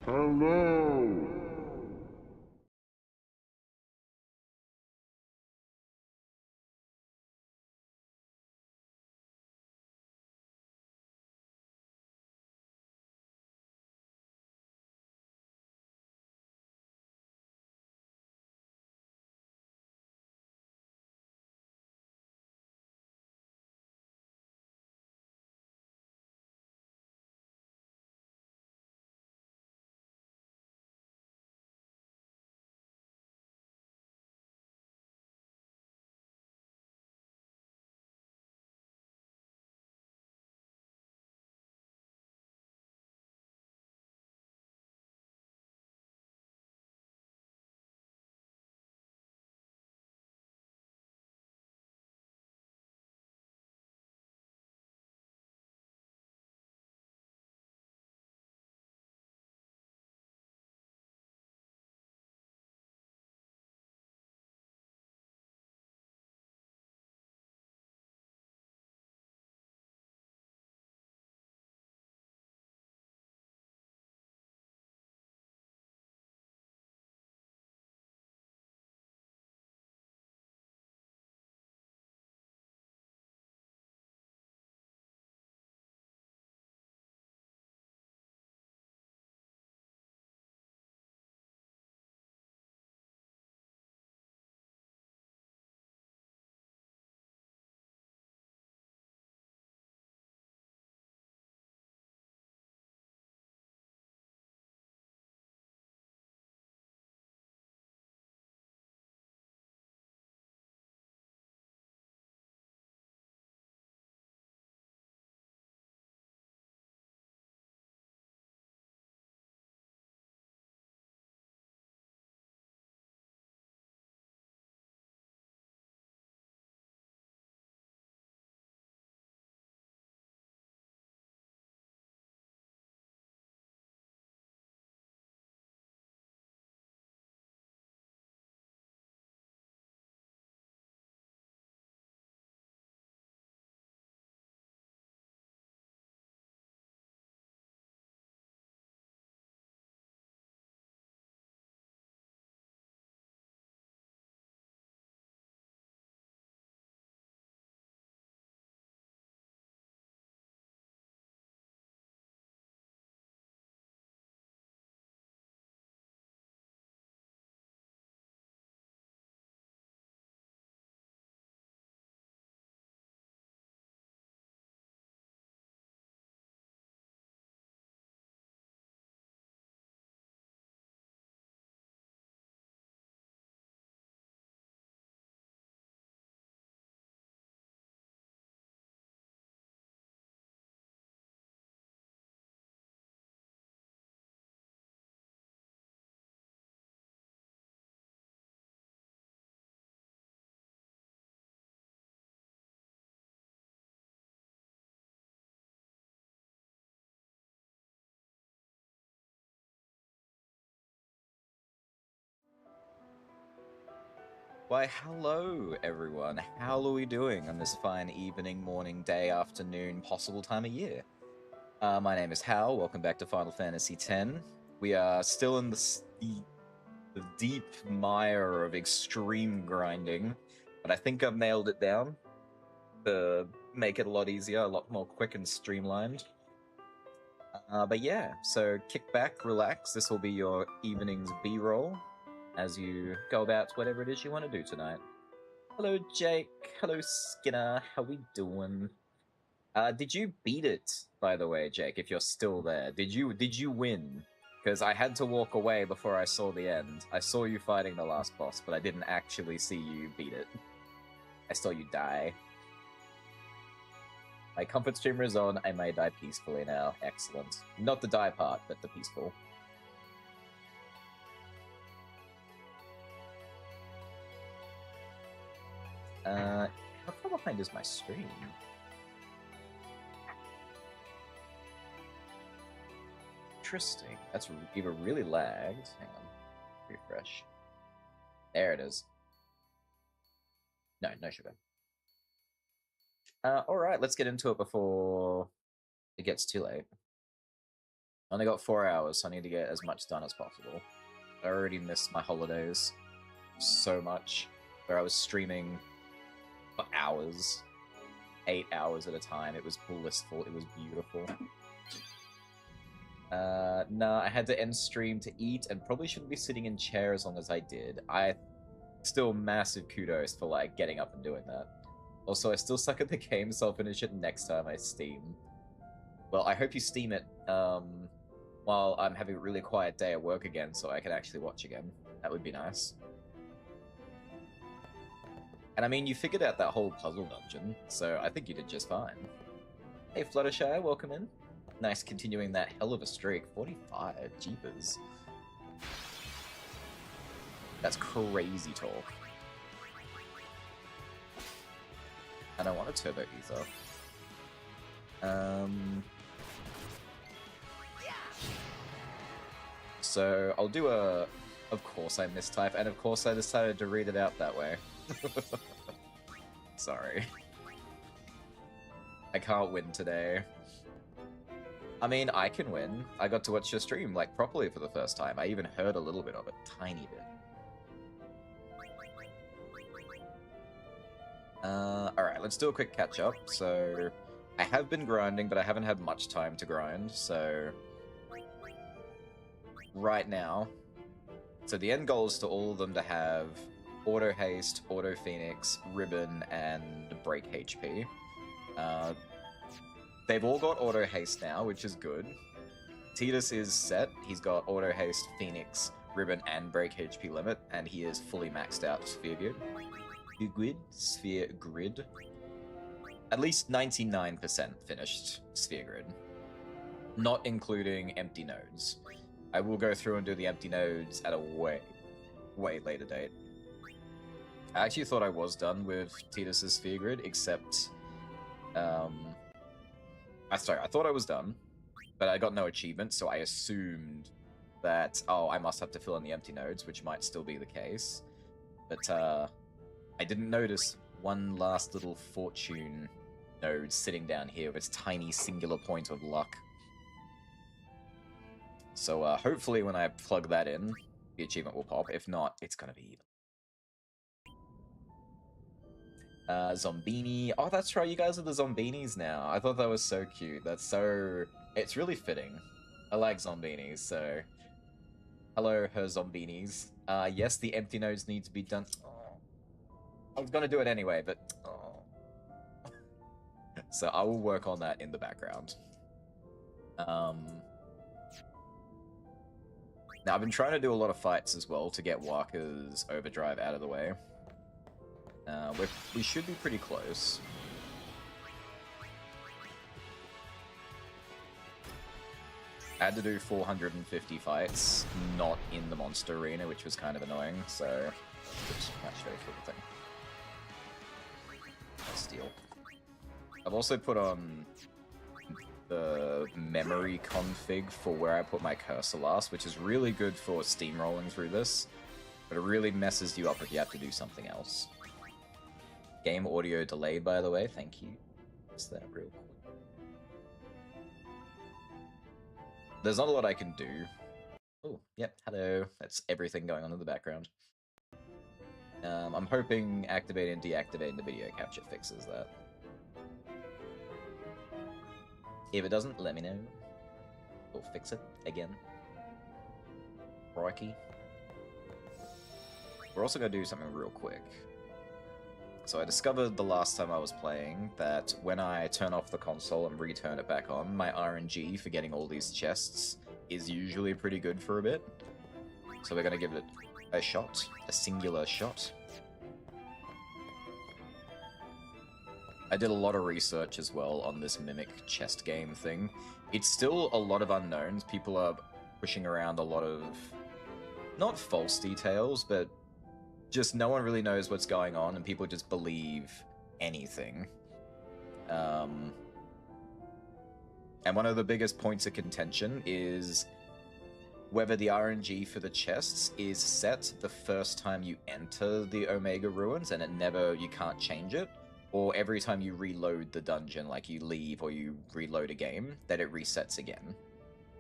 Hello. Why, hello everyone. How are we doing on this fine evening, morning, day, afternoon, possible time of year? My name is Hal. Welcome back to Final Fantasy X. We are still in the deep mire of extreme grinding, but I think I've nailed it down to make it a lot easier, a lot more quick and streamlined. But yeah, so kick back, relax. This will be your evening's B-roll as you go about whatever it is you want to do tonight. Hello, Jake. Hello, Skinner. How we doing? Did you beat it, by the way, Jake? If you're still there, did you win? Because I had to walk away before I saw the end. I saw you fighting the last boss, but I didn't actually see you beat it. I saw you die. My comfort streamer is on. I may die peacefully now. Excellent. Not the die part, but the peaceful. How far behind is my stream? Interesting. That's either really lagged. Hang on. Refresh. There it is. No, no sugar. All right, let's get into it before it gets too late. Only got 4 hours, so I need to get as much done as possible. I already missed my holidays so much, where I was streaming for hours, 8 hours at a time. It was blissful. It was beautiful. Nah, I had to end stream to eat, and probably shouldn't be sitting in chair as long as I did. Still massive kudos for, like, getting up and doing that. Also, I still suck at the game, so I'll finish it next time I Steam. Well, I hope you Steam it, while I'm having a really quiet day at work again, so I can actually watch again. That would be nice. And I mean, you figured out that whole puzzle dungeon, so I think you did just fine. Hey, Fluttershy, welcome in. Nice continuing that hell of a streak. 45, jeepers. That's crazy talk. I don't want a turbo ether. So I'll do a... Of course I mistype, and of course I decided to read it out that way. Sorry. I can't win today. I mean, I can win. I got to watch your stream, like, properly for the first time. I even heard a little bit of it. Tiny bit. Alright, let's do a quick catch-up. So, I have been grinding, but I haven't had much time to grind, so... Right now... So the end goal is to all of them to have Auto Haste, Auto Phoenix, Ribbon, and Break HP. They've all got Auto Haste now, which is good. Tidus is set. He's got Auto Haste, Phoenix, Ribbon, and Break HP limit, and he is fully maxed out Sphere Grid. Sphere Grid. At least 99% finished Sphere Grid. Not including empty nodes. I will go through and do the empty nodes at a way later date. I actually thought I was done with Tidus' Sphere Grid, except... I thought I was done, but I got no achievement, so I assumed that, oh, I must have to fill in the empty nodes, which might still be the case. But, I didn't notice one last little fortune node sitting down here with its tiny singular point of luck. So, hopefully when I plug that in, the achievement will pop. If not, it's gonna be even. Zombini. Oh, that's right, you guys are the Zombinis now. I thought that was so cute. That's so... It's really fitting. I like Zombinis, so... Hello, her Zombinis. Yes, the empty nodes need to be done... Oh. I was gonna do it anyway, but... Oh. So I will work on that in the background. Now, I've been trying to do a lot of fights as well to get Walker's overdrive out of the way. We should be pretty close. I had to do 450 fights, not in the monster arena, which was kind of annoying, so... Oops, match very cool thing. Steal. I've also put on the memory config for where I put my cursor last, which is really good for steamrolling through this, but it really messes you up if you have to do something else. Game audio delayed, by the way, thank you. What's that real quick? There's not a lot I can do. Oh, yep, hello. That's everything going on in the background. I'm hoping activating and deactivating the video capture fixes that. If it doesn't, let me know. We'll fix it again. Crikey. We're also going to do something real quick. So I discovered the last time I was playing that when I turn off the console and return it back on, my RNG for getting all these chests is usually pretty good for a bit. So we're going to give it a shot, a singular shot. I did a lot of research as well on this Mimic chest game thing. It's still a lot of unknowns. People are pushing around a lot of, not false details, but just no one really knows what's going on, and people just believe anything. And one of the biggest points of contention is whether the RNG for the chests is set the first time you enter the Omega Ruins and you can't change it, or every time you reload the dungeon, like you leave or you reload a game, that it resets again.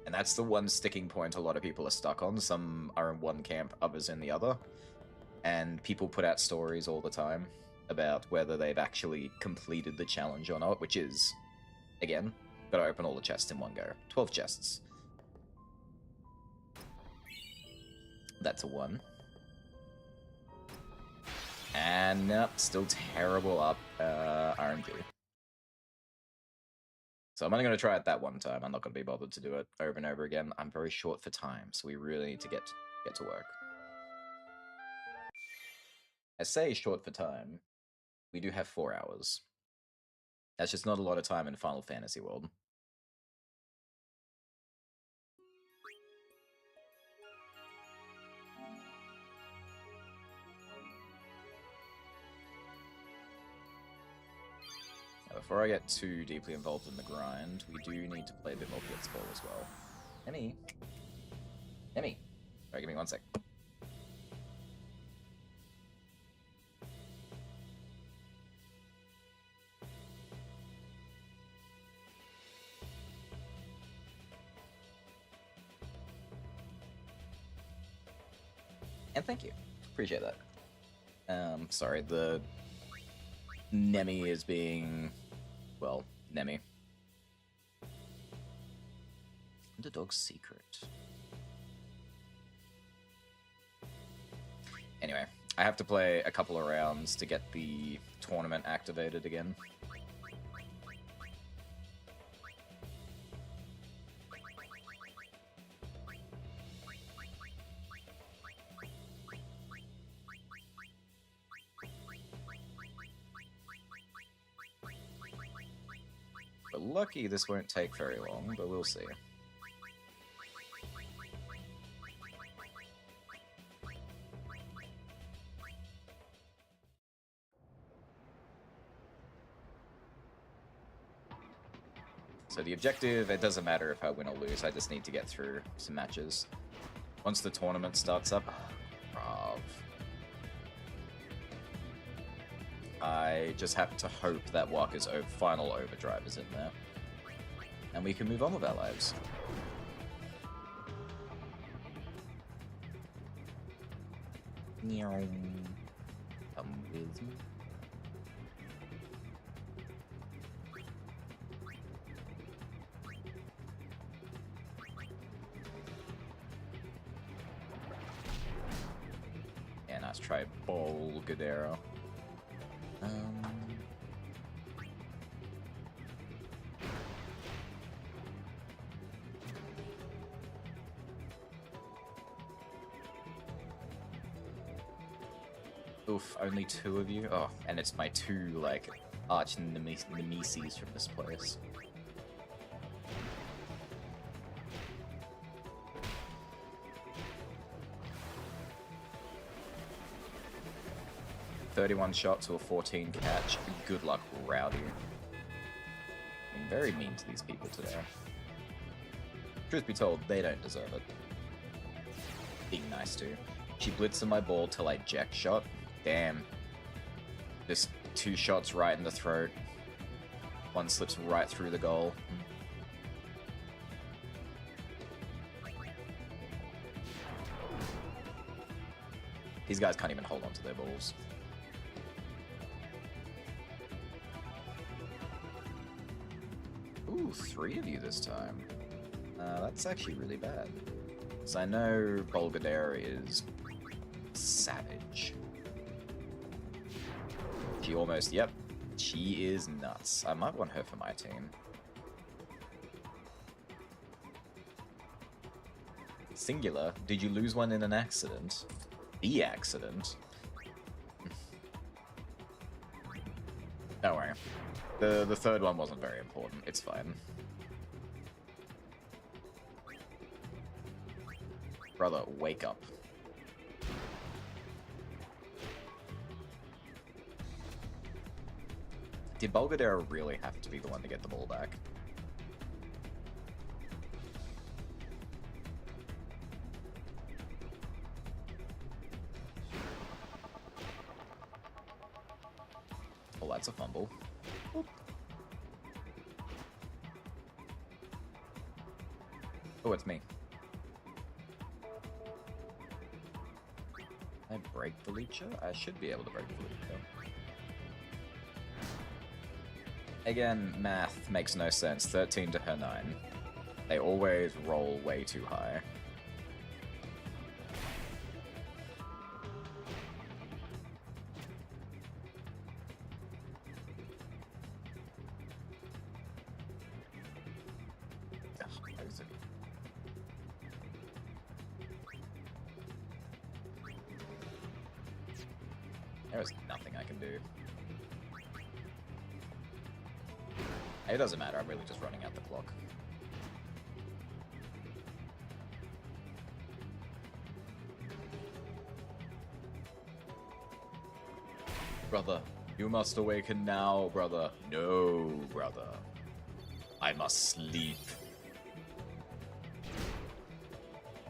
And that's the one sticking point a lot of people are stuck on. Some are in one camp, others in the other. And people put out stories all the time about whether they've actually completed the challenge or not, which is, again, gotta open all the chests in one go. 12 chests. That's a 1. And nope, still terrible up RNG. So I'm only going to try it that one time. I'm not going to be bothered to do it over and over again. I'm very short for time, so we really need to get to work. I say short for time. We do have 4 hours. That's just not a lot of time in Final Fantasy world. Before I get too deeply involved in the grind, we do need to play a bit more Blitzball as well. Emmy! Emmy! Alright, give me 1 sec. And thank you. Appreciate that. Sorry, the Nemi is being... well, Nemi. Underdog Secret. Anyway, I have to play a couple of rounds to get the tournament activated again. But lucky this won't take very long, but we'll see. So the objective, it doesn't matter if I win or lose, I just need to get through some matches. Once the tournament starts up, I just have to hope that Waka's final overdrive is in there. And we can move on with our lives. Come with me. Yeah, nice try, Bolgadero. Oof, only 2 of you? Oh, and it's my 2, like, arch nemesis from this place. "31 shot to a 14 catch. Good luck, Rowdy." I'm very mean to these people today. Truth be told, they don't deserve it. Being nice to. She blitzed in my ball till I jack shot. Damn. Just 2 shots right in the throat. 1 slips right through the goal. These guys can't even hold on to their balls. Ooh, 3 of you this time. That's actually really bad. So I know Bolgadera is savage. She almost, yep, she is nuts. I might want her for my team. Singular, did you lose one in an accident? The accident? Don't worry. The third one wasn't very important. It's fine. Brother, wake up. Did Bolgadera really have to be the one to get the ball back? Oh, that's a fumble. Oop. Oh, it's me. Can I break the Leecher? I should be able to break the Leecher. Again, math makes no sense. 13 to her 9. They always roll way too high. There is nothing I can do. It doesn't matter, I'm really just running out the clock. Brother, you must awaken now, brother. No, brother. I must sleep.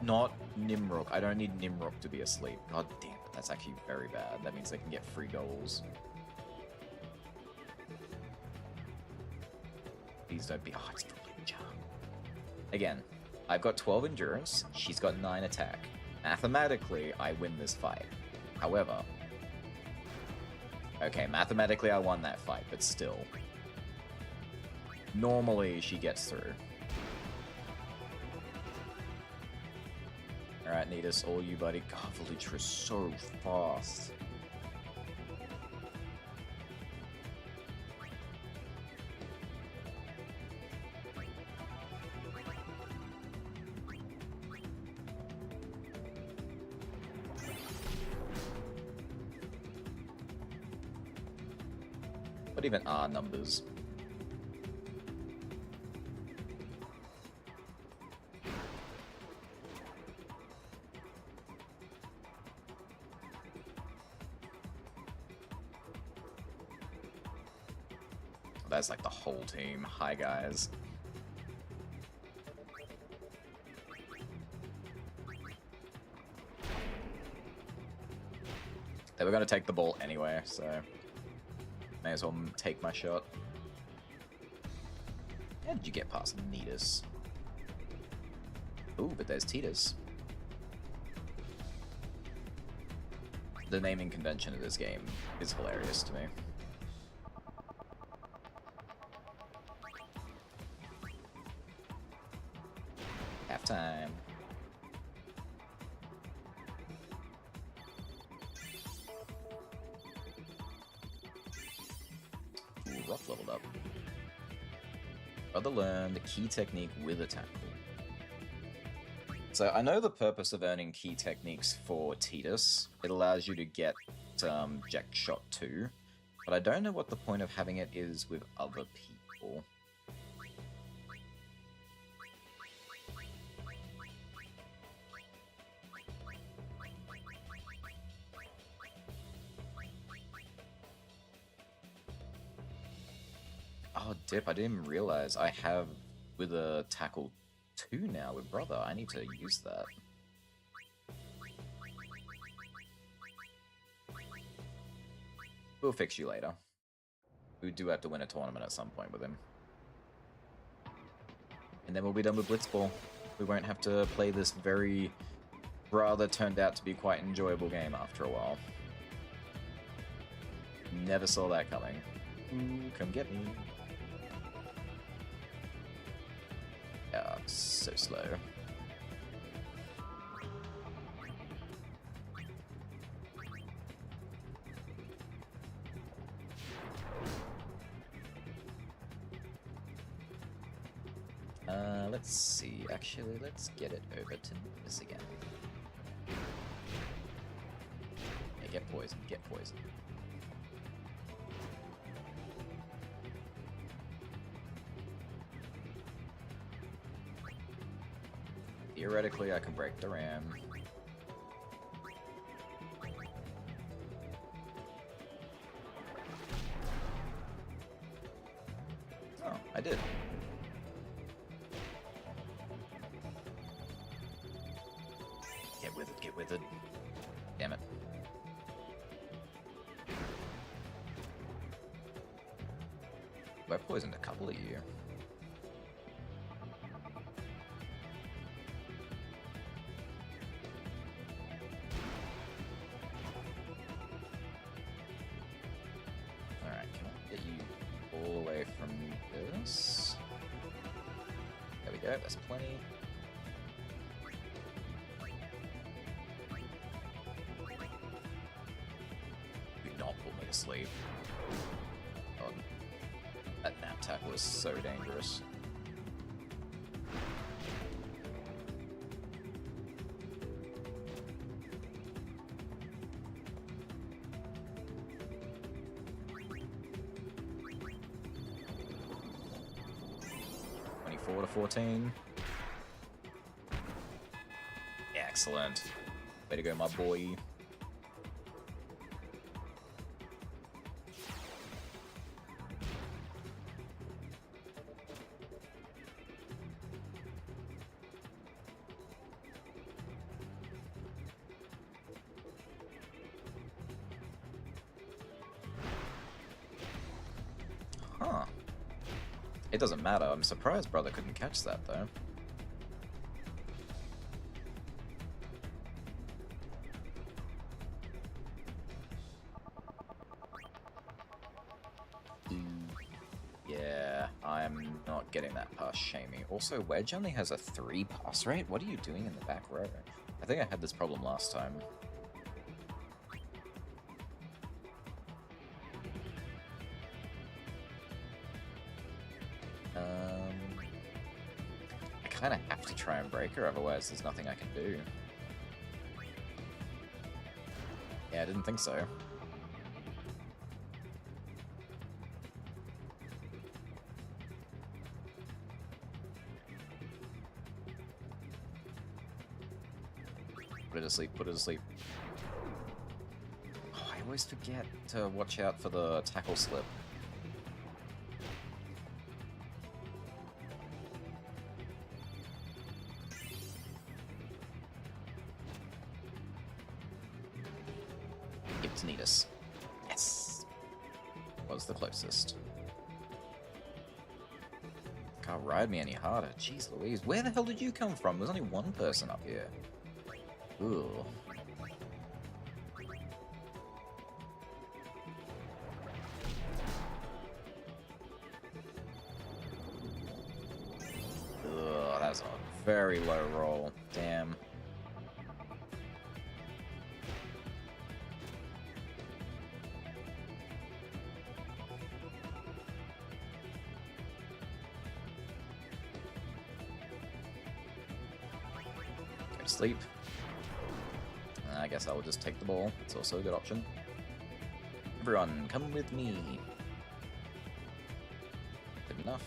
Not Nimrok. I don't need Nimrok to be asleep. God damn it, that's actually very bad. That means they can get free goals. Please don't be... Oh, it's the Leecher. Again, I've got 12 endurance, she's got 9 attack. Mathematically, I win this fight. However... Okay, mathematically I won that fight, but still. Normally, she gets through. Alright, Nidus, all you, buddy. God, the Leecher is so fast. What even are numbers? That's like the whole team. Hi, guys. They were going to take the ball anyway, so may as well take my shot. How did you get past Nidus? Ooh, but there's Titus. The naming convention of this game is hilarious to me. Halftime. Ooh, Rock leveled up. Brother learned key technique with a tackle. So I know the purpose of earning key techniques for Titus. It allows you to get Jack Shot 2, but I don't know what the point of having it is with other people. Oh, dip, I didn't even realize I have with a tackle 2 now with Brother. I need to use that. We'll fix you later. We do have to win a tournament at some point with him. And then we'll be done with Blitzball. We won't have to play this very rather turned out to be quite enjoyable game after a while. Never saw that coming. Ooh, come get me. Yeah, so slow. Let's see. Actually, let's get it over to this again. Yeah, get poisoned, get poisoned. Theoretically, I can break the ram. Oh, I did. Get with it. Damn it. I poisoned a couple of you. Nice. There we go, that's plenty. Do not put me to sleep. God. That nap tackle was so dangerous. To 14. Excellent. Way to go, my boy. Huh. It doesn't matter. I'm surprised brother couldn't catch that, though. Yeah, I'm not getting that past Shamey. Also, Wedge only has a 3 pass rate? What are you doing in the back row? I think I had this problem last time. I kind of have to try and break her, otherwise there's nothing I can do. Yeah, I didn't think so. Put her to sleep, put her to sleep. Oh, I always forget to watch out for the tackle slip. Yes! Was the closest. Can't ride me any harder. Jeez Louise, where the hell did you come from? There's only one person up here. Ooh. Ugh, that's a very low roll. Damn. Sleep. I guess I will just take the ball. It's also a good option. Everyone, come with me. Good enough.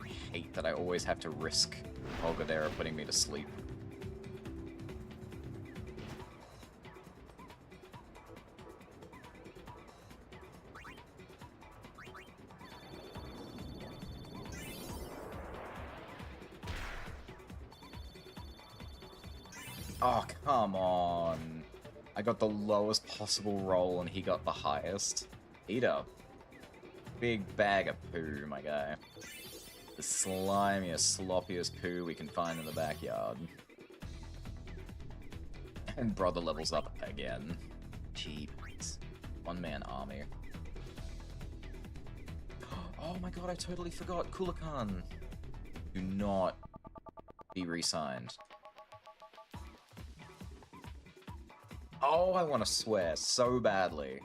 I hate that I always have to risk Olgadera putting me to sleep. Oh, come on. I got the lowest possible roll and he got the highest. Eat a big bag of poo, my guy. The slimiest, sloppiest poo we can find in the backyard. And brother levels up again. Jeez. One-man army. Oh my god, I totally forgot. Kulakan. Do not be re-signed. Oh, I want to swear so badly.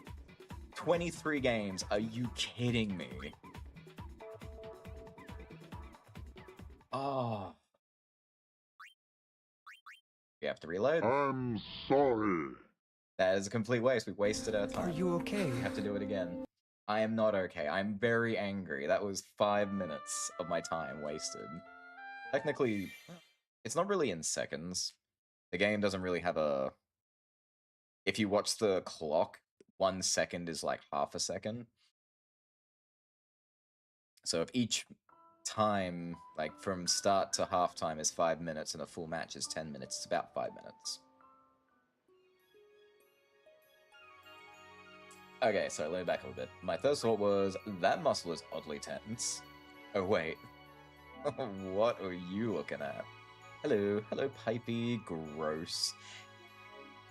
23 games, are you kidding me? Oh. We have to reload. I'm sorry. That is a complete waste. We wasted our time. Are you okay? We have to do it again. I am not okay. I'm very angry. That was 5 minutes of my time wasted. Technically, it's not really in seconds. The game doesn't really have a... If you watch the clock, 1 second is like half a second. So if each time, like from start to halftime is 5 minutes and a full match is 10 minutes, it's about 5 minutes. Okay, so let me back up a bit. My first thought was, that muscle is oddly tense. Oh wait. What are you looking at? Hello, hello, Pipey. Gross.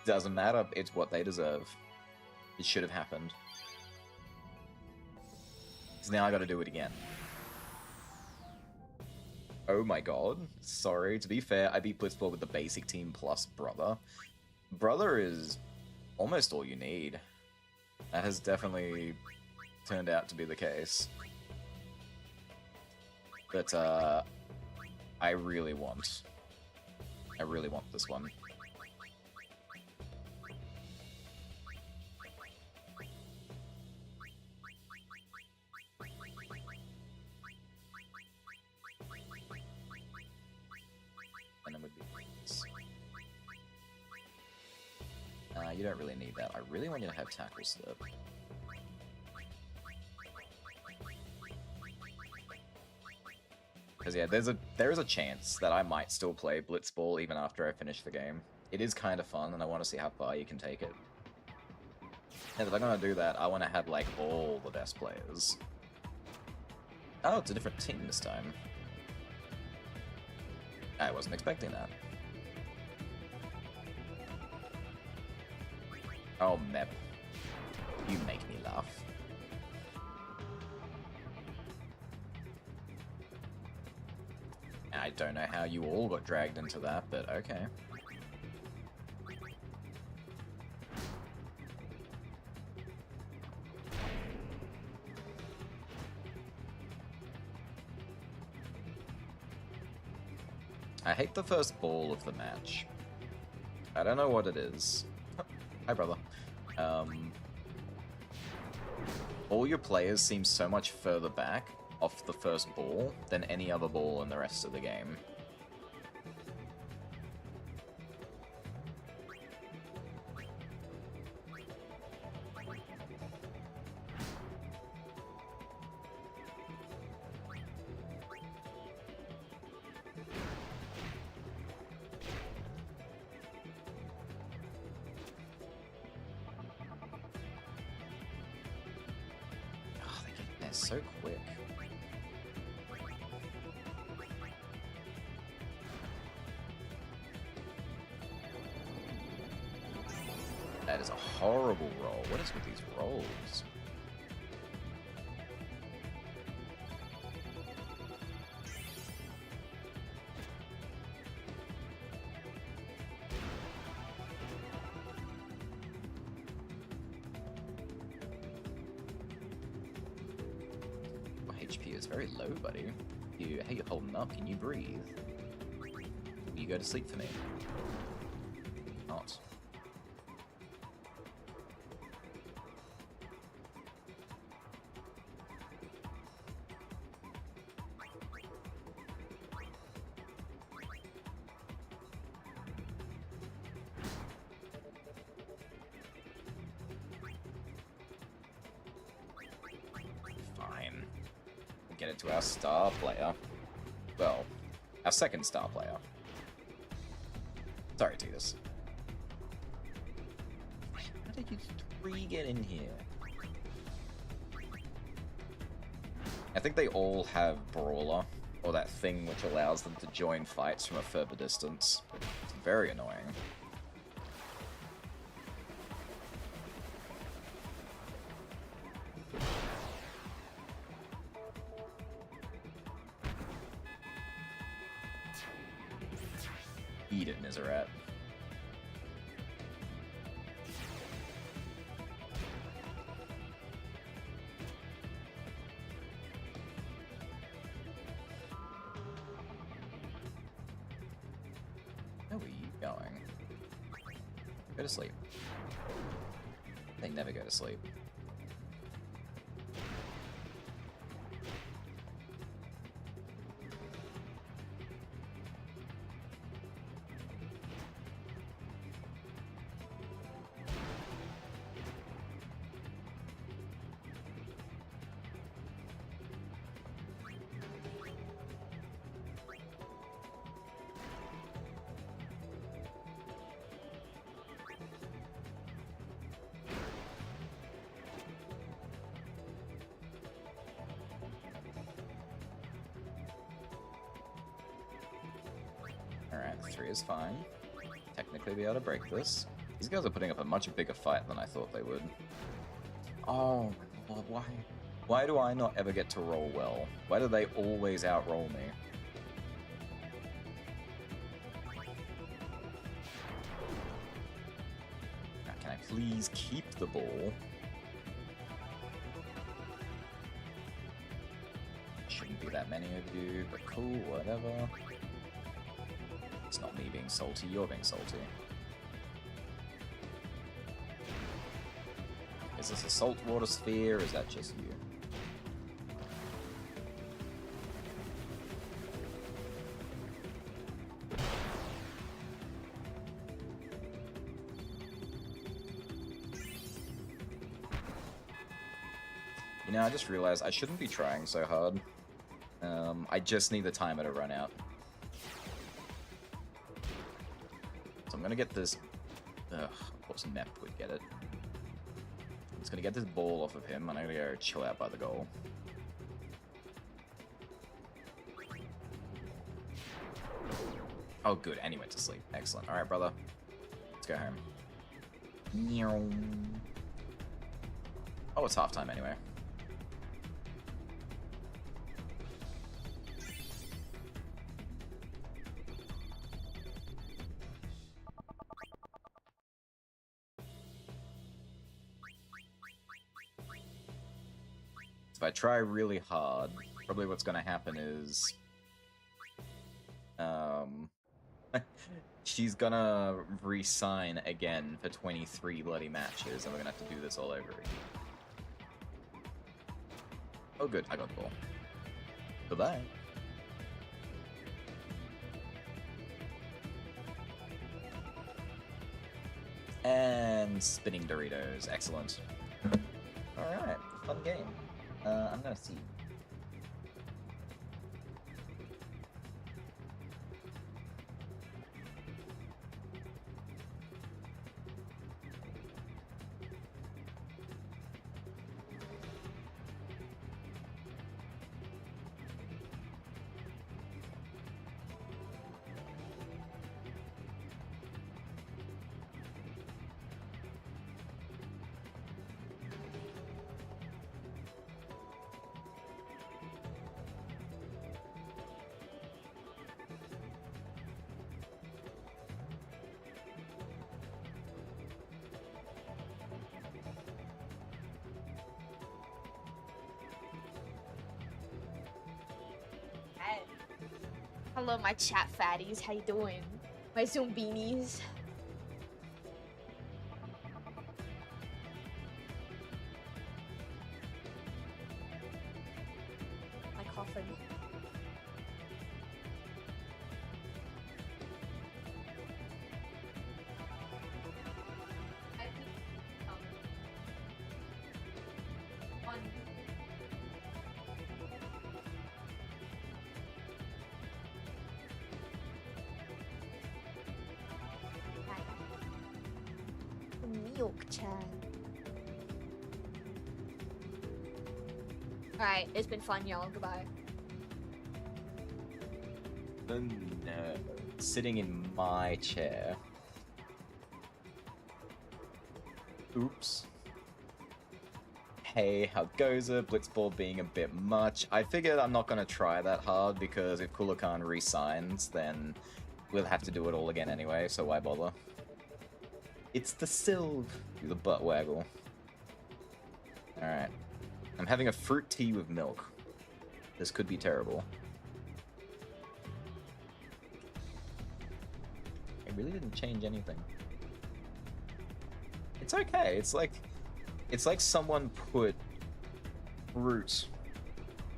Doesn't matter. It's what they deserve. It should have happened. So now I got to do it again. Oh my god. Sorry. To be fair, I beat Blitzball with the basic team plus Brother. Brother is almost all you need. That has definitely turned out to be the case. But, I really want this one. And then would be this. You don't really need that. I really want you to have tackle slip. Because yeah, there is a chance that I might still play Blitzball even after I finish the game. It is kind of fun, and I want to see how far you can take it. And if I'm gonna do that, I want to have like all the best players. Oh, it's a different team this time. I wasn't expecting that. Oh, Mep. You make me laugh. I don't know how you all got dragged into that, but okay. I hate the first ball of the match. I don't know what it is. Hi, brother. All your players seem so much further back off the first ball than any other ball in the rest of the game. So quick. That is a horrible roll. What is with these rolls? HP is very low, buddy. How you holding up? Can you breathe? Will you go to sleep for me? Not. Fine. Get it to our star player. Well, our second star player. Sorry, Titus. How did you three get in here? I think they all have Brawler, or that thing which allows them to join fights from a further distance. It's very annoying. Eat it, Nizarat. Where are you going? Go to sleep. They never go to sleep. 23 is fine. Technically be able to break this. These guys are putting up a much bigger fight than I thought they would. Oh my god, why? Why do I not ever get to roll well? Why do they always outroll me? Now, can I please keep the ball? Shouldn't be that many of you, but cool, whatever. It's not me being salty, you're being salty. Is this a saltwater sphere, or is that just you? You know, I just realized I shouldn't be trying so hard. I just need the timer to run out. So I'm gonna get this... Ugh, of course Mep would get it. I'm just gonna get this ball off of him, and I'm gonna go chill out by the goal. Oh good, and he went to sleep. Excellent. Alright, brother. Let's go home. Oh, it's halftime anyway. If I try really hard, probably what's going to happen is... she's gonna re-sign again for 23 bloody matches, and we're gonna have to do this all over again. Oh good, I got the ball. Goodbye. And spinning Doritos, excellent. Alright, fun game. I'm gonna see. Hello, my chat fatties. How you doing? My Zoom beanies. My coffin. Milk chat. Alright, it's been fun, y'all. Goodbye. No. Sitting in my chair. Oops. Hey, how goes it? Blitzball being a bit much. I figured I'm not gonna try that hard because if Kulakan re-signs, then we'll have to do it all again anyway, so why bother? It's the Sylve! Do the butt waggle. Alright. I'm having a fruit tea with milk. This could be terrible. It really didn't change anything. It's okay. It's like someone put fruit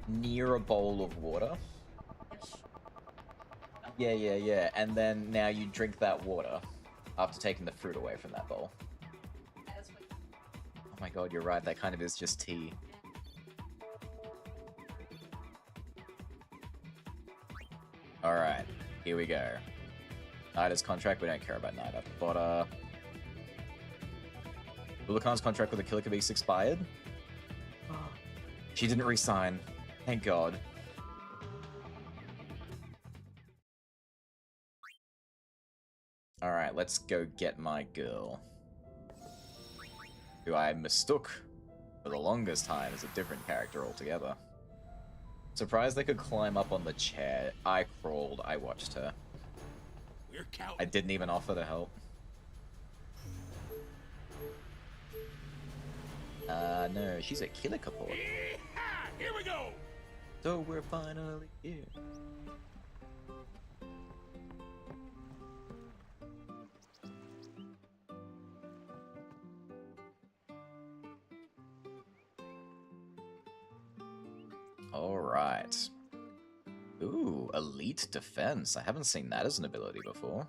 near a bowl of water. Yeah. And then now you drink that water after taking the fruit away from that bowl. Oh my god, you're right. That kind of is just tea. Alright, here we go. Nida's contract, we don't care about Nida. But, Ulakan's contract with the Killer Beast expired. She didn't resign. Thank god. Alright, let's go get my girl. Who I mistook for the longest time as a different character altogether. Surprised they could climb up on the chair. I crawled, I watched her. I didn't even offer to help. No, she's a killer couple. Here we go! So we're finally here. Alright. Ooh, elite defense. I haven't seen that as an ability before.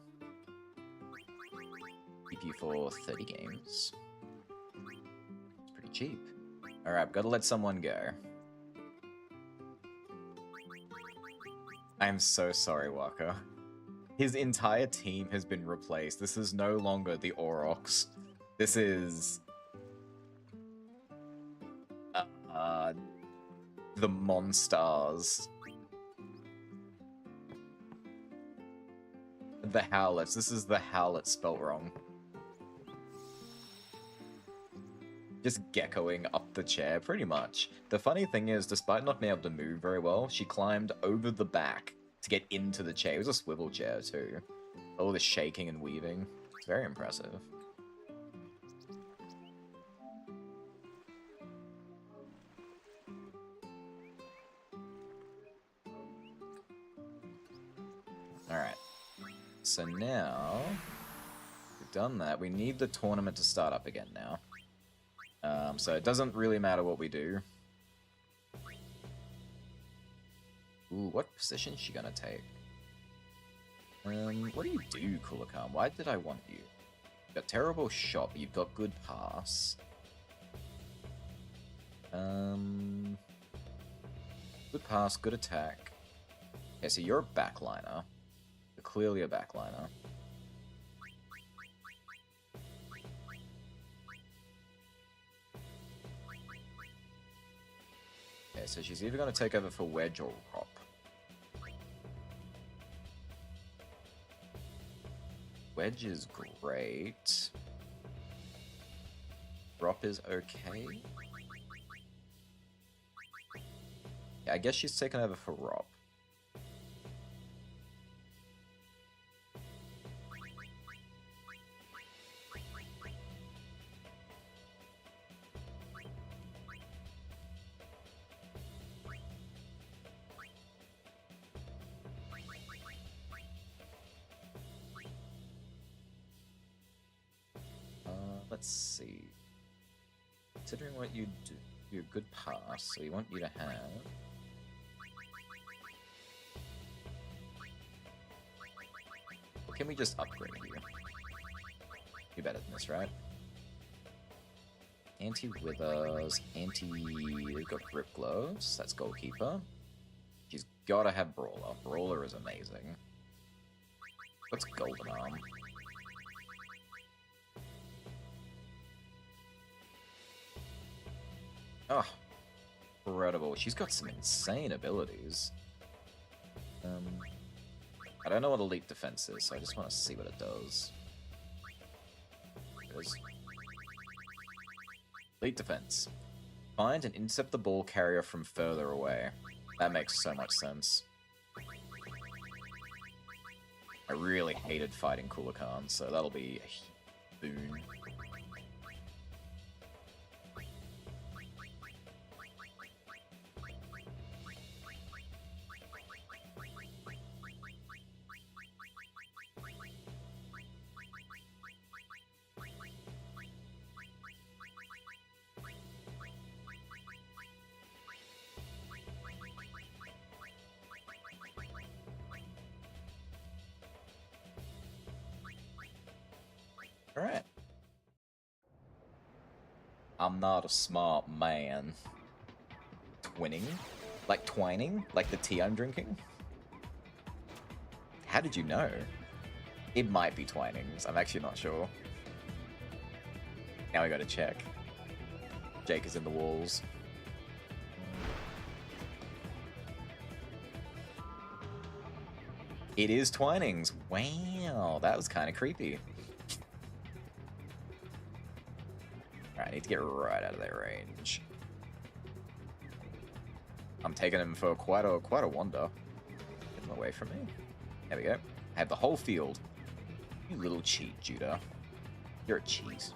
Keep you for 30 games. It's pretty cheap. Alright, I've got to let someone go. I'm so sorry, Waka. His entire team has been replaced. This is no longer the Aurochs. This is... the Monstars. The Howlets. This is the Howlet spelt wrong. Just geckoing up the chair, pretty much. The funny thing is, despite not being able to move very well, she climbed over the back to get into the chair. It was a swivel chair, too. All the shaking and weaving. It's very impressive. Alright. So now, we've done that. We need the tournament to start up again now. So it doesn't really matter what we do. Ooh, what position is she gonna take? What do you do, Kulakan? Why did I want you? You've got terrible shot, but you've got good pass. Good pass, good attack. Okay, so you're a backliner. You're clearly a backliner. Okay, so she's either going to take over for Wedge or Rop. Wedge is great. Rop is okay. Yeah, I guess she's taken over for Rop. Let's see. Considering what you do, you're a good pass, so we want you to have... Or can we just upgrade you? You're better than this, right? Anti-withers, we've got grip gloves, that's goalkeeper. She's gotta have brawler. Brawler is amazing. What's golden arm? Oh, incredible. She's got some insane abilities. I don't know what elite defense is, so I just want to see what it does. It is. Elite defense. Find and intercept the ball carrier from further away. That makes so much sense. I really hated fighting Kulakan, so that'll be a boon. Alright. I'm not a smart man. Twinning? Like twining? Like the tea I'm drinking? How did you know? It might be Twinings. I'm actually not sure. Now we gotta check. Jake is in the walls. It is Twinings. Wow, that was kind of creepy. Alright, I need to get right out of their range. I'm taking him for quite a wander. Get him away from me. There we go. I have the whole field. You little cheat, Judah. You're a cheat.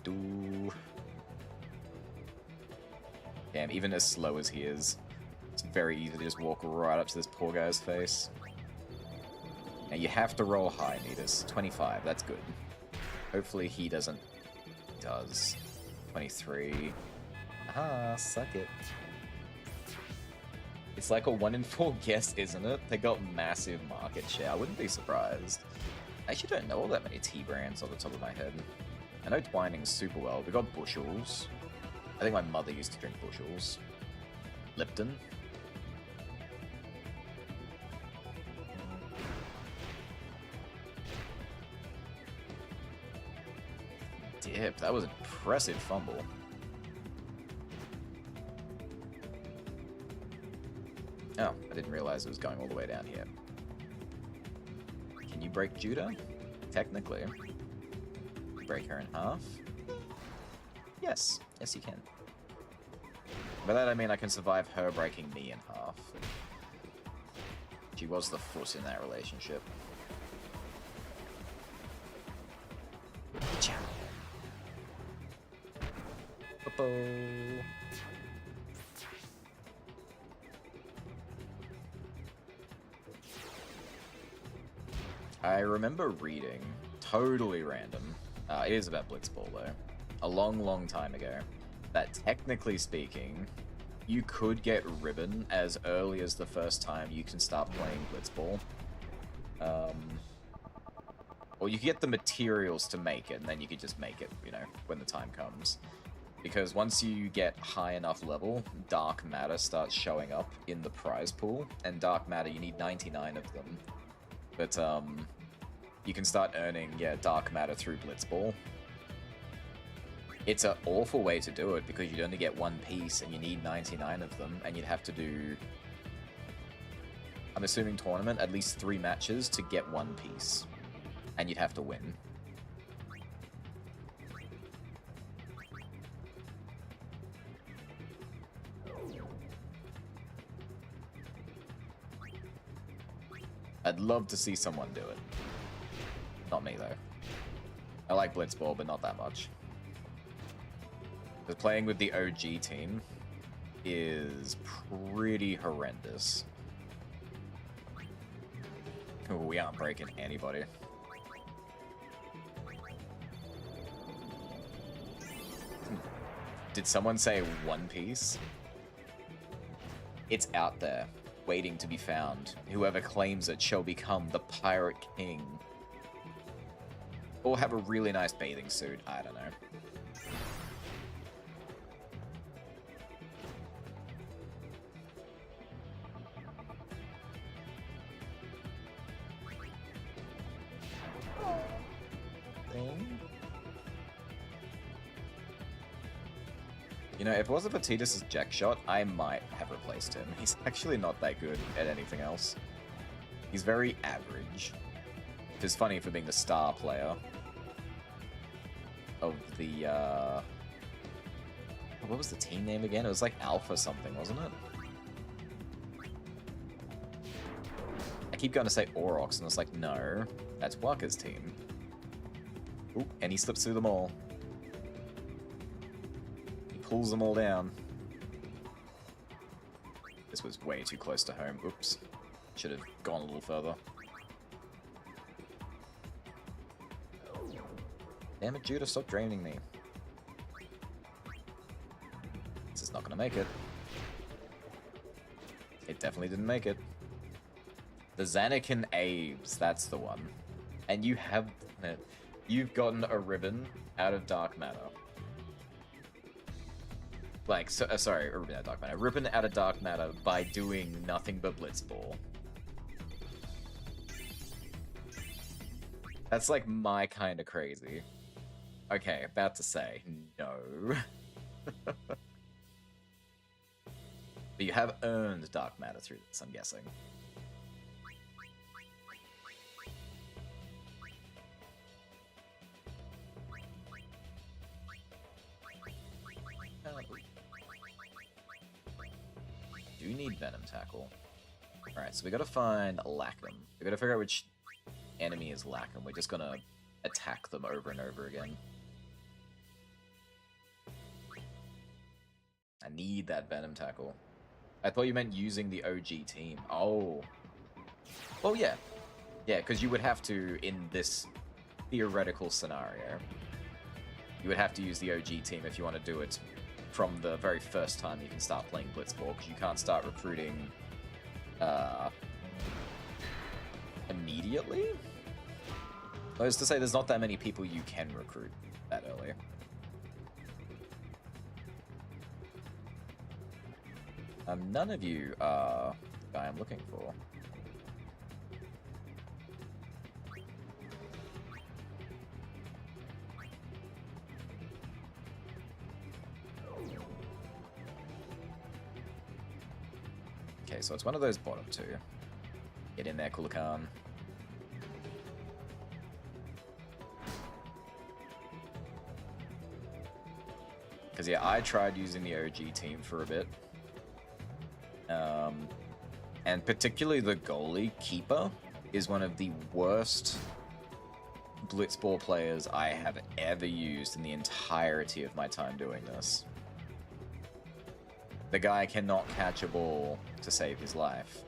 Do. Damn, even as slow as he is, it's very easy to just walk right up to this poor guy's face. Now you have to roll high, Metis. 25, that's good. Hopefully he doesn't... He does. 23. Aha, suck it. It's like a 1 in 4 guess, isn't it? They got massive market share. I wouldn't be surprised. I actually don't know all that many tea brands off the top of my head. I know Twinings super well. We got Bushels. I think my mother used to drink Bushels. Lipton. Dip, that was an impressive fumble. Oh, I didn't realize it was going all the way down here. Can you break Judah? Technically. Break her in half? Yes. Yes, you can. By that I mean I can survive her breaking me in half. She was the foot in that relationship. Ciao. Popo. I remember reading, totally random, it is about Blitzball though, a long time ago, that technically speaking, you could get ribbon as early as the first time you can start playing Blitzball. Or you could get the materials to make it, and then you could just make it, you know, when the time comes. Because once you get high enough level, dark matter starts showing up in the prize pool, and dark matter, you need 99 of them. But, you can start earning, yeah, dark matter through Blitzball. It's an awful way to do it, because you'd only get one piece, and you need 99 of them, and you'd have to do, I'm assuming tournament, at least 3 matches to get one piece. And you'd have to win. I'd love to see someone do it. Not me, though. I like Blitzball, but not that much. Because playing with the OG team is pretty horrendous. Ooh, we aren't breaking anybody. Did someone say One Piece? It's out there, waiting to be found. Whoever claims it shall become the Pirate King. Or have a really nice bathing suit, I don't know. You know, if it wasn't for Titus's jack shot, I might have replaced him. He's actually not that good at anything else. He's very average. Which is funny for being the star player of the, what was the team name again? It was like Alpha something, wasn't it? I keep going to say Aurochs, and it's like, no, that's Waka's team. Ooh, and he slips through them all. Pulls them all down. This was way too close to home. Oops. Should have gone a little further. Damn it, Judah, stop draining me. This is not gonna make it. It definitely didn't make it. The Zanakin Abes, that's the one. And you have it. You've gotten a ribbon out of dark matter. Like, sorry, a ribbon out of dark matter. A ribbon out of dark matter by doing nothing but Blitzball. That's like my kind of crazy. Okay, about to say no. But you have earned dark matter through this, I'm guessing. Do need Venom Tackle. Alright, so we gotta find Lackham. We gotta figure out which enemy is Lackham. We're just gonna attack them over and over again. I need that Venom Tackle. I thought you meant using the OG team. Oh. Well, yeah. Yeah, because you would have to, in this theoretical scenario, you would have to use the OG team if you want to do it from the very first time you can start playing Blitzball, because you can't start recruiting immediately? That is to say, there's not that many people you can recruit that early. None of you are the guy I'm looking for. Okay, so it's one of those bottom two. Get in there, Kulakan. Because, yeah, I tried using the OG team for a bit. And particularly the goalie, Keeper, is one of the worst Blitzball players I have ever used in the entirety of my time doing this. The guy cannot catch a ball to save his life.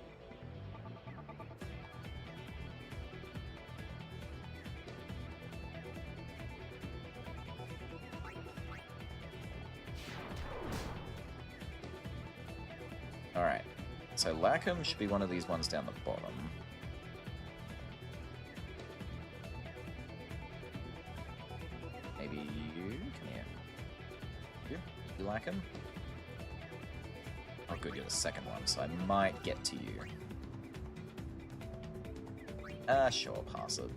Alright, so Lackham should be one of these ones down the bottom. Maybe you? Come here. You Lackham? Oh good, you're the second one, so I might get to you. Sure, pass it.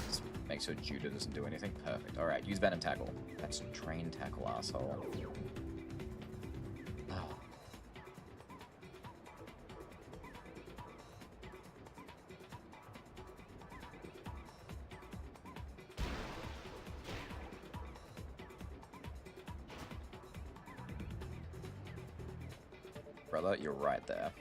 Just make sure Judah doesn't do anything. Perfect. Alright, use Venom Tackle. That's Drain Tackle, asshole. Oh. Brother, you're right there.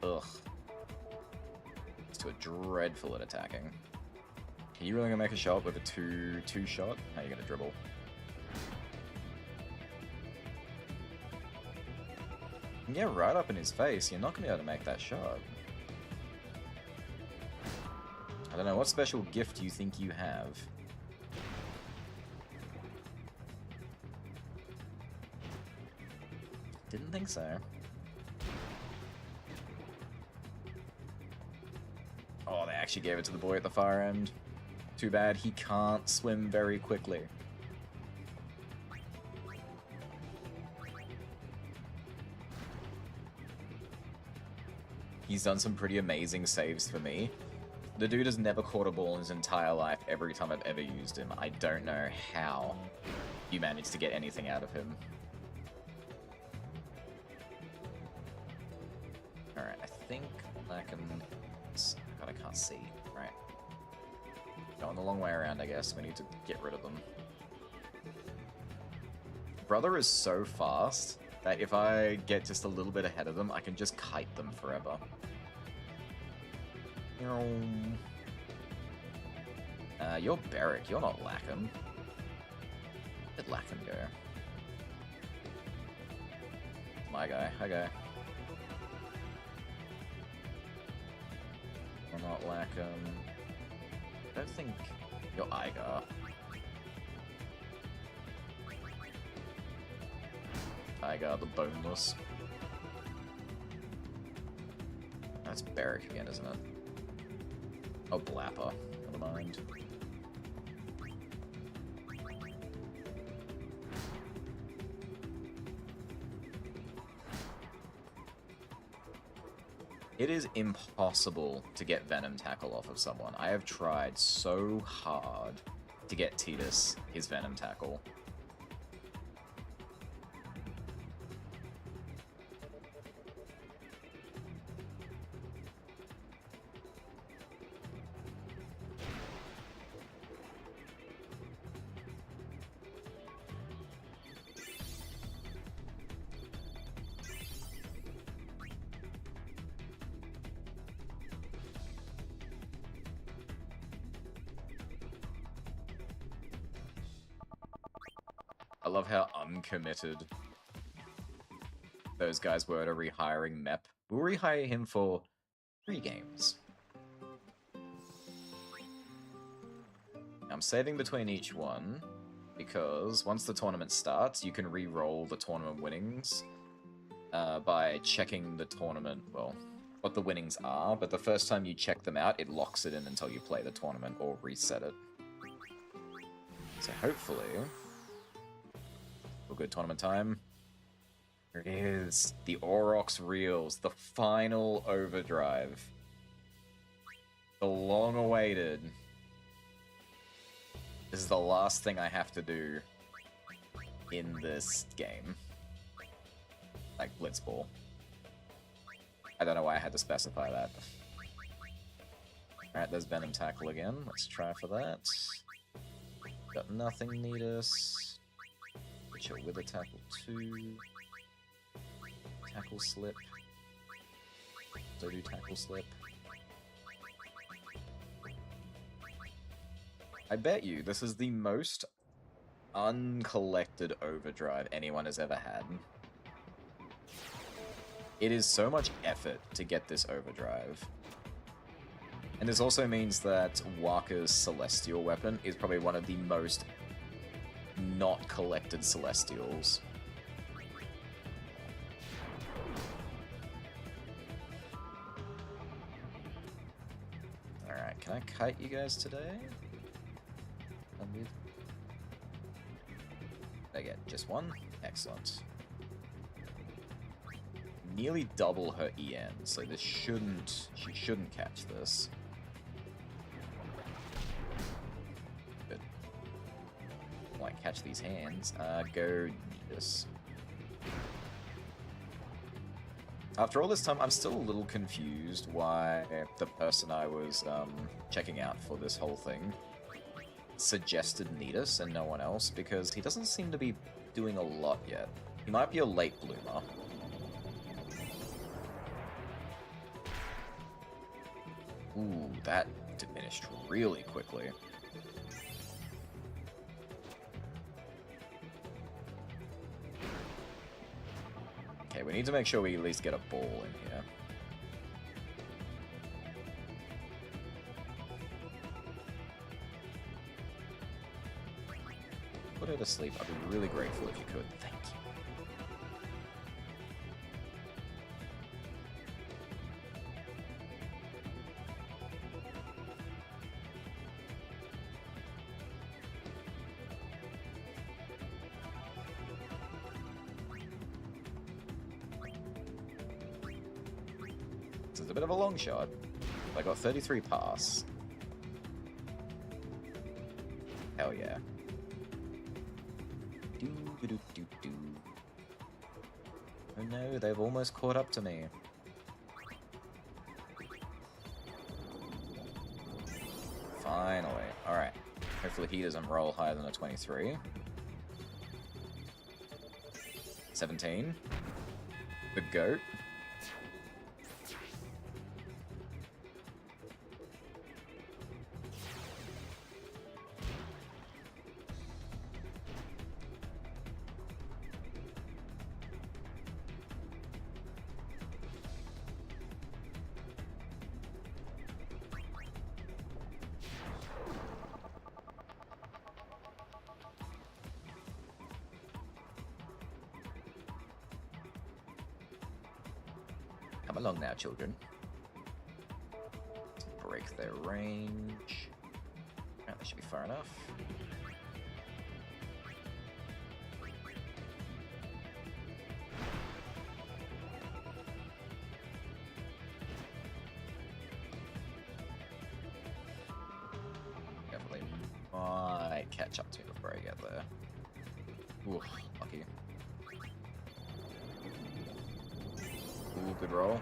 Ugh. It's too dreadful at attacking. Are you really gonna make a shot with a two shot? How are you gonna dribble? Yeah, right up in his face. You're not gonna be able to make that shot. I don't know, what special gift do you think you have? Didn't think so. Oh, they actually gave it to the boy at the far end. Too bad he can't swim very quickly. He's done some pretty amazing saves for me. The dude has never caught a ball in his entire life every time I've ever used him. I don't know how you managed to get anything out of him. Alright, I think I can... God, I can't see. Right. Going the long way around, I guess. We need to get rid of them. Brother is so fast that if I get just a little bit ahead of them, I can just kite them forever. You're Beric, you're not Lackham. Let Lackham go. My guy, hi guy. Or not Lackham. I don't think you're Igar. Igar the Boneless. That's Barrack again, isn't it? Oh, Blapper. Never mind. It is impossible to get Venom Tackle off of someone. I have tried so hard to get Tidus his Venom Tackle. I love how uncommitted those guys were to rehiring Mep. We'll rehire him for 3 games. I'm saving between each one, because once the tournament starts, you can re-roll the tournament winnings by checking the tournament, well, what the winnings are, but the first time you check them out, it locks it in until you play the tournament or reset it. So hopefully... good tournament time. Here it is. The Aurochs Reels. The final overdrive. The long-awaited. This is the last thing I have to do in this game. Like Blitzball. I don't know why I had to specify that. Alright, there's Venom Tackle again. Let's try for that. Got nothing, Nidus. Which are Wither Tackle 2. Tackle Slip. So do Tackle Slip. I bet you this is the most uncollected overdrive anyone has ever had. It is so much effort to get this overdrive. And this also means that Waka's Celestial weapon is probably one of the most not collected Celestials. Alright, can I kite you guys today? I get just one? Excellent. Nearly double her EN, so this shouldn't... she shouldn't catch this. Good. Might catch these hands. Go Nidus. After all this time, I'm still a little confused why the person I was checking out for this whole thing suggested Nidus and no one else, because he doesn't seem to be doing a lot yet. He might be a late bloomer. Ooh, that diminished really quickly. Okay, we need to make sure we at least get a ball in here. Put her to sleep. I'd be really grateful if you could. Thank you. This is a bit of a long shot. I got 33 pass. Hell yeah. Do. Oh no, they've almost caught up to me. Finally. Alright. Hopefully he doesn't roll higher than a 23. 17. The goat. Come along now, children. Let's break their range. That should be far enough. Definitely might catch up to me before I get there. Ooh, lucky. Ooh, good roll.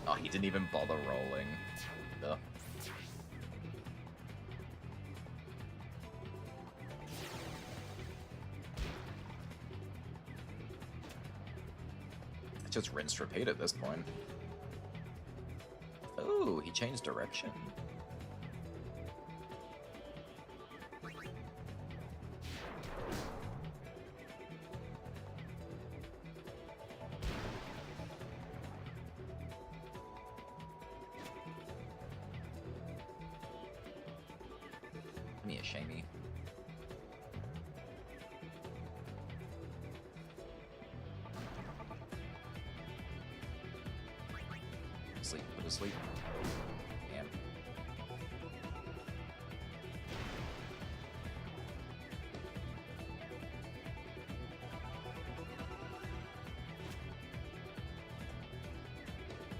Oh, he didn't even bother rolling. Ugh. Just rinse repeat at this point. Oh, he changed direction. Me a shamey. Sleep, go to sleep. Damn.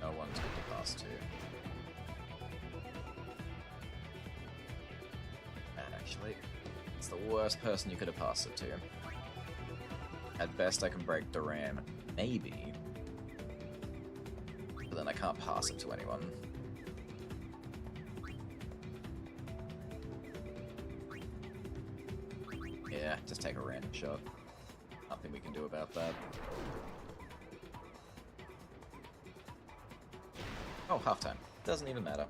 No one's good to pass to. Actually, it's the worst person you could have passed it to. At best, I can break the ram, maybe. But then I can't pass it to anyone. Yeah, just take a random shot. Nothing we can do about that. Oh, halftime. Doesn't even matter.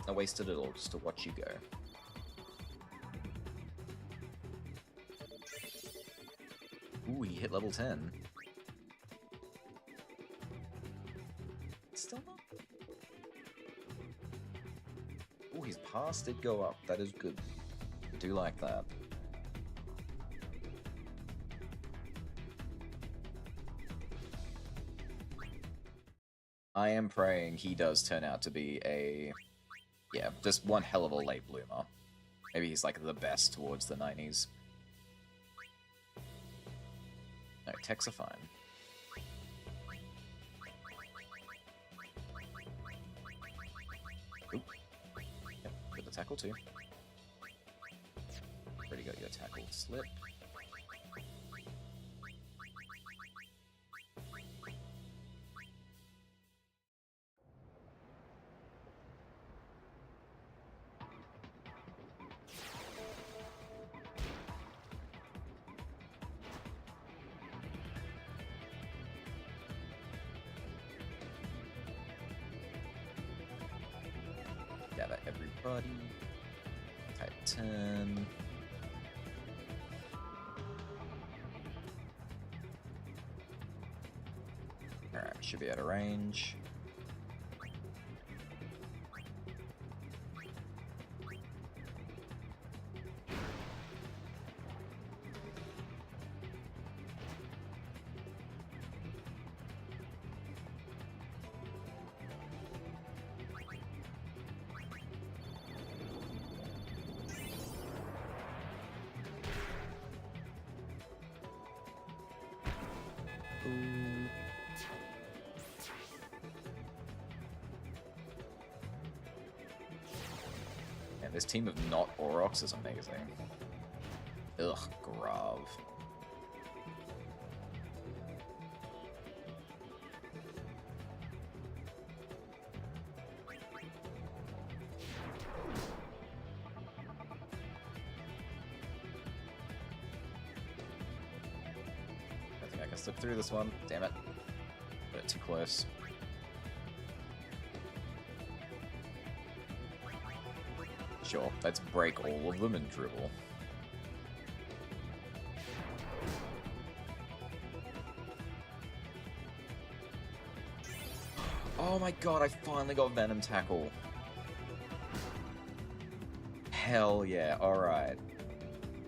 I wasted it all just to watch you go. Ooh, he hit level 10. Still not? Ooh, his pass did go up. That is good. I do like that. I am praying he does turn out to be a... yeah, just one hell of a late bloomer. Maybe he's like the best towards the 90s. No, techs are fine. Oop. Yep, got the tackle too. Already got your tackle slip. Gather everybody. Type 10. Alright, should be out of range. Man, this team of not Aurochs is amazing. Ugh, Grav. I think I can slip through this one. Damn it. Put it too close. Sure, let's break all of them and dribble. Oh my god, I finally got Venom Tackle. Hell yeah, alright.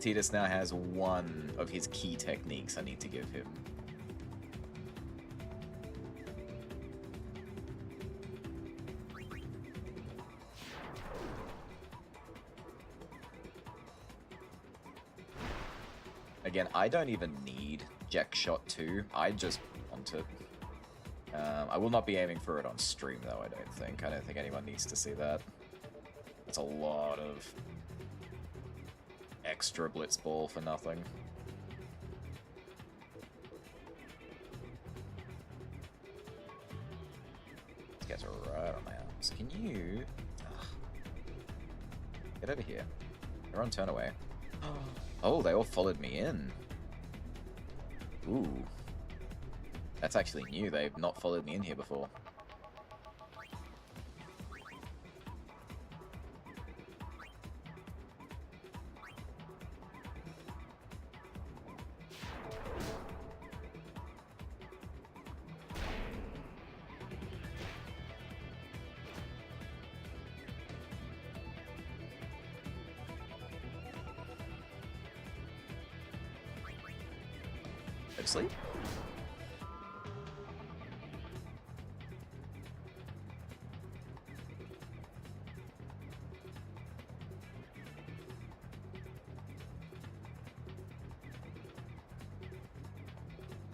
Titus now has one of his key techniques I need to give him. Again, I don't even need Jack Shot 2, I just want it. I will not be aiming for it on stream though, I don't think. I don't think anyone needs to see that. That's a lot of extra blitzball for nothing. This guy's right on my arms. Can you... Ugh. Get over here. Everyone turn away. Oh, they all followed me in. Ooh. That's actually new. They've not followed me in here before. Go to sleep?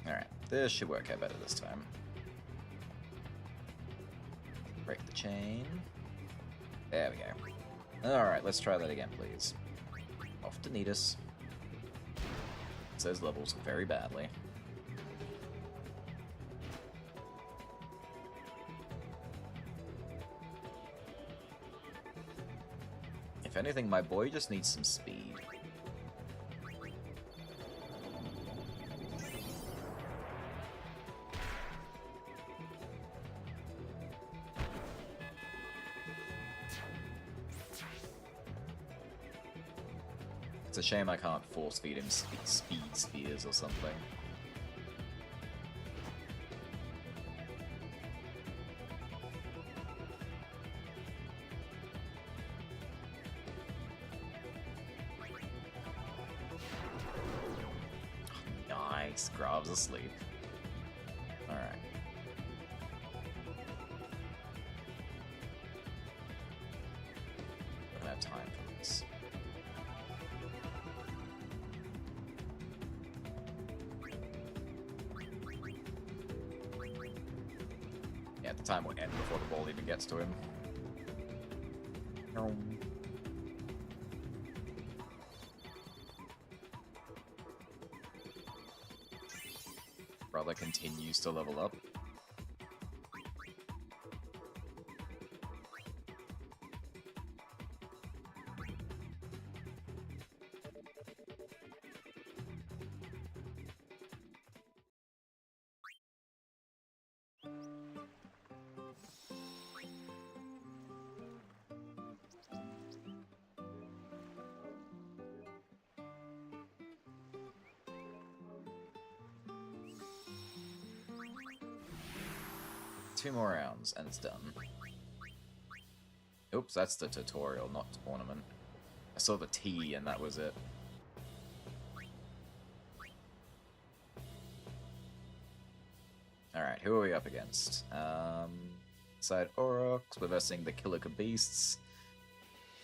Alright, this should work out better this time. Break the chain. There we go. Alright, let's try that again, please. Off to Neatus. Those levels very badly. If anything, my boy just needs some speed. It's a shame I can't force feed him speed spheres or something. Nice, Grav's asleep. Alright. I don't have time for this. Yeah, the time will end before the ball even gets to him. Brother continues to level up. Two more rounds and it's done. Oops, that's the tutorial, not tournament. I saw the T and that was it. Alright, who are we up against? Side Aurochs, we're versing the Kilica Beasts.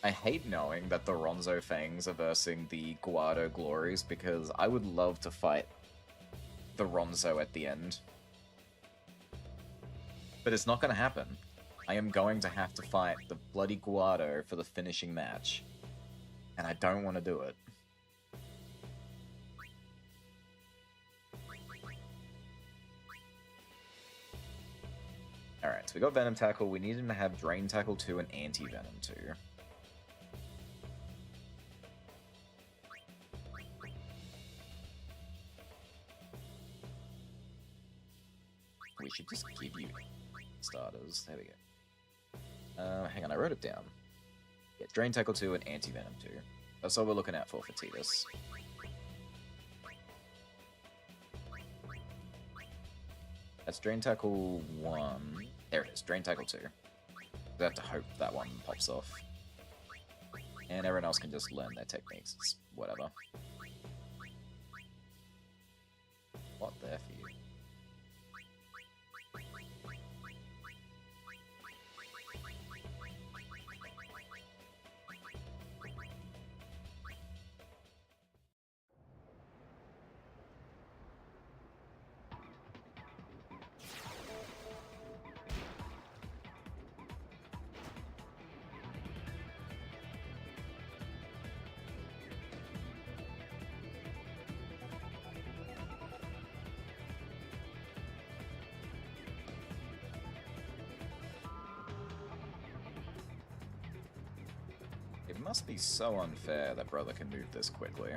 I hate knowing that the Ronzo Fangs are versing the Guado Glories because I would love to fight the Ronzo at the end. But it's not going to happen. I am going to have to fight the bloody Guado for the finishing match. And I don't want to do it. Alright, so we got Venom Tackle. We need him to have Drain Tackle 2 and Anti-Venom 2. We should just give you starters. There we go. Hang on, I wrote it down. Yeah, Drain Tackle 2 and Anti-Venom 2. That's all we're looking out for Titus. That's Drain Tackle 1. There it is, Drain Tackle 2. We have to hope that one pops off. And everyone else can just learn their techniques. It's whatever. What there for you? It must be so unfair that brother can move this quickly.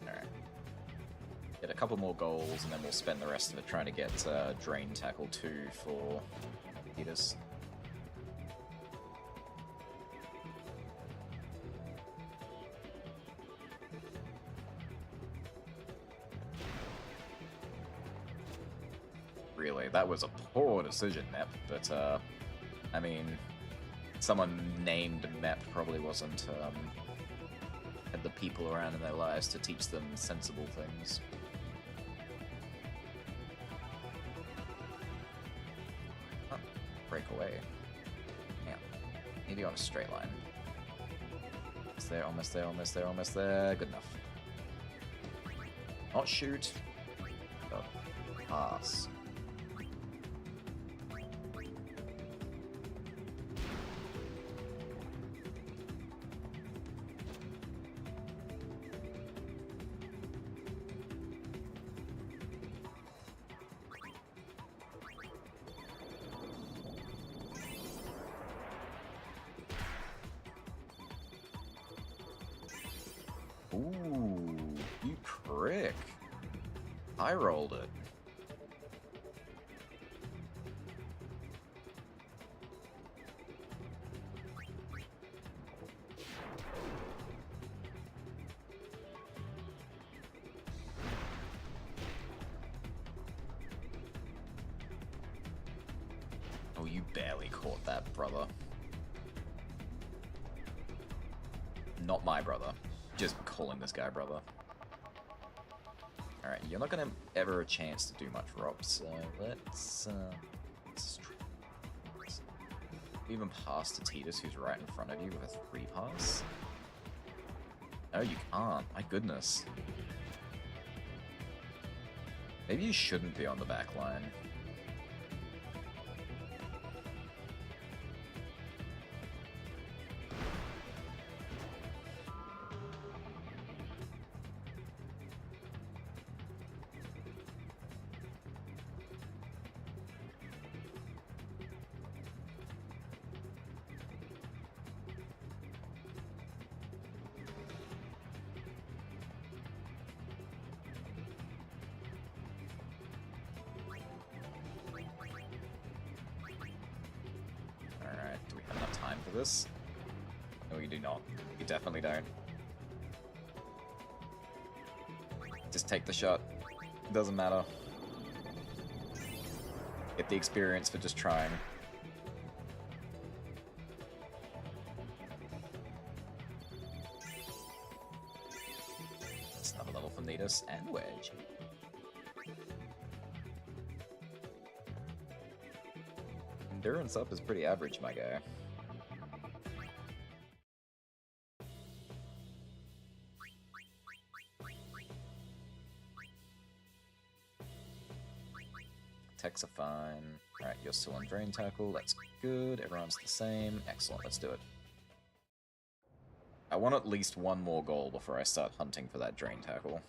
Alright. Get a couple more goals, and then we'll spend the rest of it trying to get Drain Tackle 2 for Titus. Really, that was a poor decision, Mep, but, I mean, someone named Mep probably wasn't, had the people around in their lives to teach them sensible things. Oh, break away. Yeah, maybe on a straight line. Almost there, almost there, almost there, almost there. Good enough. Not shoot. Oh, pass. Ooh, you prick. I rolled it. Oh, you barely caught that, brother. Not my brother. Just calling this guy brother. Alright, you're not gonna ever a chance to do much, Rob, so let's try this. Even pass to Titus, who's right in front of you with a 3 pass? No, you can't. My goodness. Maybe you shouldn't be on the back line. This? No, you do not. You definitely don't. Just take the shot. It doesn't matter. Get the experience for just trying. That's another level for Nidus and Wedge. Endurance up is pretty average, my guy. Techs are fine. Alright, you're still on Drain Tackle. That's good. Everyone's the same. Excellent. Let's do it. I want at least one more goal before I start hunting for that Drain Tackle.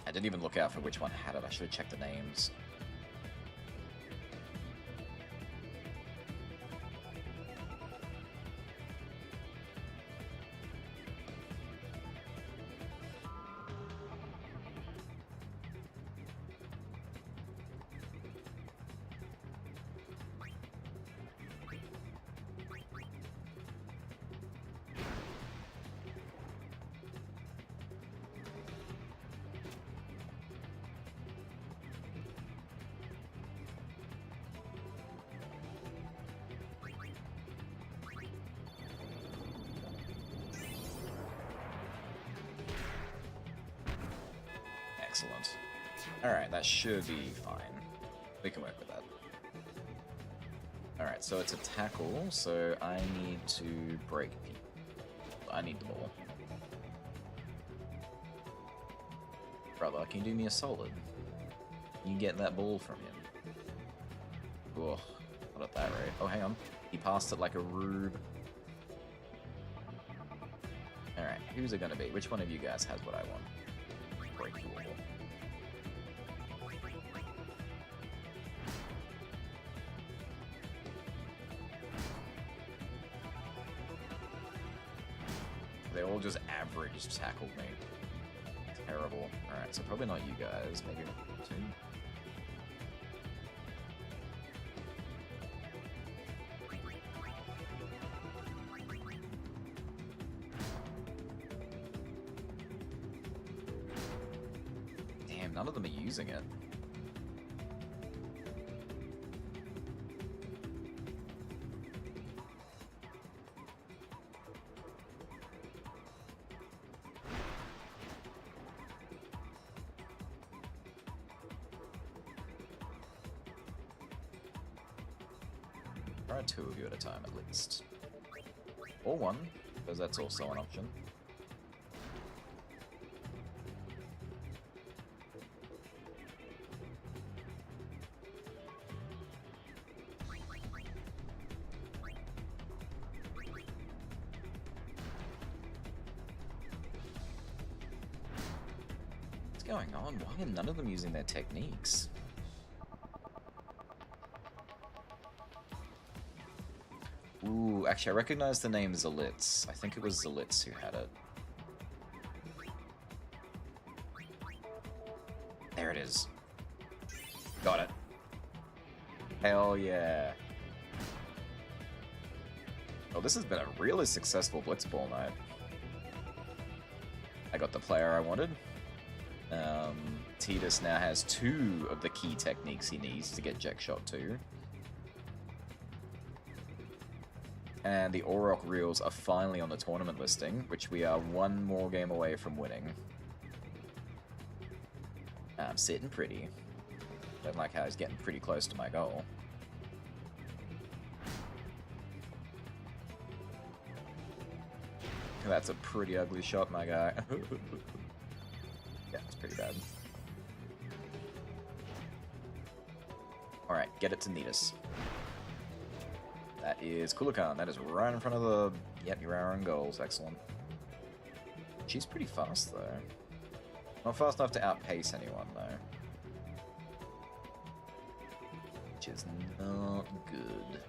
I didn't even look out for which one had it. I should have checked the names. Excellent. Alright, that should be fine. We can work with that. Alright, so it's a tackle, so I need to break people. I need the ball. Brother, can you do me a solid? Can you get that ball from him? Oh, not at that rate. Oh, hang on. He passed it like a rube. Alright, who's it gonna be? Which one of you guys has what I want? Break the wall. They all just average tackled me. Terrible. Alright, so probably not you guys. Maybe two. Damn, none of them are using it. Try two of you at a time at least. Or one, because that's also an option. What's going on? Why are none of them using their techniques? Ooh, actually, I recognize the name Zalitz. I think it was Zalitz who had it. There it is. Got it. Hell yeah. Oh, this has been a really successful Blitzball night. I got the player I wanted. Titus now has 2 of the key techniques he needs to get Jack Shot 2. And the Auroch Reels are finally on the tournament listing, which we are 1 more game away from winning. I'm sitting pretty. Don't like how he's getting pretty close to my goal. That's a pretty ugly shot, my guy. Yeah, it's pretty bad. Alright, get it to Nidus. That is Kulakan. That is right in front of the... Yep, you're our own goals. Excellent. She's pretty fast, though. Not fast enough to outpace anyone, though. Which is not good.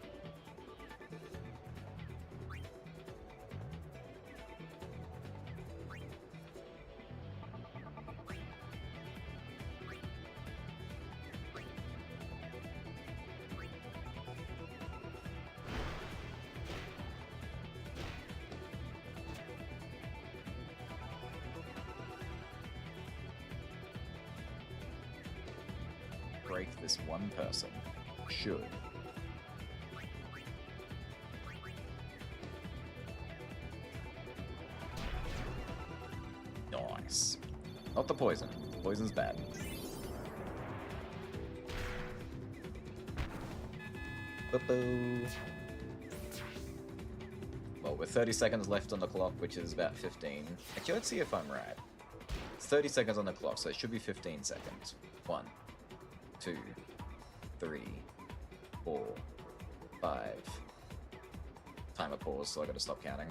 Break this one person. Should. Nice. Not the poison. Poison's bad. Boo-boo. Well, with 30 seconds left on the clock, which is about 15. Actually, let's see if I'm right. It's 30 seconds on the clock, so it should be 15 seconds. 1, 2, 3, 4, 5. Timer pause, so I gotta stop counting.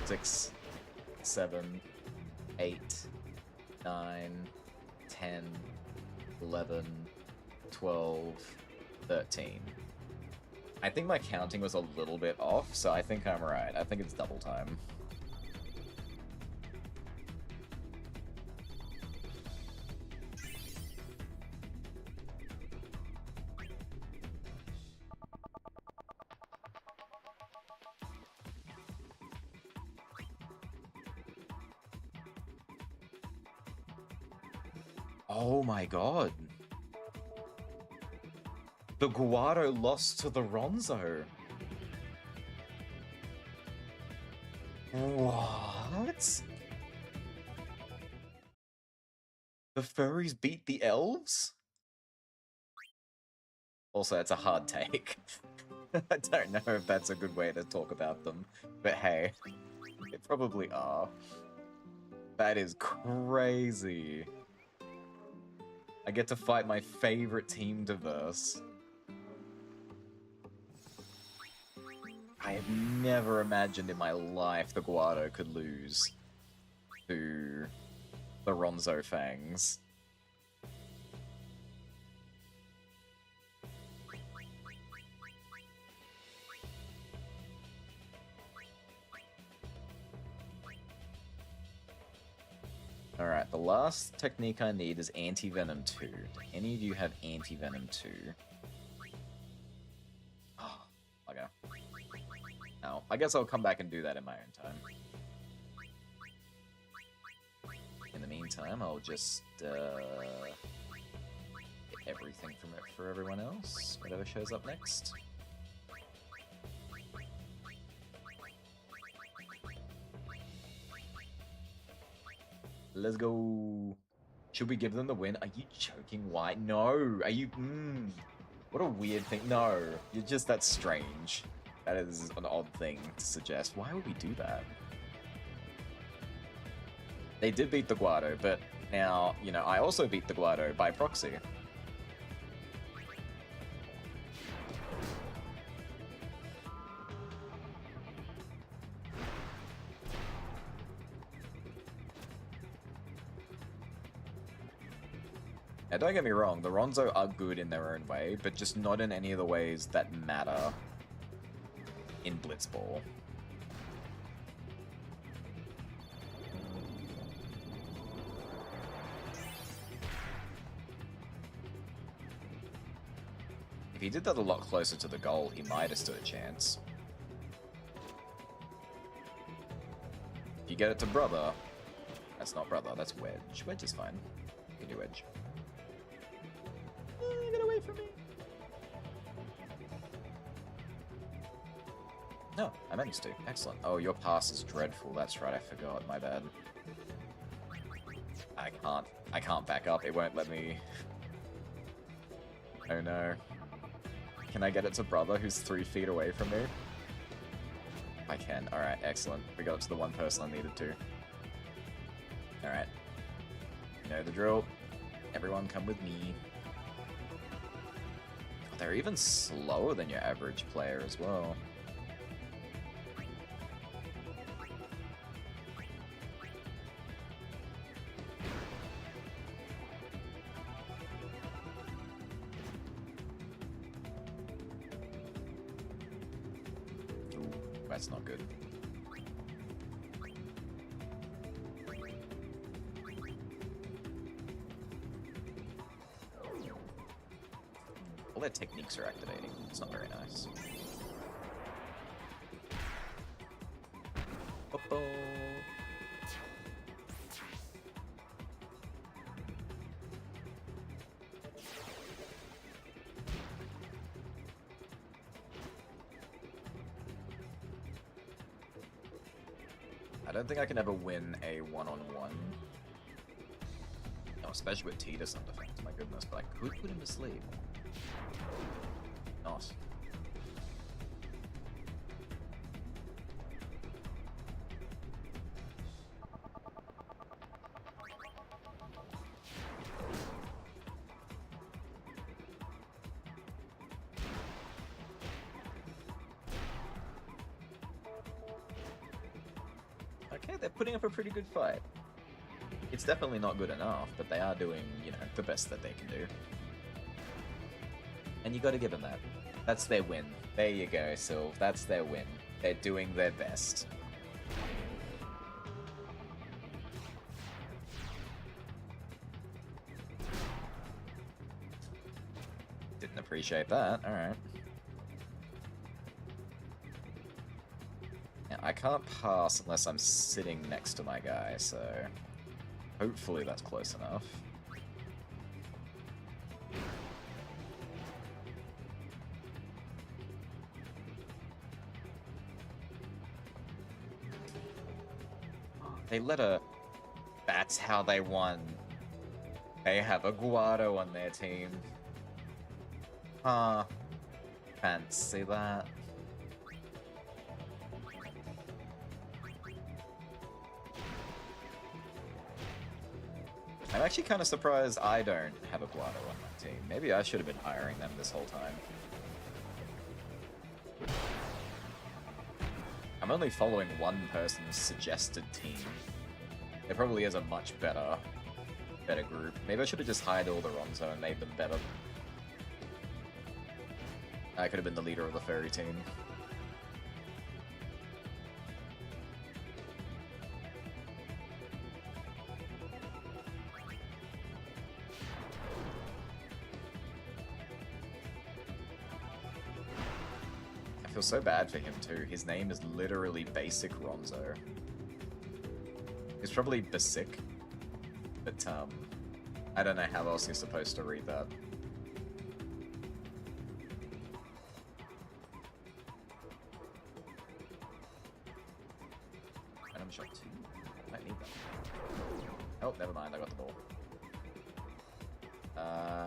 6, 7, 8, 9, 10, 11, 12, 13. I think my counting was a little bit off, so I think I'm right. I think it's double time. Oh my god. The Guado lost to the Ronzo. What? The furries beat the elves? Also, it's a hard take. I don't know if that's a good way to talk about them, but hey, they probably are. That is crazy. I get to fight my favorite team diverse. I have never imagined in my life the Guado could lose to the Ronzo Fangs. Alright, the last technique I need is Anti-Venom 2. Do any of you have Anti-Venom 2? Oh, okay. No, I guess I'll come back and do that in my own time. In the meantime, I'll just get everything from it for everyone else, whatever shows up next. Let's go. Should we give them the win? Are you joking? Why? No. Are you... What a weird thing. No. You're just... That's strange. That is an odd thing to suggest. Why would we do that? They did beat the Guado, but now, you know, I also beat the Guado by proxy. Now, don't get me wrong, the Ronzo are good in their own way, but just not in any of the ways that matter in Blitzball. If he did that a lot closer to the goal, he might have stood a chance. If you get it to Brother, that's not Brother, that's Wedge. Wedge is fine. You can do Wedge. Get away from me! No, I managed to. Excellent. Oh, your pass is dreadful. That's right, I forgot. My bad. I can't back up. It won't let me... Oh no. Can I get it to Brother, who's 3 feet away from me? I can. Alright, excellent. We got it to the one person I needed to. Alright. You know the drill. Everyone come with me. They're even slower than your average player as well. Ooh, that's not good. All their techniques are activating. It's not very nice. Bo-bo. I don't think I can ever win a one-on-one. No, especially with Tidus on defense, my goodness, but I could put him to sleep. Nice. Okay, they're putting up a pretty good fight. It's definitely not good enough, but they are doing, you know, the best that they can do. And you gotta give them that. That's their win. There you go, Sylv. That's their win. They're doing their best. Didn't appreciate that. Alright. Now, I can't pass unless I'm sitting next to my guy, so... Hopefully that's close enough. They let a... That's how they won. They have a Guado on their team. Huh. Fancy that. I'm actually kind of surprised I don't have a Guado on my team. Maybe I should have been hiring them this whole time. I'm only following one person's suggested team. There probably is a much better group. Maybe I should have just hired all the Ronzo and made them better. I could have been the leader of the furry team. I feel so bad for him too. His name is literally Basic Ronzo. He's probably Basic. But, I don't know how else you're supposed to read that. Item shop 2. I might need that. Oh, never mind, I got the ball.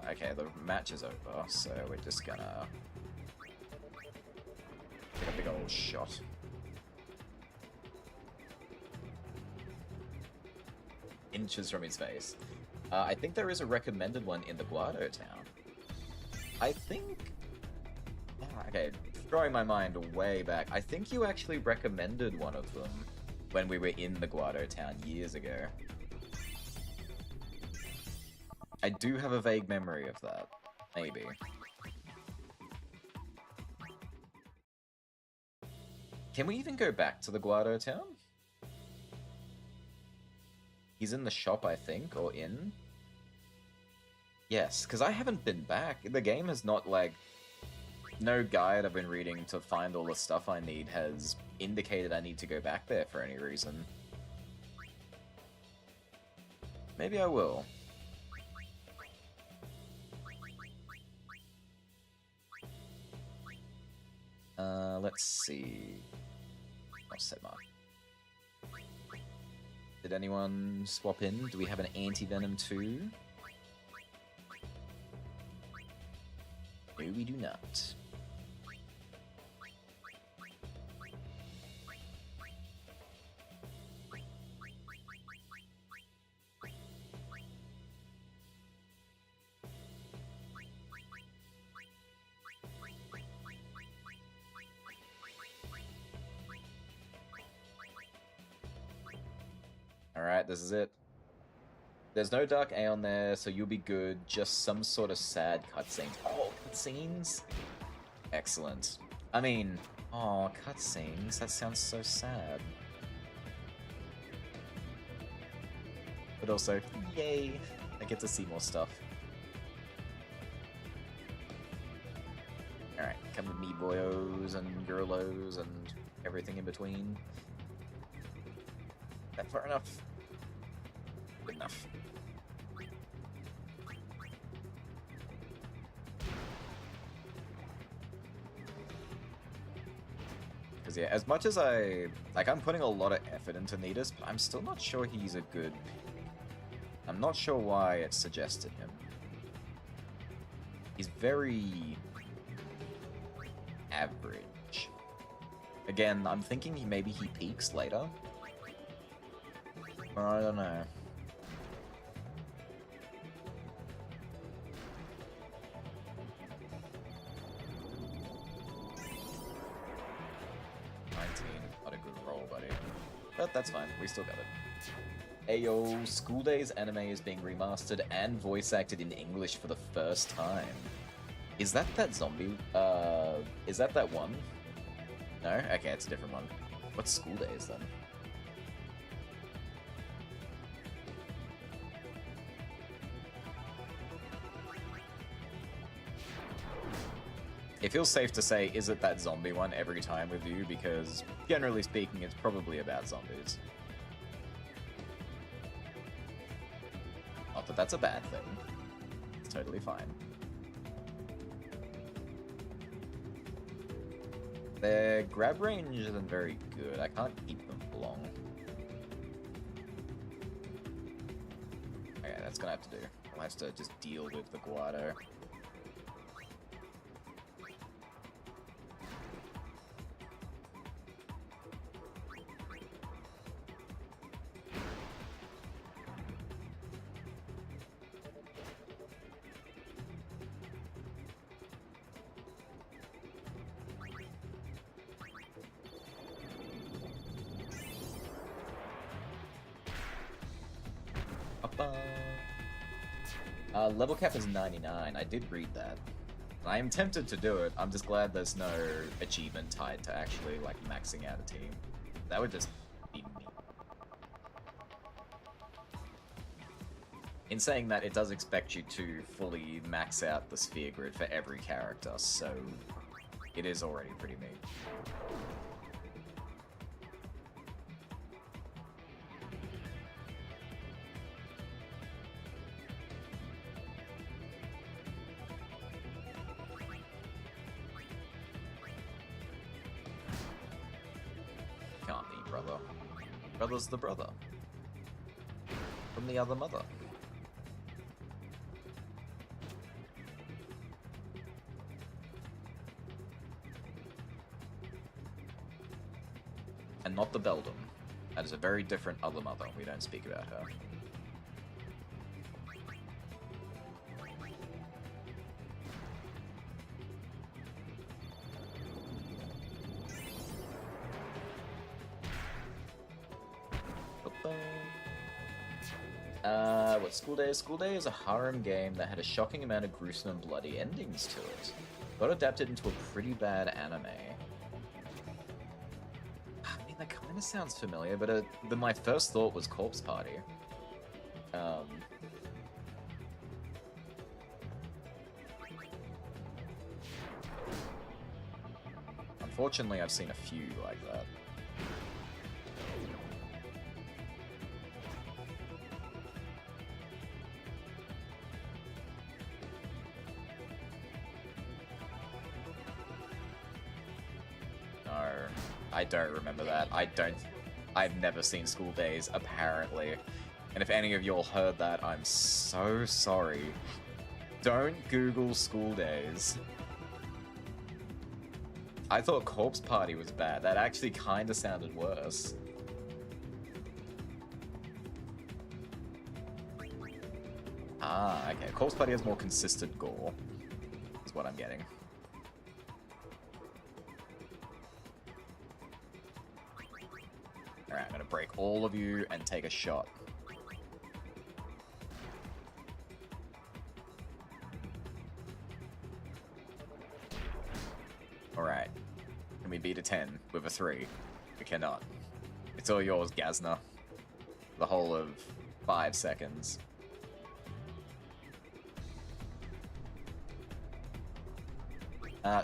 Okay, the match is over, so we're just gonna take a big old shot. Inches from his face. I think there is a recommended one in the Guado town. I think... okay, throwing my mind way back. I think you actually recommended one of them when we were in the Guado town years ago. I do have a vague memory of that. Maybe. Can we even go back to the Guado town? He's in the shop, I think, or in? Yes, because I haven't been back. The game has not, like... no guide I've been reading to find all the stuff I need has indicated I need to go back there for any reason. Maybe I will. Let's see... I'll set mark. Did anyone swap in? Do we have an anti-venom too? No, we do not. Alright, this is it. There's no Dark A on there, so you'll be good. Just some sort of sad cutscenes. Oh, cutscenes? Excellent. I mean, oh, cutscenes? That sounds so sad. But also, yay! I get to see more stuff. Alright, come with me, boyos and girlos and everything in between. That far enough? Good enough. Because yeah, as much as I'm putting a lot of effort into Nidus, but I'm still not sure he's a good pick. I'm not sure why it suggested him. He's very... average. Again, I'm thinking maybe he peaks later. I don't know. Not a good roll, buddy. But that's fine, we still got it. Ayo, School Days anime is being remastered and voice acted in English for the first time. Is that zombie? Is that one? No? Okay, it's a different one. What's School Days then? It feels safe to say, is it that zombie one every time with you, because generally speaking, it's probably about zombies. Not that that's a bad thing. It's totally fine. Their grab range isn't very good. I can't keep them for long. Okay, that's gonna have to do. I'll have to just deal with the Guado. Level cap is 99. I did read that. I am tempted to do it. I'm just glad there's no achievement tied to actually, like, maxing out a team. That would just be me. In saying that, it does expect you to fully max out the sphere grid for every character, so it is already pretty mean. Can't be, brother. Brother's the brother. From the other mother. And not the Beldam. That is a very different other mother. We don't speak about her. What School Day is? School Day is a harem game that had a shocking amount of gruesome and bloody endings to it. Got adapted into a pretty bad anime. I mean, that kind of sounds familiar, but my first thought was Corpse Party. Unfortunately, I've seen a few like that. I don't remember that. I've never seen School Days, apparently. And if any of y'all heard that, I'm so sorry. Don't Google School Days. I thought Corpse Party was bad. That actually kind of sounded worse. Ah, okay. Corpse Party has more consistent gore, is what I'm getting. Alright, I'm gonna break all of you and take a shot. Alright. Can we beat a 10 with a 3? We cannot. It's all yours, Gazna. The whole of 5 seconds.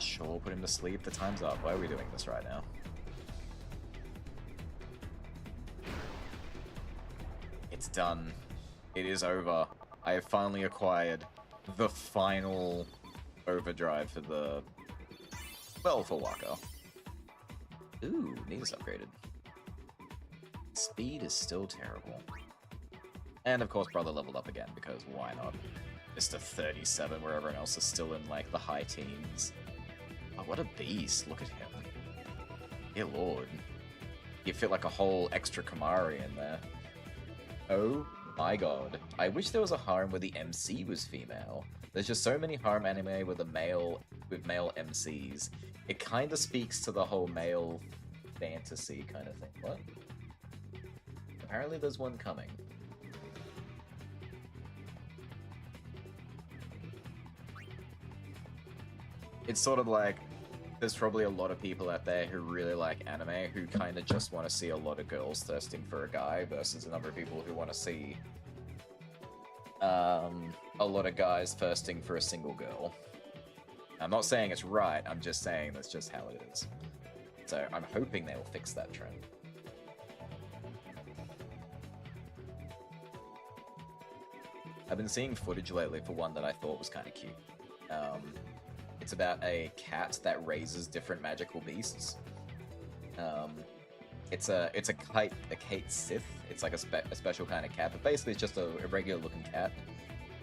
Sure, put him to sleep. The time's up. Why are we doing this right now? It's done. It is over. I have finally acquired the final overdrive for the... well, for Waka. Ooh, Nita's upgraded. Speed is still terrible. And of course, Brother leveled up again, because why not? Mr. 37, where everyone else is still in, like, the high teens. Oh, what a beast. Look at him. Dear lord. You fit like a whole extra Kamari in there. Oh my god. I wish there was a harem where the MC was female. There's just so many harem anime with male MCs. It kind of speaks to the whole male fantasy kind of thing. What? Apparently there's one coming. It's sort of like, there's probably a lot of people out there who really like anime who kind of just want to see a lot of girls thirsting for a guy versus a number of people who want to see a lot of guys thirsting for a single girl. I'm not saying it's right, I'm just saying that's just how it is. So I'm hoping they'll fix that trend. I've been seeing footage lately for one that I thought was kind of cute. It's about a cat that raises different magical beasts. It's a Kate Sith. It's like a special kind of cat, but basically it's just a regular looking cat.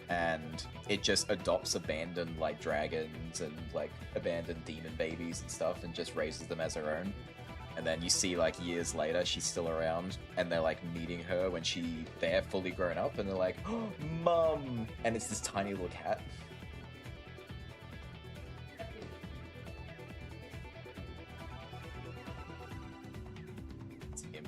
and it just adopts abandoned like dragons and like abandoned demon babies and stuff and just raises them as her own. And then you see like years later she's still around and they're like meeting her when they're fully grown up and they're like, oh, Mum! And it's this tiny little cat. It's him.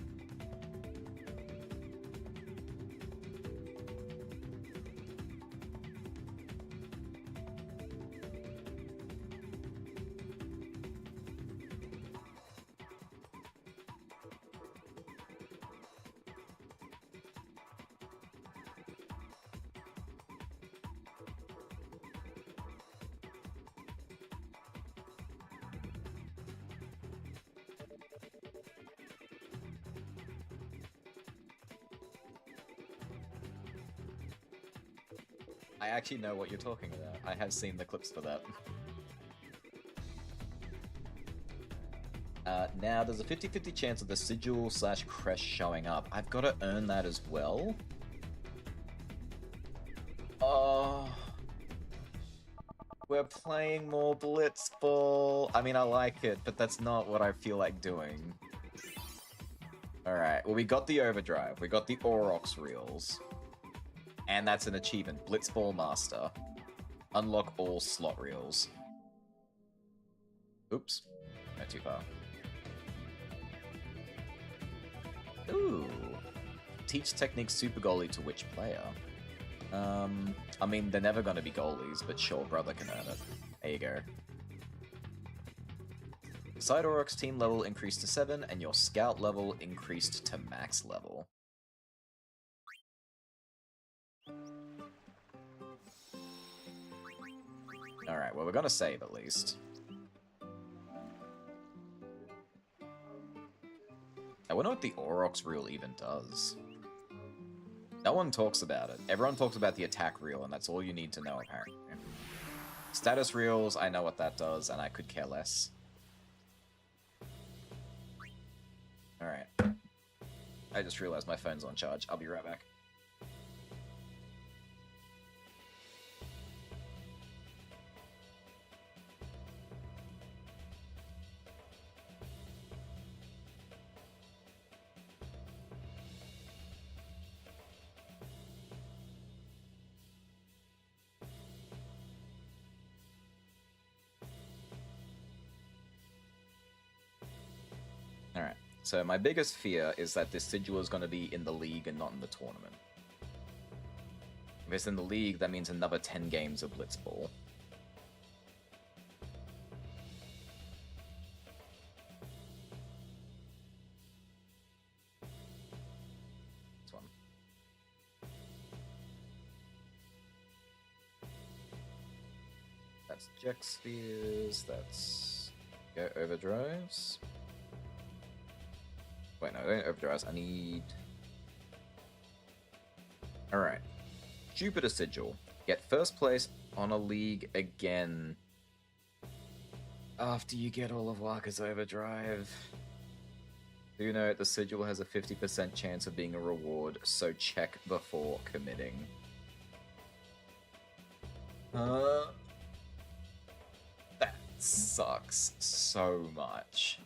I actually know what you're talking about. I have seen the clips for that. Now, there's a 50-50 chance of the sigil / crest showing up. I've got to earn that as well. Oh. We're playing more Blitzball. I mean, I like it, but that's not what I feel like doing. Alright, well, we got the Overdrive. We got the Aurochs Reels. And that's an achievement. Blitzball Master. Unlock all slot reels. Oops. Not too far. Ooh. Teach technique super goalie to which player? I mean, they're never going to be goalies, but sure, brother can earn it. There you go. Side Aurochs team level increased to 7, and your scout level increased to max level. Alright, well, we're gonna save at least. I wonder what the Aurochs reel even does. No one talks about it. Everyone talks about the attack reel, and that's all you need to know, apparently. Status reels, I know what that does, and I could care less. Alright. I just realized my phone's on charge. I'll be right back. Alright, so my biggest fear is that this sigil is going to be in the league and not in the tournament. If it's in the league, that means another 10 games of Blitzball. This one. That's Jack Spheres, that's Go Overdrives. Wait, no, don't overdrive. I need... Alright. Jupiter Sigil. Get first place on a league again. After you get all of Waka's Overdrive. Do note the Sigil has a 50% chance of being a reward, so check before committing. That sucks so much.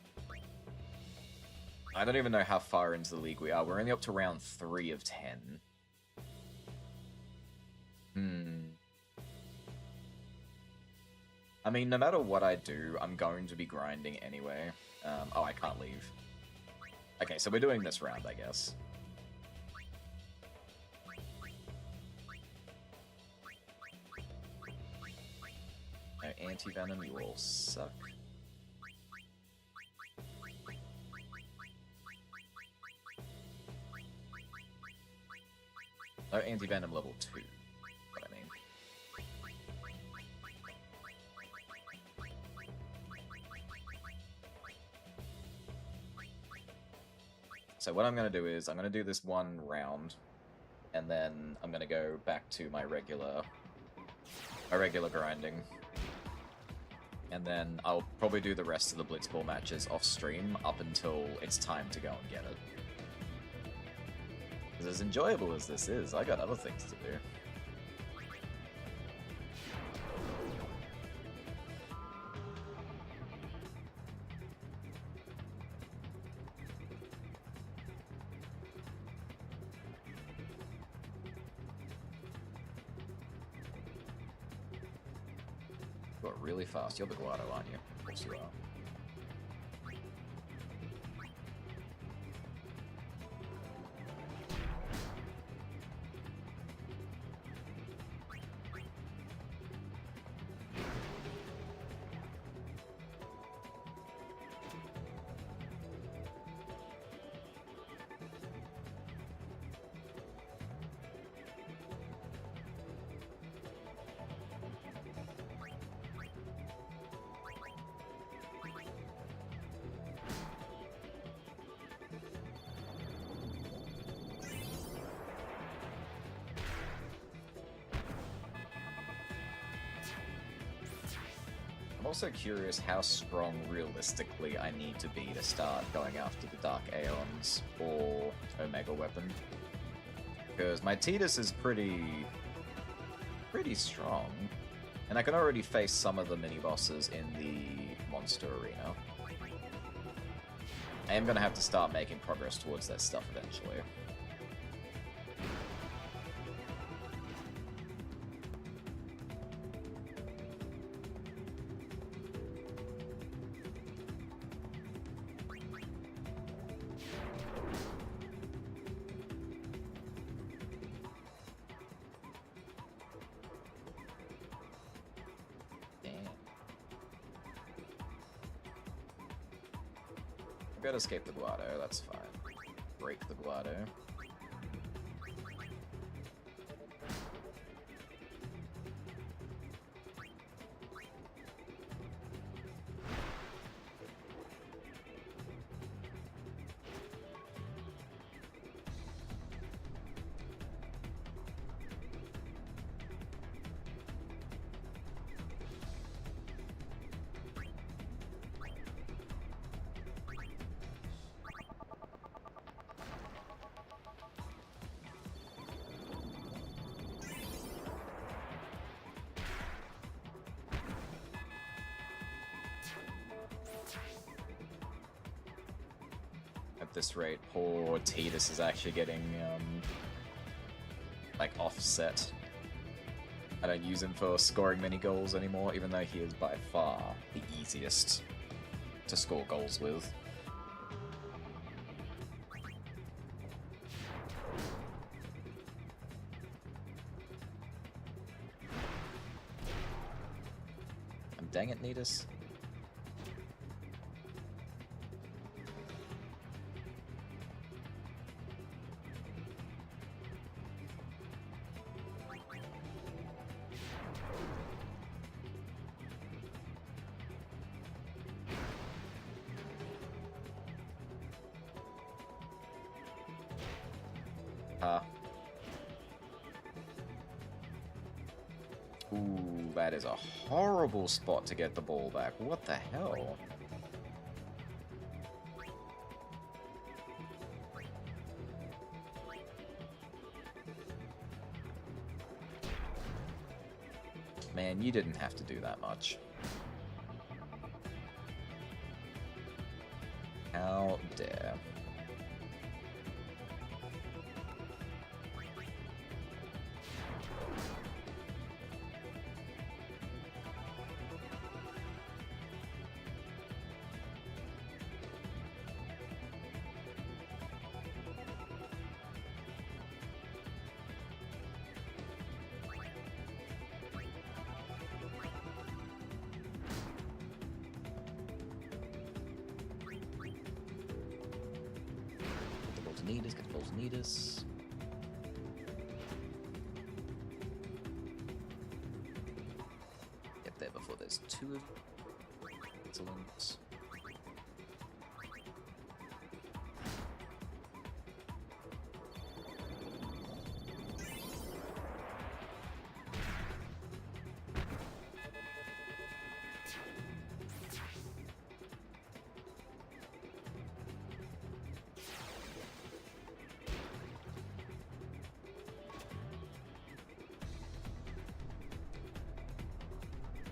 I don't even know how far into the league we are. We're only up to round 3 of 10. I mean, no matter what I do, I'm going to be grinding anyway. Oh, I can't leave. Okay, so we're doing this round, I guess. No, Anti-Venom, you all suck. No, Anti-Venom level 2, what I mean. So what I'm going to do is, I'm going to do this one round, and then I'm going to go back to my regular grinding. And then I'll probably do the rest of the Blitzball matches off stream up until it's time to go and get it. Because as enjoyable as this is, I got other things to do. You got really fast. You're the Guado, aren't you? Of course you are. I'm also curious how strong realistically I need to be to start going after the Dark Aeons or Omega Weapon. Because my Tidus is pretty strong. And I can already face some of the mini-bosses in the monster arena. I am going to have to start making progress towards that stuff eventually. Gotta escape the Guado, that's fine. Break the Guado. At this rate, poor Tidus is actually getting, like, offset. I don't use him for scoring many goals anymore, even though he is by far the easiest to score goals with. And dang it, Tidus. Ooh, that is a horrible spot to get the ball back. What the hell? Man, you didn't have to do that much. How dare. Get the balls need us. Get there before there's two of them. Excellent.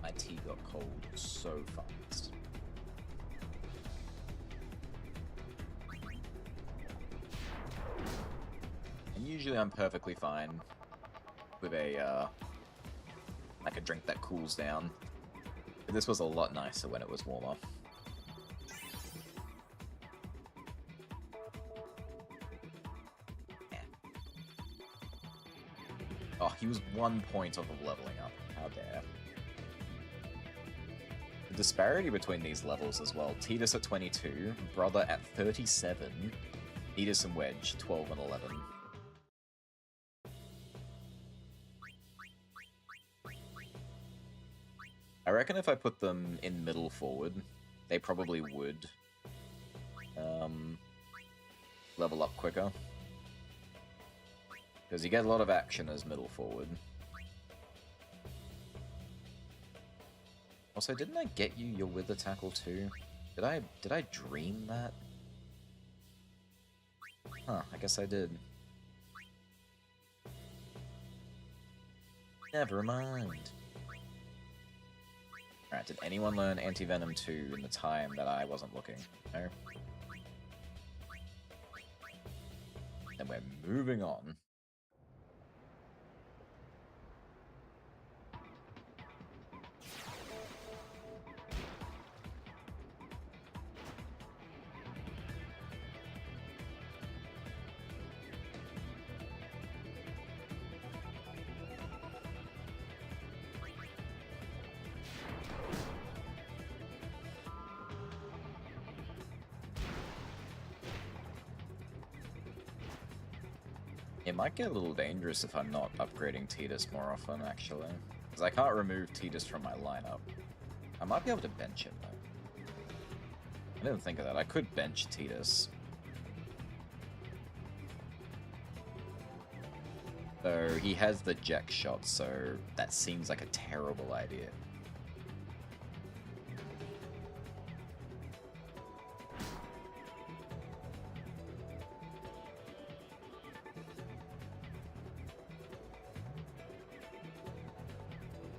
My tea got cold so fast. And usually I'm perfectly fine with a, like a drink that cools down. This was a lot nicer when it was warmer. Yeah. Oh, he was 1 point off of leveling up. How dare. The disparity between these levels as well. Tidus at 22, Brother at 37, Tidus and Wedge 12 and 11. I reckon if I put them in middle forward, they probably would level up quicker. Because you get a lot of action as middle forward. Also, didn't I get you your Wither Tackle too? Did I dream that? Huh, I guess I did. Never mind. Alright, did anyone learn Anti-Venom 2 in the time that I wasn't looking? No? Then we're moving on. It might get a little dangerous if I'm not upgrading Tidus more often, actually. Because I can't remove Tidus from my lineup. I might be able to bench him, though. I didn't think of that. I could bench Tidus. Though he has the Jack shot, so that seems like a terrible idea.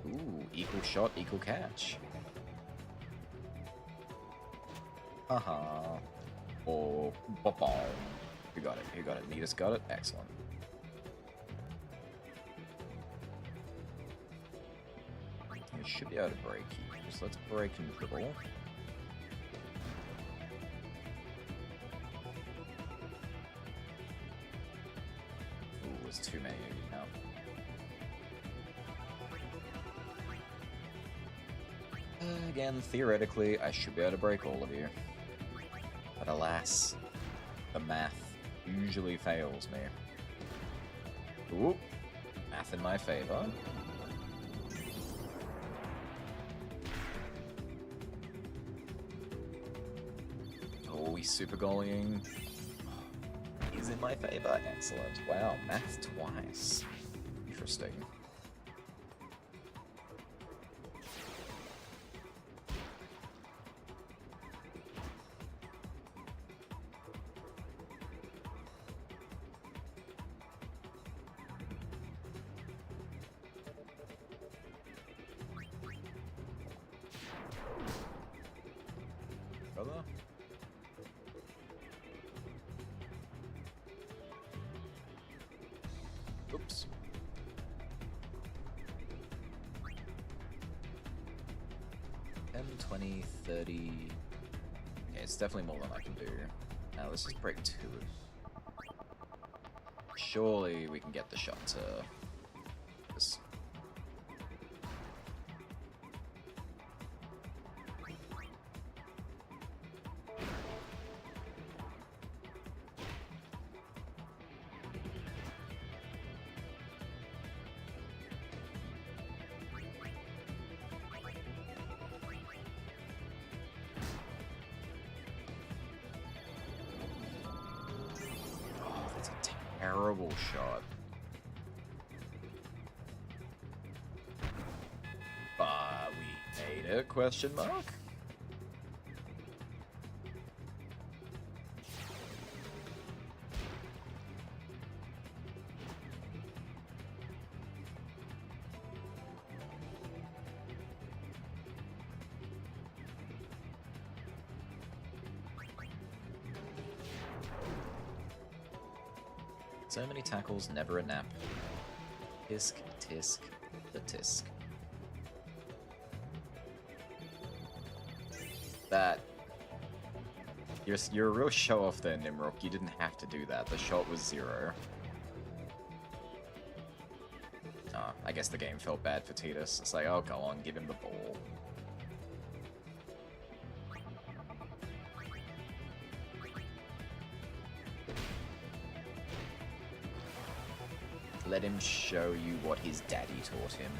Ooh, equal shot, equal catch. Haha. Or bop-bom. Who got it? Who got it? Nita's got it? Excellent. We should be able to break here. So let's break in the middle. Ooh, there's too many now. Again, theoretically, I should be able to break all of you. But alas, the math usually fails me. Ooh, math in my favor. Oh, he's super goaling. He's in my favor. Excellent. Wow, math twice. Interesting. Brother? Oops. $10, $20, $30. Yeah, it's definitely more than I can do. Now let's just break 2. Surely we can get the shot to this. Terrible shot. But we made it, question mark? So many tackles, never a nap. Tisk, tisk, the tisk. That... You're a real show-off there, Nimrock. You didn't have to do that. The shot was 0. Oh, I guess the game felt bad for Titus. It's like, oh, go on, give him the ball. Let him show you what his daddy taught him.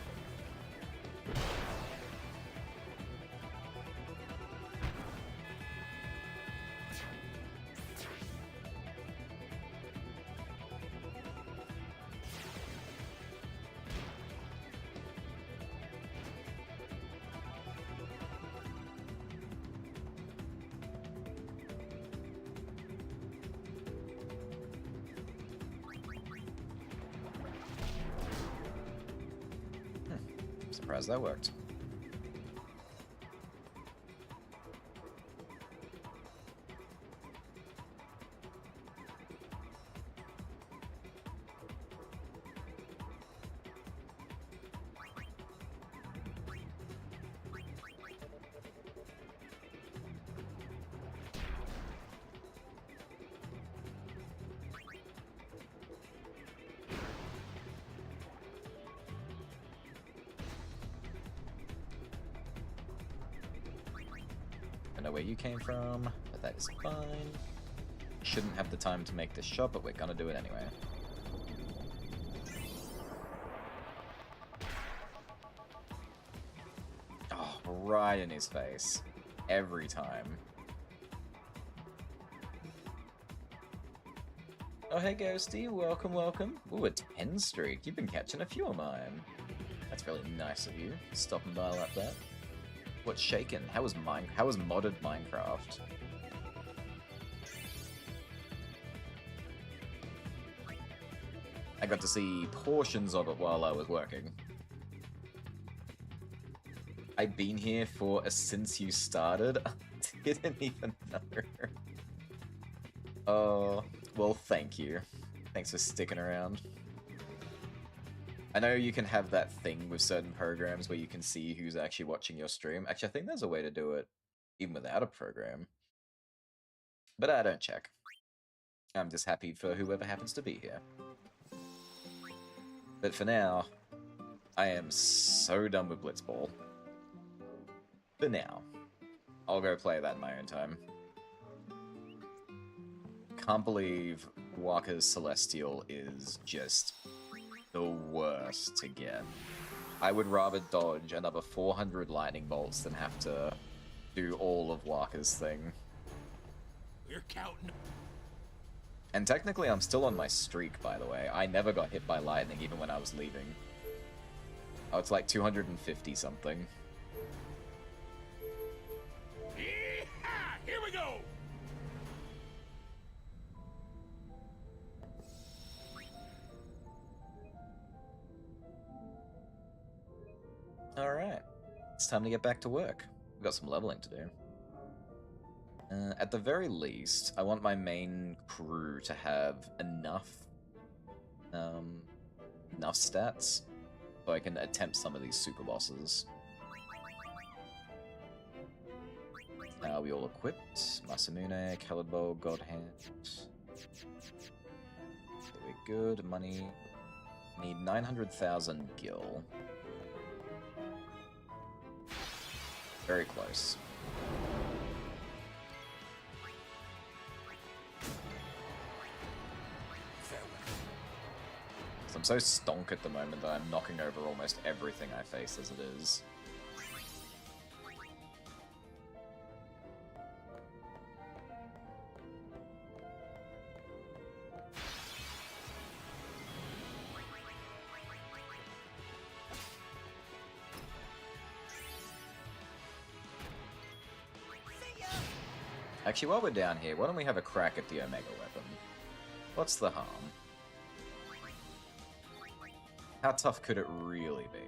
Surprised that worked. Know where you came from, but that is fine. Shouldn't have the time to make this shot, but we're gonna do it anyway. Oh, right in his face. Every time. Oh, hey Ghosty, welcome, welcome. Ooh, a 10 streak. You've been catching a few of mine. That's really nice of you, stopping by like that. What's shaken? How was modded Minecraft? I got to see portions of it while I was working. I've been here since you started. I didn't even know. Oh, well, thank you. Thanks for sticking around. I know you can have that thing with certain programs where you can see who's actually watching your stream. Actually, I think there's a way to do it even without a program. But I don't check. I'm just happy for whoever happens to be here. But for now, I am so done with Blitzball. For now. I'll go play that in my own time. Can't believe Walker's Celestial is just the worst to get. I would rather dodge another 400 lightning bolts than have to do all of Walker's thing. We're counting. And technically I'm still on my streak, by the way. I never got hit by lightning even when I was leaving. Oh, it's like 250 something. Yee-haw! Here we go! Alright, it's time to get back to work. We've got some leveling to do. At the very least, I want my main crew to have enough stats so I can attempt some of these super bosses. Are we all equipped? Masamune, Calidbo, Godhand. Okay, we're good. Money. Need 900,000 gil. Very close. I'm so stonk at the moment that I'm knocking over almost everything I face as it is. Actually, while we're down here, why don't we have a crack at the Omega weapon? What's the harm? How tough could it really be?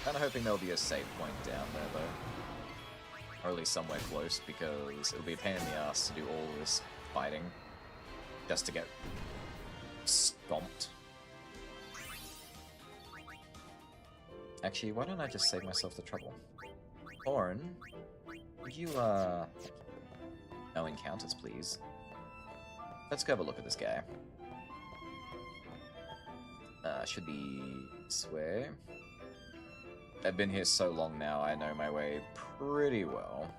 Kinda hoping there'll be a save point down there, though. Or at least somewhere close, because it'll be a pain in the ass to do all this fighting just to get stomped. Actually, why don't I just save myself the trouble? Orin, would you, no encounters, please. Let's go have a look at this guy. Should be this way. I've been here so long now, I know my way pretty well.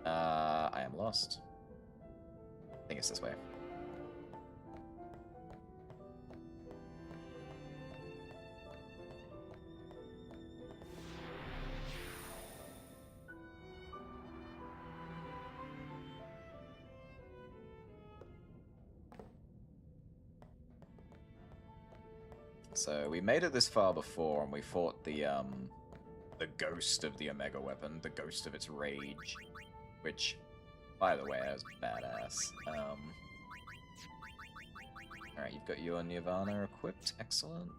I am lost. I think it's this way. So we made it this far before, and we fought the ghost of the Omega weapon, the ghost of its rage, which, by the way, was badass. Alright, you've got your Nirvana equipped, excellent.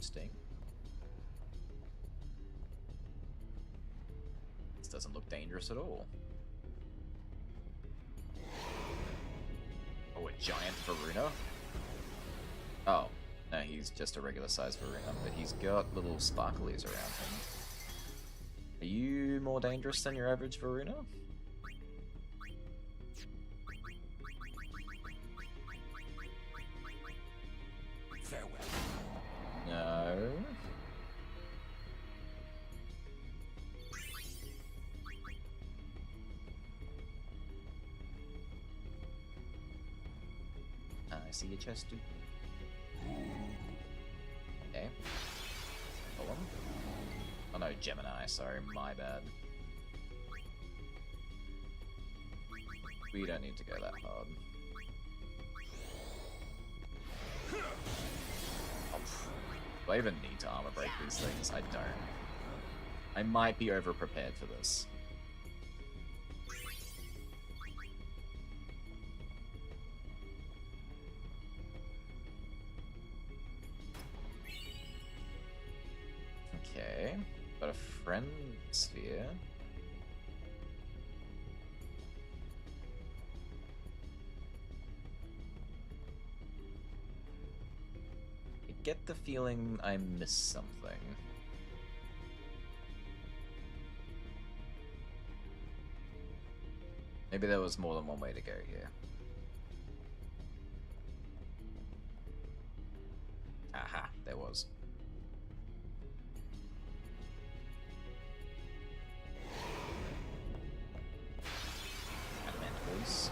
Interesting. This doesn't look dangerous at all. Oh, a giant Varuna? Oh, no, he's just a regular sized Varuna, but he's got little sparklies around him. Are you more dangerous than your average Varuna? Farewell. No. I see your chest, dude. Okay. Hold on. Oh no, Gemini, sorry, my bad. We don't need to go that hard. Oh, do I even need to armor break these things? I don't. I might be over-prepared for this. Okay, got a friend sphere. I get the feeling I missed something. Maybe there was more than one way to go here. Aha, there was. Adamantles.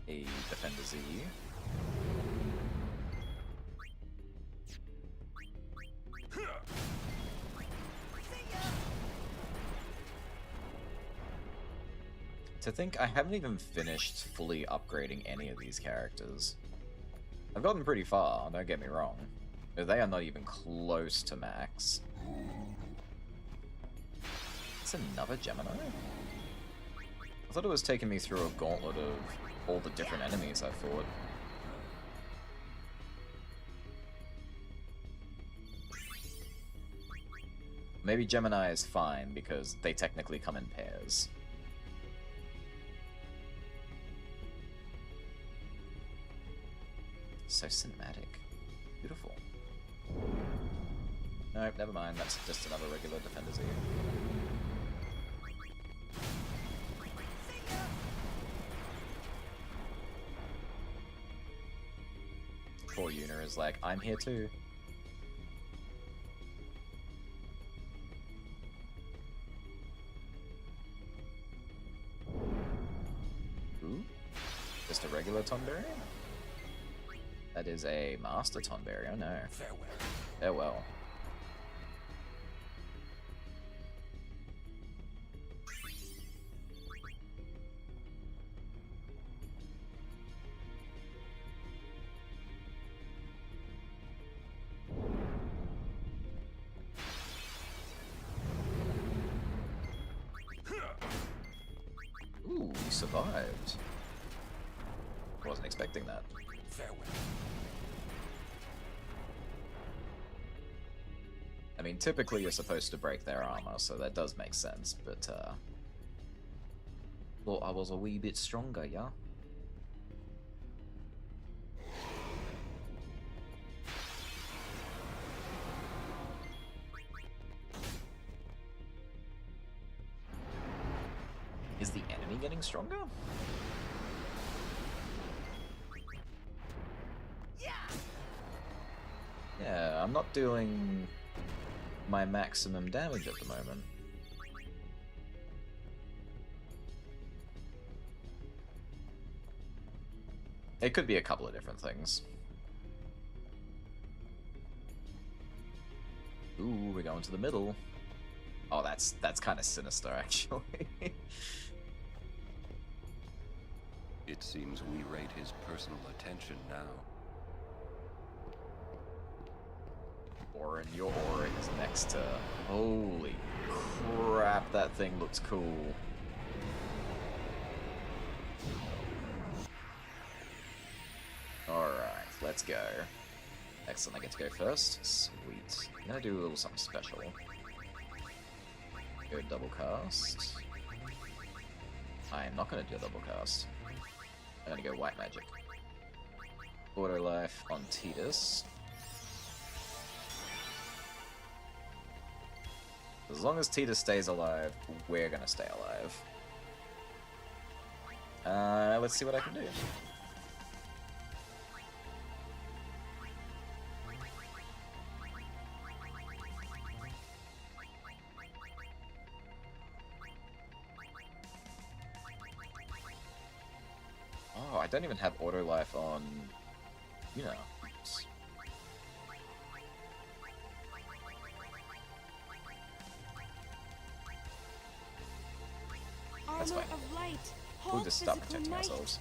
A Defender Z. To think I haven't even finished fully upgrading any of these characters. I've gotten pretty far, don't get me wrong, but they are not even close to max. It's another Gemini? I thought it was taking me through a gauntlet of all the different enemies I fought. Maybe Gemini is fine because they technically come in pairs. So cinematic. Beautiful. Nope, never mind. That's just another regular Defender Z. Poor Yuna is like, I'm here too. just a regular Tonberry? That is a Master Tonberry, oh no. Farewell. Farewell. Ooh, you survived. Wasn't expecting that. Farewell. I mean, typically you're supposed to break their armor, so that does make sense, but, well, I was a wee bit stronger, yeah? Is the enemy getting stronger? Yeah, I'm not doing my maximum damage at the moment. It could be a couple of different things. Ooh, we're going to the middle. Oh, that's kind of sinister, actually. It seems we rate his personal attention now. Orin, your Orin is next to... Holy crap, that thing looks cool. Alright, let's go. Excellent, I get to go first. Sweet. I'm gonna do a little something special. Go double cast. I am not gonna do a double cast. I'm gonna go white magic. Auto life on Tidus. As long as Tidus stays alive, we're gonna stay alive. Let's see what I can do. Oh, I don't even have auto life on, you know. That's fine. Of light. We'll just stop protecting ourselves.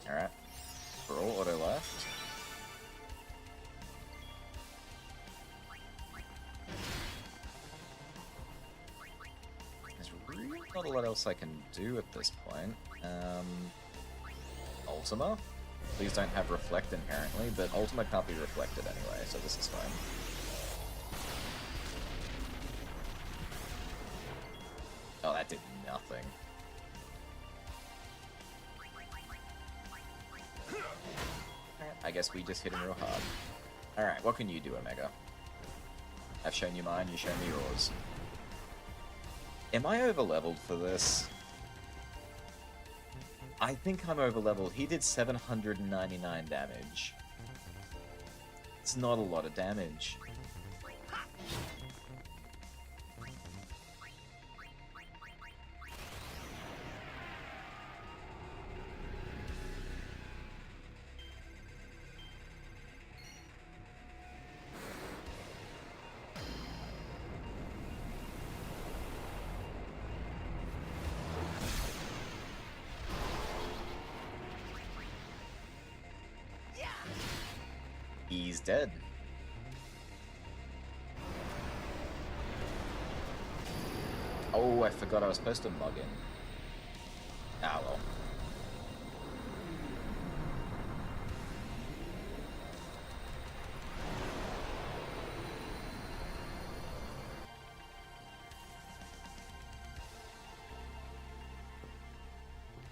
Alright. We're all auto left. There's really not a lot else I can do at this point. Ultima? Please don't have Reflect inherently, but Ultima can't be reflected anyway, so this is fine. Oh, that did nothing. I guess we just hit him real hard. Alright, what can you do, Omega? I've shown you mine, you show me yours. Am I over-leveled for this? I think I'm over-leveled. He did 799 damage. It's not a lot of damage. He's dead. Oh, I forgot I was supposed to mug him. Ah, well.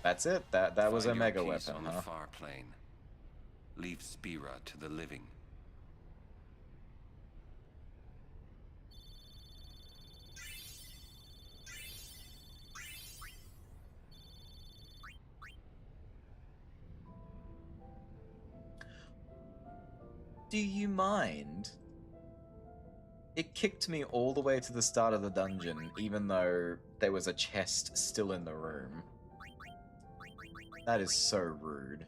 That's it. That was a Find your mega peace weapon, on huh? the far plane. Leave Spira to the living. Do you mind? It kicked me all the way to the start of the dungeon, even though there was a chest still in the room. That is so rude.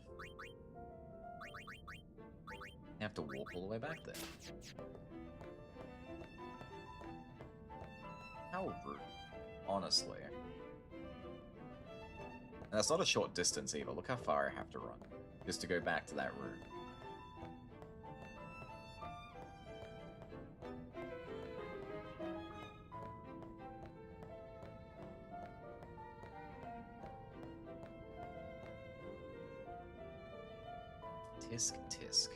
You have to walk all the way back there. How rude, honestly. And that's not a short distance either. Look how far I have to run just to go back to that room. Tisk, tisk.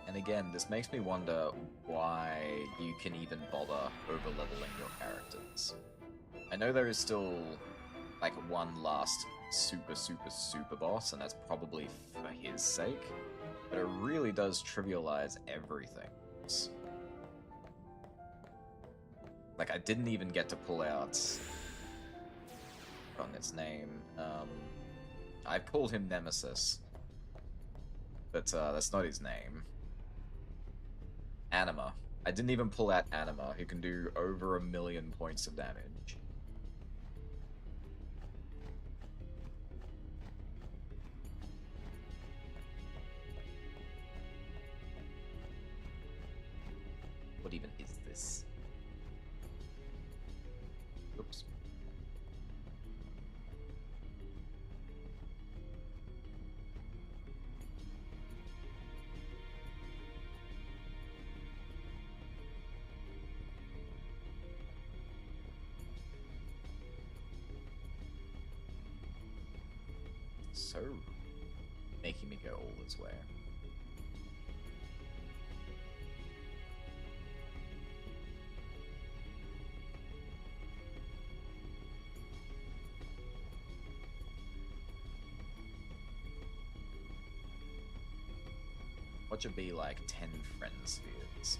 And again, this makes me wonder why you can even bother over-leveling your characters. I know there is still, like, one last super boss, and that's probably for his sake, but it really does trivialize everything. Like, I didn't even get to pull out on its name. I called him Nemesis, but that's not his name. Anima. I didn't even pull out Anima, who can do over 1,000,000 points of damage. What even is this? Oops. So making me go all this way. What should be like 10 friend spheres?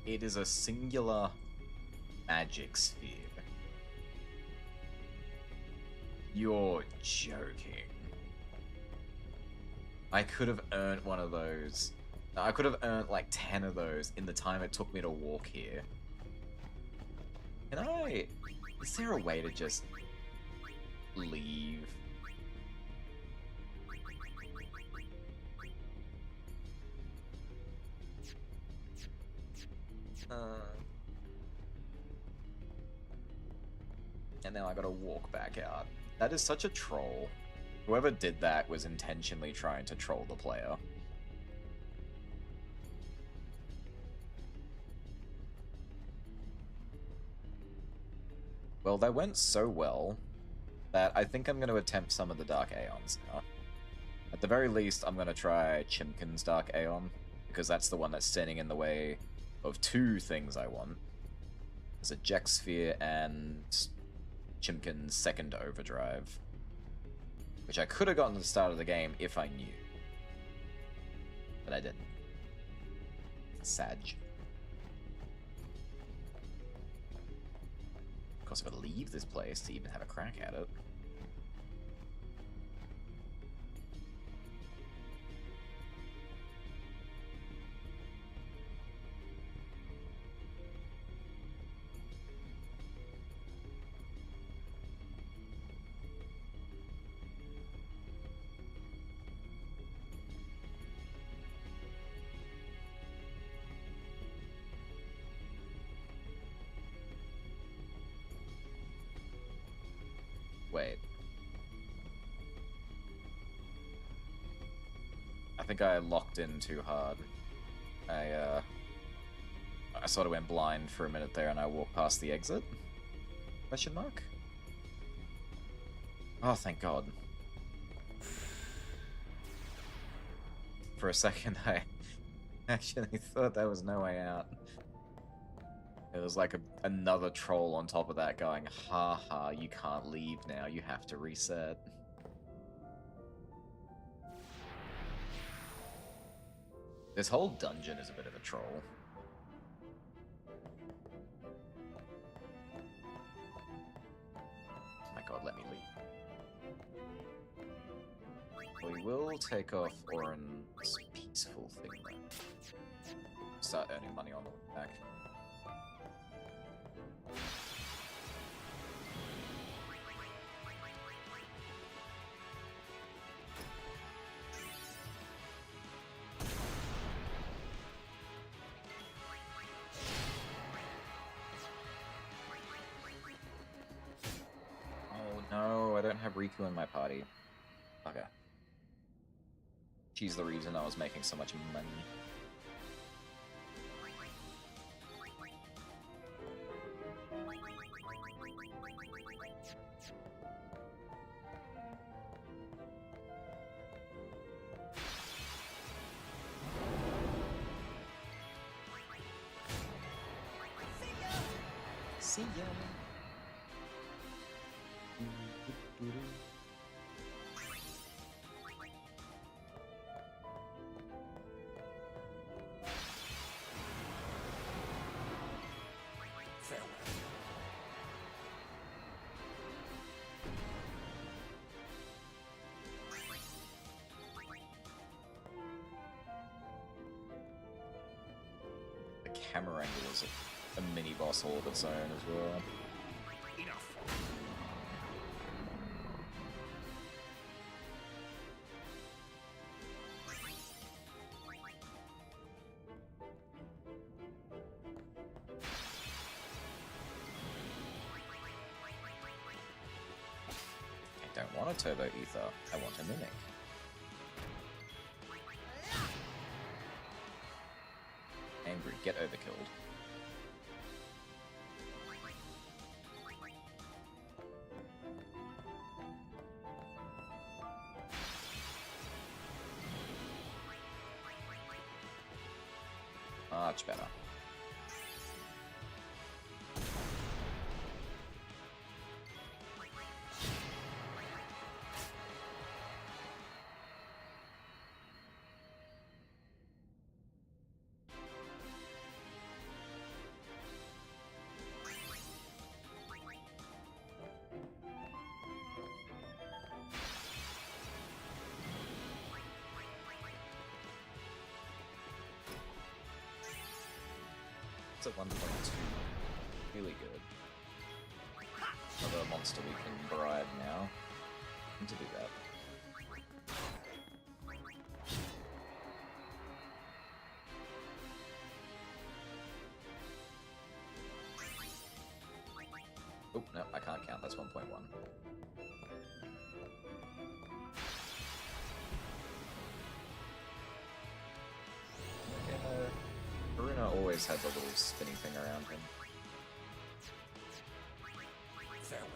It is a singular magic sphere. You're joking. I could have earned one of those. I could have earned like 10 of those in the time it took me to walk here. Can I... Is there a way to just leave? And now I gotta walk back out. That is such a troll. Whoever did that was intentionally trying to troll the player. Well, that went so well that I think I'm going to attempt some of the Dark Aeons now. At the very least, I'm going to try Chimkin's Dark Aeon, because that's the one that's standing in the way of two things I want. There's a Jex Sphere and Chimkin's Second Overdrive, which I could have gotten at the start of the game if I knew. But I didn't. Sag. Of course, I've got to leave this place to even have a crack at it. Wait. I think I locked in too hard. I I sort of went blind for a minute there and I walked past the exit? Question mark? Oh, thank God. For a second, I actually thought there was no way out. It was like another troll on top of that going, ha ha, you can't leave now, you have to reset. This whole dungeon is a bit of a troll. Oh my God, let me leave. We will take off Oren's peaceful thing though. Start earning money on the way back. Oh no, I don't have Riku in my party. Okay. She's the reason I was making so much money. See ya. The camera angle is a mini boss all of its own as well. I don't want a turbo ether, I want a mimic. Angry, get overkilled. Much better. It's at 1.2. Really good. Another monster we can bribe now. Need to do that. Oh, no, I can't count. That's 1.1. Karuna always has a little spinny thing around him. Farewell.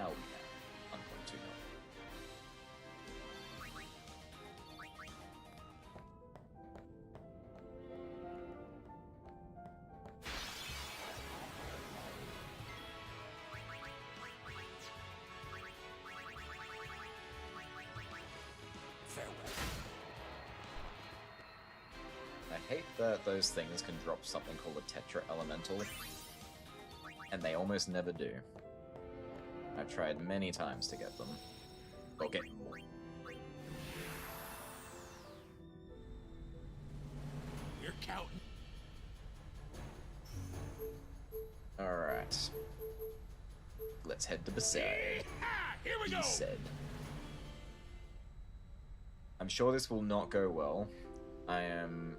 Oh yeah, 1.2 mil. Farewell. I hate that those things can drop something called a Tetra Elemental, and they almost never do. I've tried many times to get them. Or get more. counting. Alright. Let's head to Beside. Here we He go. said. I'm sure this will not go well. I am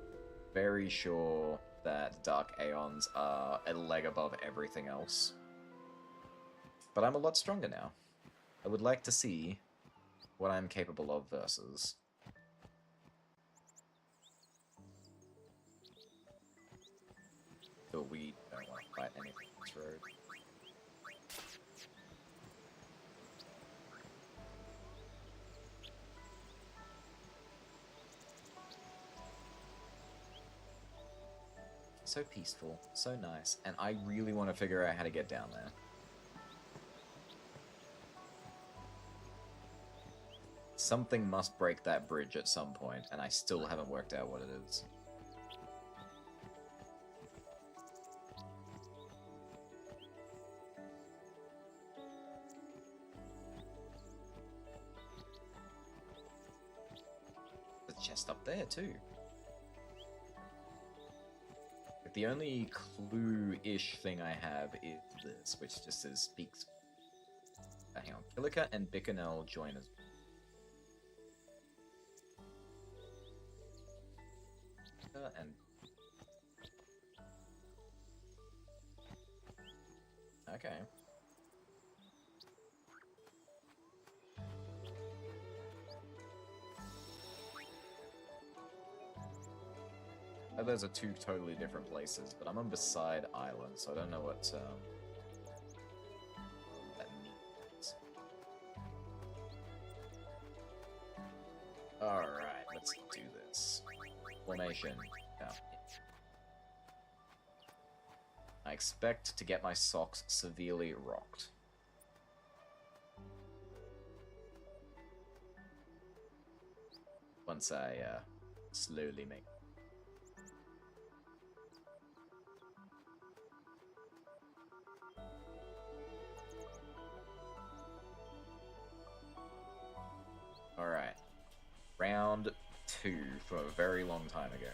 very sure that Dark Aeons are a leg above everything else. But I'm a lot stronger now. I would like to see what I'm capable of versus. But we don't want to fight anything on this road. So peaceful, so nice, and I really want to figure out how to get down there. Something must break that bridge at some point, and I still haven't worked out what it is. The chest up there, too. The only clue-ish thing I have is this, which just says speaks. Hang on. Kilika and Bicanel join us. And okay. Those are two totally different places, but I'm on Beside Island, so I don't know what that means. Alright, let's do this. Formation. Yeah. I expect to get my socks severely rocked. Once I slowly make. Alright. Round 2 from a very long time ago.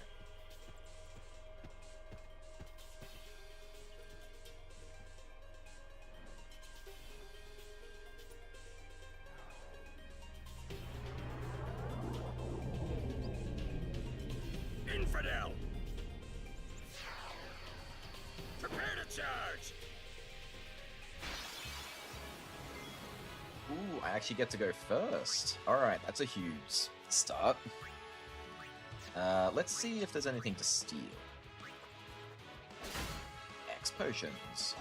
Infidel! Prepare to charge! Ooh, I actually get to go first. Alright, that's a huge start. Let's see if there's anything to steal. X potions.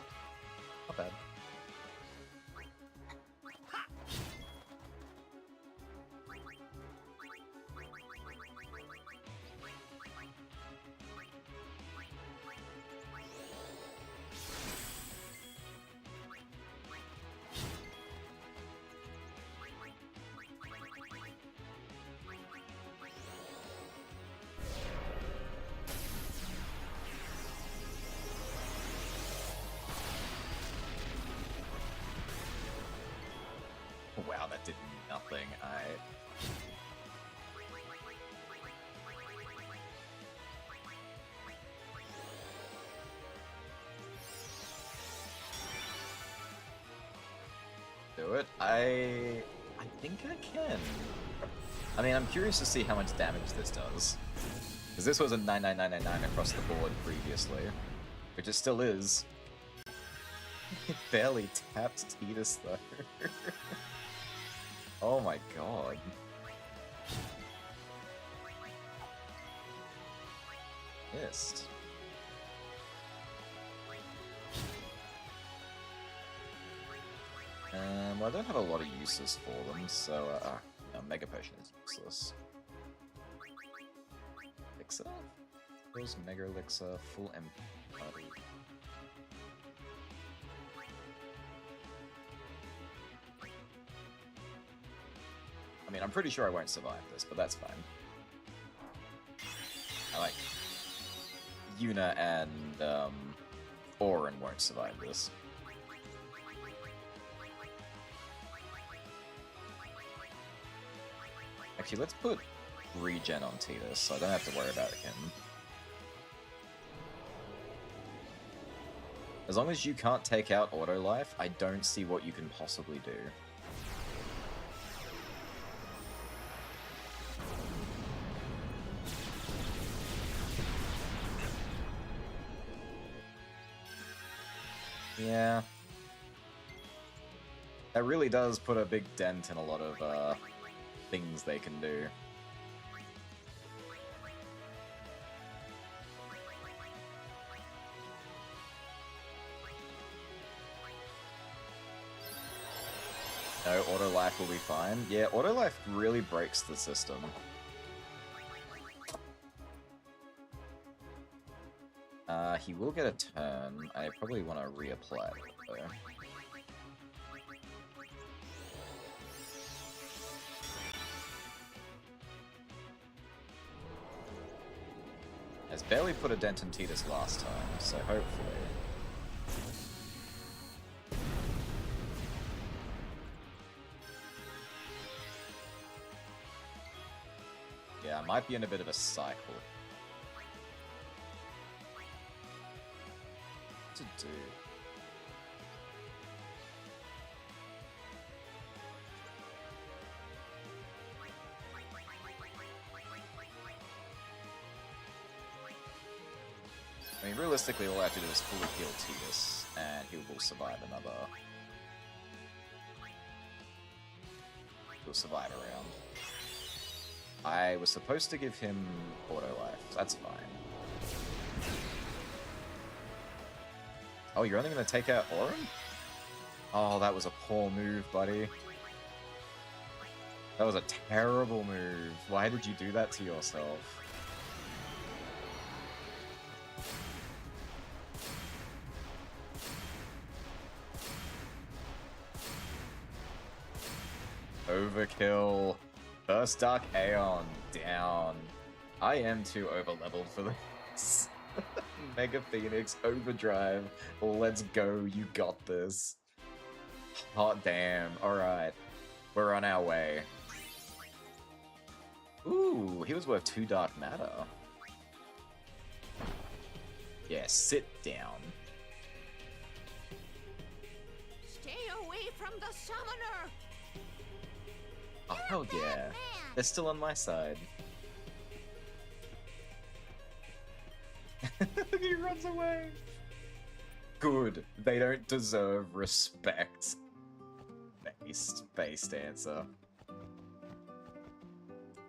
Not bad. Wow, that did nothing. Do it? I think I can. I mean, I'm curious to see how much damage this does. Because this was a 99999 across the board previously. Which it still is. It barely tapped Tidus though. Oh my god. Missed. Well, I don't have a lot of uses for them, so, no, Mega Potion is useless. Elixir? Those Mega Elixir, full MP. I mean, I'm pretty sure I won't survive this, but that's fine. I like... Yuna and, Orin won't survive this. Actually, let's put regen on Tidus, so I don't have to worry about him. As long as you can't take out auto life, I don't see what you can possibly do. Yeah. That really does put a big dent in a lot of things they can do. No, auto life will be fine. Yeah, auto life really breaks the system. He will get a turn. I probably want to reapply it, though. Has barely put a dent in Titus last time, so hopefully. Yeah, I might be in a bit of a cycle. What to do? I mean, realistically, all I have to do is fully heal Titus, and he will survive another. He'll survive a round. I was supposed to give him auto life, so that's fine. Oh, you're only going to take out Auron? Oh, that was a poor move, buddy. That was a terrible move. Why did you do that to yourself? Overkill. First Dark Aeon. Down. I am too over-leveled for this. Mega Phoenix, Overdrive. Let's go, you got this. Hot damn. Alright. We're on our way. Ooh, he was worth 2 Dark Matter. Yeah, sit down. Stay away from the summoner! Oh, hell yeah. They're still on my side. He runs away. Good. They don't deserve respect. Based answer.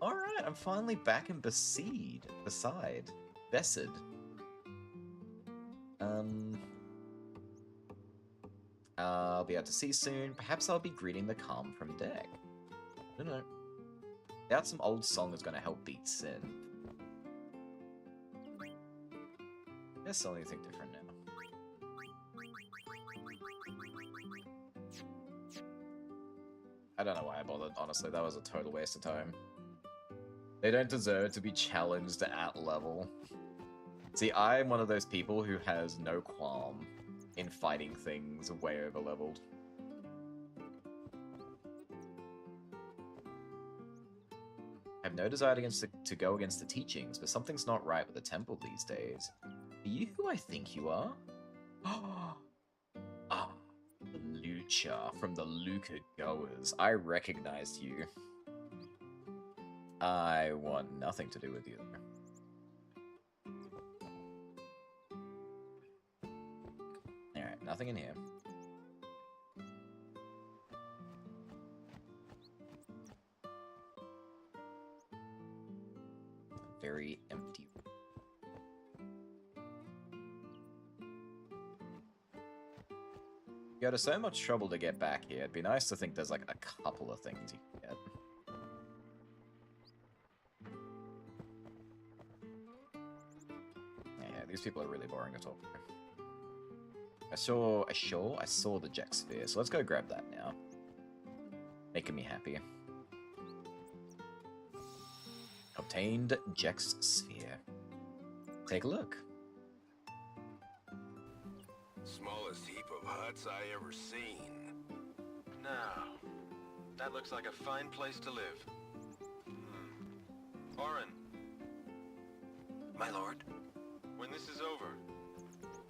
Alright, I'm finally back in Beside. Vessid. I'll be able to see soon. Perhaps I'll be greeting the calm from deck. I don't know. Doubt some old song is going to help beat Sin. Guess I'll anything different now. I don't know why I bothered, honestly. That was a total waste of time. They don't deserve to be challenged at level. See, I'm one of those people who has no qualm in fighting things way over-leveled. I have no desire to go against the teachings, but something's not right with the temple these days. Are you who I think you are? Ah, Lucha from the Luca Goers. I recognized you. I want nothing to do with you. Alright, nothing in here. Very empty. You go to so much trouble to get back here. It'd be nice to think there's like a couple of things you can get. Yeah, these people are really boring to talk to. I saw the Jack Sphere, so let's go grab that now. Making me happy. Obtained Jack's Sphere. Take a look. Smallest heap of huts I ever seen. Now, that looks like a fine place to live. Auron, My lord? when this is over,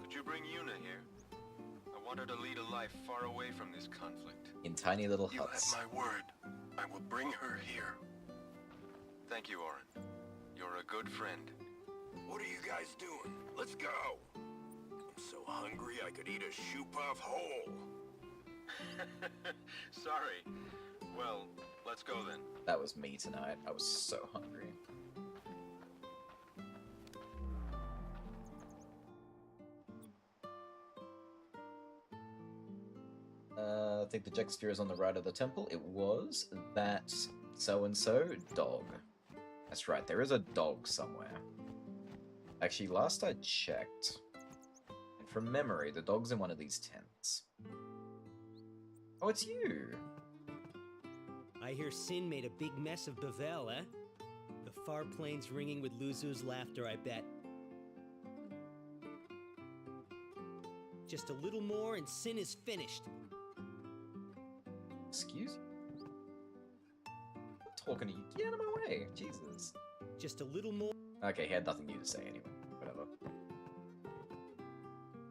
could you bring Yuna here? order to lead a life far away from this conflict. In tiny little You have huts. my word. I will bring her here. Thank you, Orin. You're a good friend. What are you guys doing? Let's go. I'm so hungry I could eat a shoe puff whole. Sorry. Well, let's go then. That was me tonight. I was so hungry. I think the Jack sphere is on the right of the temple. It was that so-and-so dog. That's right, there is a dog somewhere. Actually, last I checked, and from memory, the dog's in one of these tents. Oh, it's you! I hear Sin made a big mess of Bavel, eh? The far plains ringing with Luzu's laughter, I bet. Just a little more and Sin is finished. Excuse you? I'm talking to you. Get out of my way. Jesus. Just a little more. Okay, he had nothing new to say anyway. Whatever.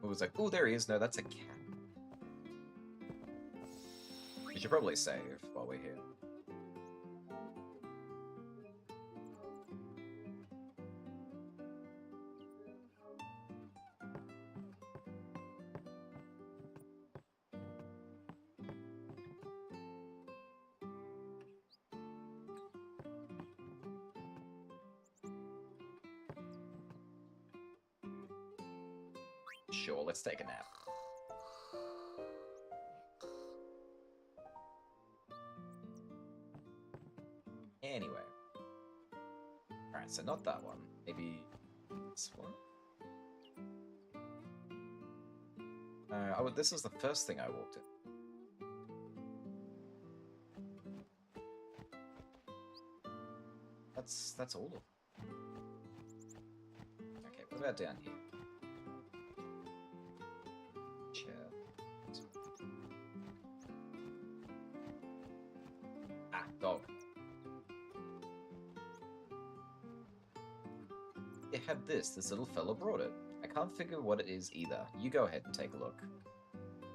It was like, oh, there he is. No, that's a cat. We should probably save while we're here. Sure, let's take a nap. Anyway. Alright, so not that one. Maybe this one? This was the first thing I walked in. That's all of them. Okay, what about down here? Chair. Ah, dog. It had this. This little fella brought it. I can't figure what it is either. You go ahead and take a look.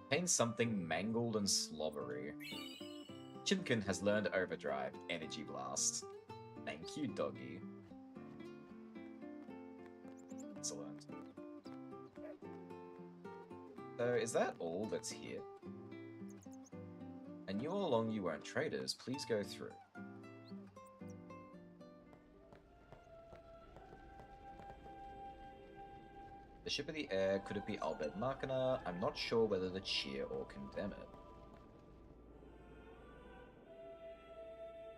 Contains something mangled and slobbery. Chimkin has learned Overdrive. Energy Blast. Thank you, doggy. Excellent. So, is that all that's here? I knew all along you weren't traders. Please go through. The ship of the air, could it be Albert Markiner? I'm not sure whether to cheer or condemn it.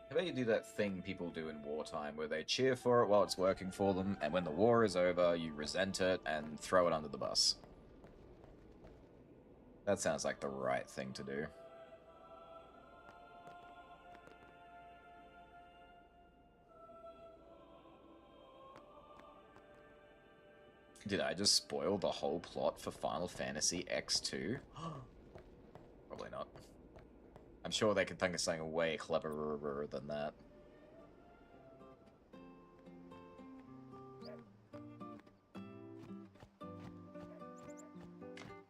How about you do that thing people do in wartime, where they cheer for it while it's working for them, and when the war is over, you resent it and throw it under the bus. That sounds like the right thing to do. Did I just spoil the whole plot for Final Fantasy X2? Probably not. I'm sure they could think of something way cleverer than that.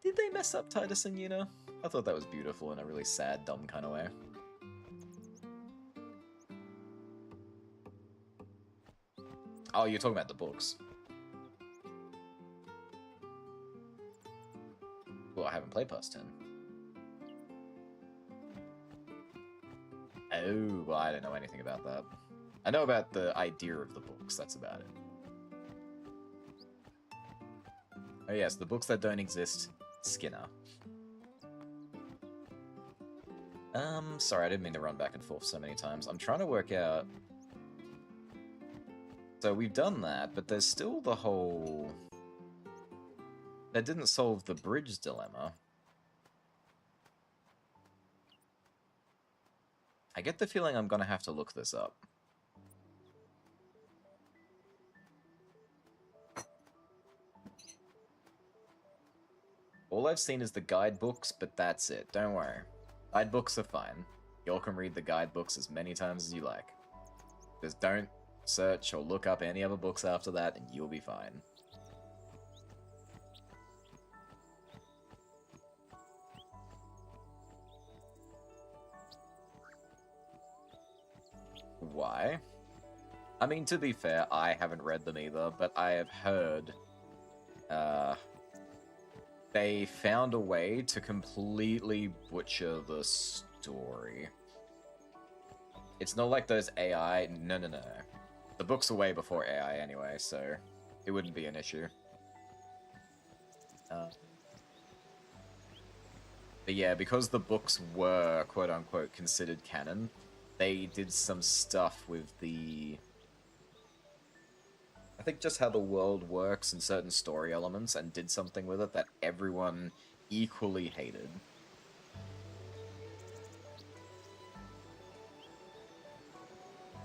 Did they mess up Titus and Yuna? I thought that was beautiful in a really sad, dumb kind of way. Oh, you're talking about the books. Well, I haven't played past 10. Oh, well, I don't know anything about that. I know about the idea of the books, that's about it. Oh yes, the books that don't exist, Skinner. Sorry, I didn't mean to run back and forth so many times. I'm trying to work out... So we've done that, but there's still the whole... That didn't solve the bridge dilemma. I get the feeling I'm gonna have to look this up. All I've seen is the guidebooks, but that's it. Don't worry. Guidebooks are fine. Y'all can read the guidebooks as many times as you like. Just don't search or look up any other books after that, and you'll be fine. why. I mean, to be fair, I haven't read them either, but I have heard they found a way to completely butcher the story. It's not like those AI... No. The books are way before AI anyway, so it wouldn't be an issue. But yeah, because the books were, quote-unquote, considered canon, they did some stuff with the... I think just how the world works and certain story elements, and did something with it that everyone equally hated.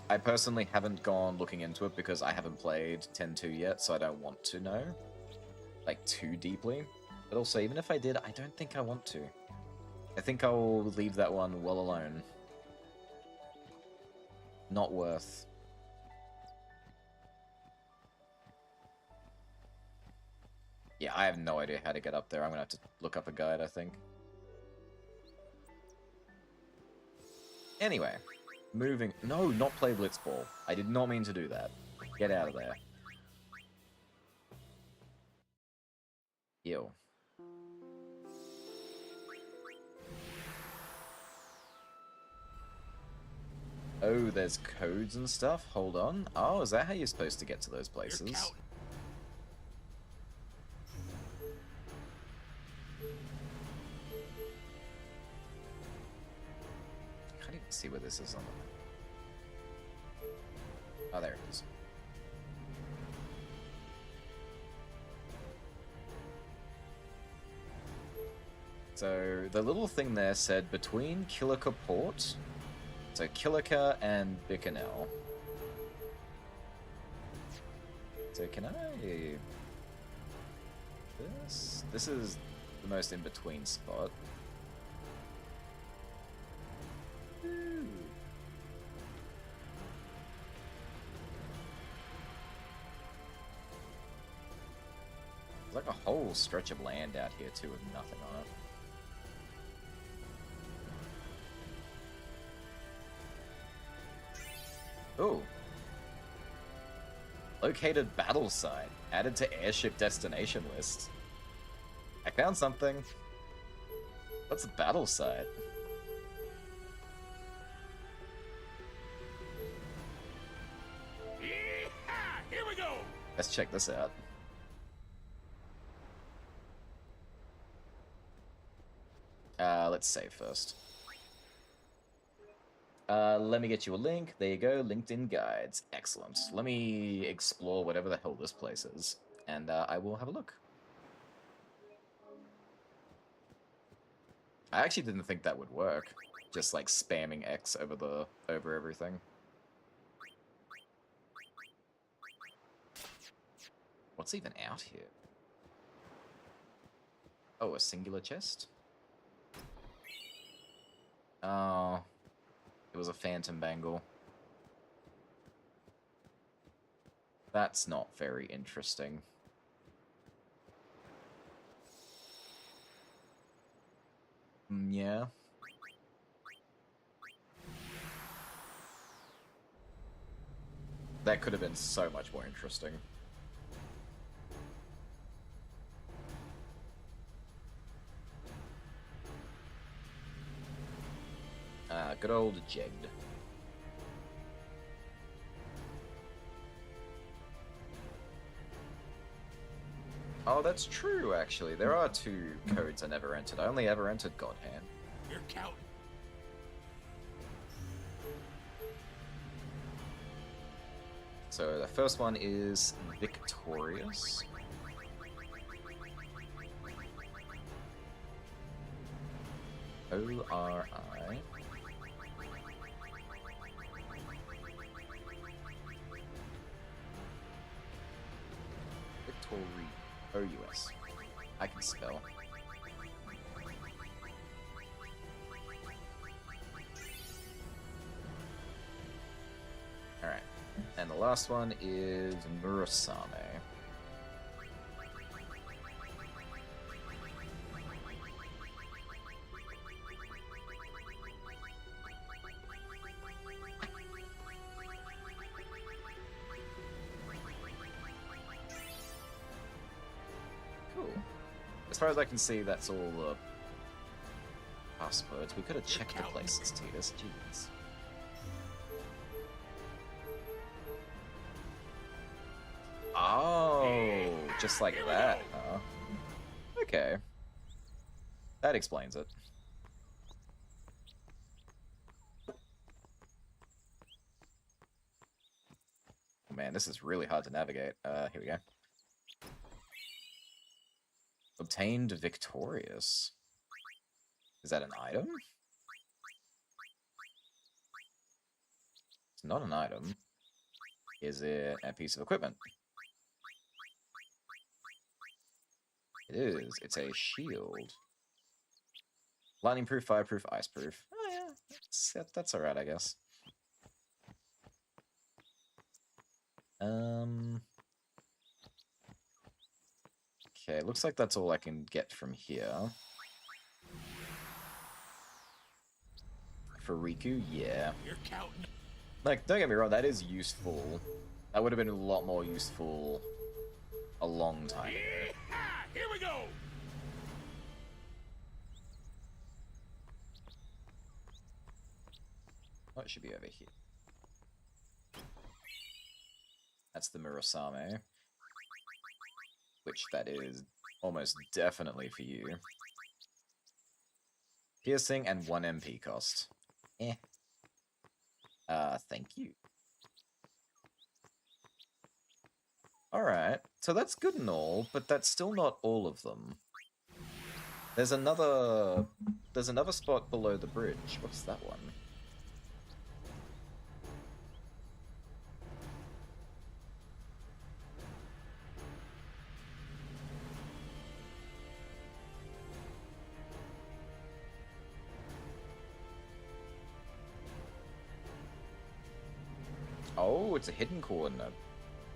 I personally haven't gone looking into it because I haven't played 10.2 yet, so I don't want to know, like, too deeply. But also, even if I did, I don't think I want to. I think I'll leave that one well alone. Not worth. Yeah, I have no idea how to get up there. I'm gonna have to look up a guide, I think. Anyway, moving... No, not play Blitzball. I did not mean to do that. Get out of there. Ew. Oh, there's codes and stuff? Hold on. Oh, is that how you're supposed to get to those places? I can't even see where this is on the... Oh, there it is. So, the little thing there said, between Killica Port... So, Killica and Bicanel. So, can I... This is the most in-between spot. Ooh. There's like a whole stretch of land out here, too, with nothing on it. Ooh. Located battle site. Added to airship destination list. I found something. What's a battle site? Here we go! Let's check this out. Let's save first. Let me get you a link. There you go, LinkedIn guides. Excellent. Let me explore whatever the hell this place is, and I will have a look. I actually didn't think that would work. Just like spamming X over everything. What's even out here? Oh, a singular chest? Oh... It was a phantom bangle. That's not very interesting. Yeah. That could have been so much more interesting. Good old Jegged. Oh, that's true, actually. There are 2 codes I never entered. I only ever entered God Hand. You're counting. So the first one is Victorious. O-R-I. Victory. O-U-S. I can spell. Alright. And the last one is Murasame. as far as I can see, that's all the passwords. We could have checked the places, Titus. Jeez. Oh, just like that, huh? Okay. That explains it. Oh man, this is really hard to navigate. Here we go. Obtained victorious. Is that an item? It's not an item. Is it a piece of equipment? It is. It's a shield. Lightning proof, fireproof, ice proof. Oh yeah, that's alright, I guess. Okay, looks like that's all I can get from here. For Riku, yeah. You're counting. Like, don't get me wrong, that is useful. That would have been a lot more useful a long time ago. Here we go. Oh, it should be over here. That's the Murasame. Which that is almost definitely for you. Piercing and 1 MP cost. Eh. Thank you. Alright, so that's good and all, but that's still not all of them. There's another spot below the bridge. What's that one? Oh, it's a hidden coordinate.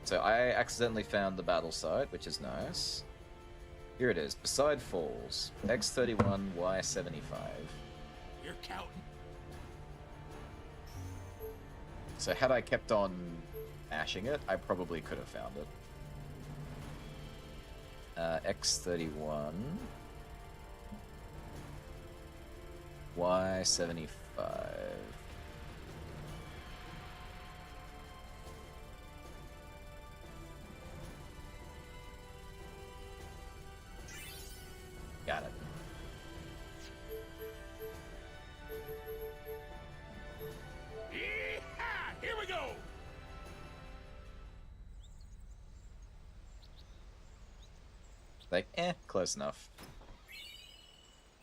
So I accidentally found the battle site, which is nice. Here it is, beside falls. X31, Y75. You're counting. So had I kept on mashing it, I probably could have found it. X31. Y75. Got it. Here we go. Like, close enough.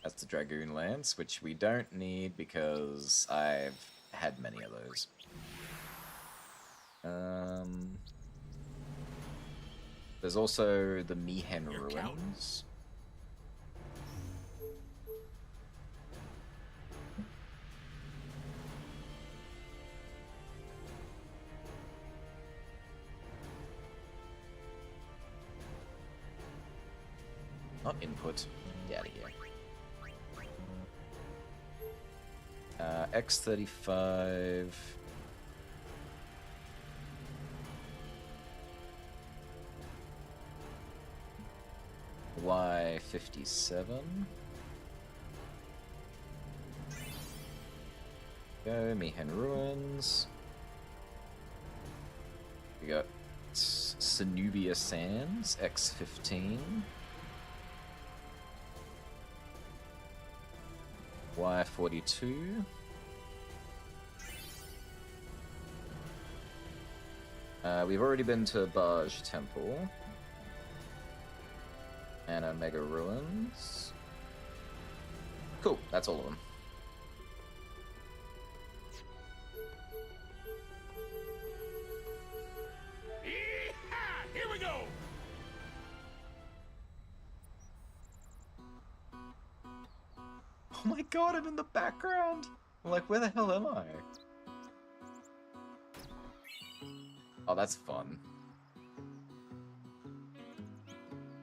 That's the Dragoon Lance, which we don't need because I've had many of those. There's also the Mihen Ruins. Not input. Get out of here. X35. Y57. Go, Mihen Ruins. We got Cenubia Sands, X15. Y42. We've already been to Barge Temple. And Omega Ruins. Cool, that's all of them. Here we go. Oh my god, I'm in the background! I'm like, where the hell am I? Oh, that's fun.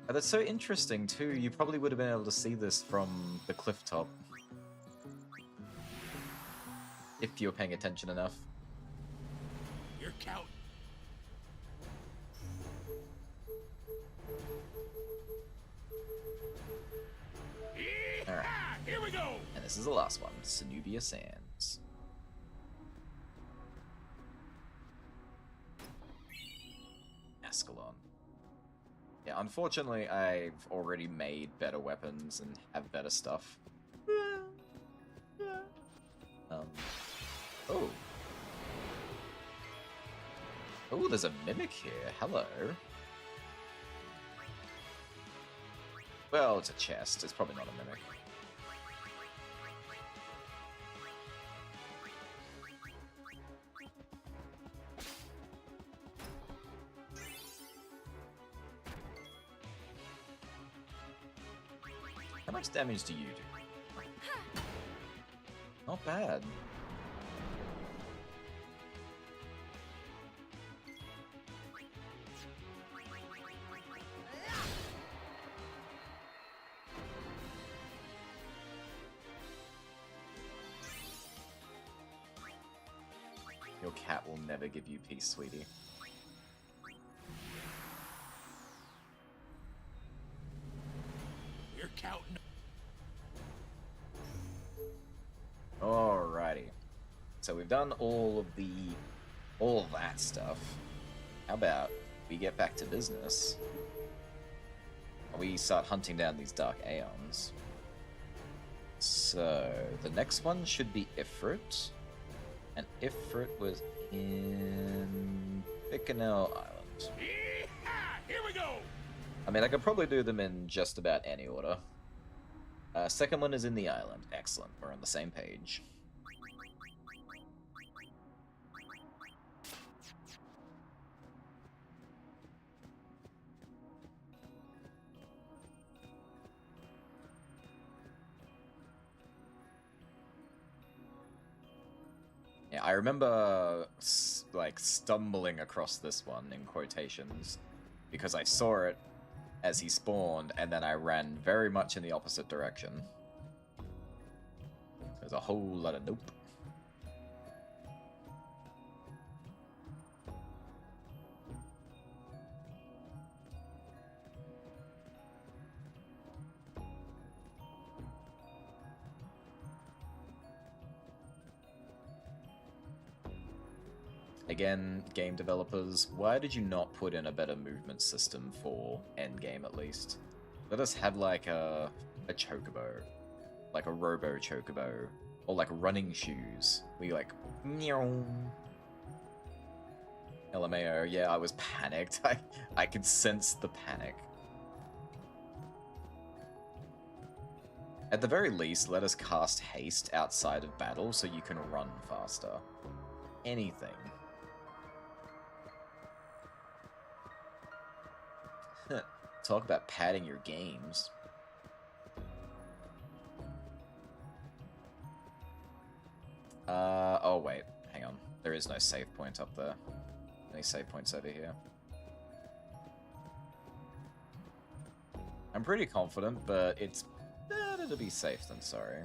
Oh, that's so interesting, too. You probably would have been able to see this from the cliff top. If you were paying attention enough. You're counting. this is the last one. Cenubia Sands. Ascalon. Yeah, unfortunately, I've already made better weapons and have better stuff. Oh. Oh, there's a mimic here. Hello. Well, it's a chest. It's probably not a mimic. How much damage do you do? Not bad. Your cat will never give you peace, sweetie. You're counting. Alrighty. So we've done all of that stuff. How about we get back to business? We start hunting down these dark aeons. So the next one should be Ifrit. And Ifrit was in Bicanel Island. Here we go. I mean, I could probably do them in just about any order. Second one is in the island. Excellent. We're on the same page. Yeah, I remember like stumbling across this one in quotations because I saw it as he spawned and then I ran very much in the opposite direction. There's a whole lot of nope. Again, game developers, why did you not put in a better movement system for endgame at least? Let us have like a chocobo, like a robo chocobo, or like running shoes. We like, meow. LMAO, yeah, I was panicked. I could sense the panic. At the very least, let us cast haste outside of battle so you can run faster. Anything. Talk about padding your games. Oh wait, hang on. There is no save point up there. Any save points over here? I'm pretty confident, but it's better to be safe than sorry.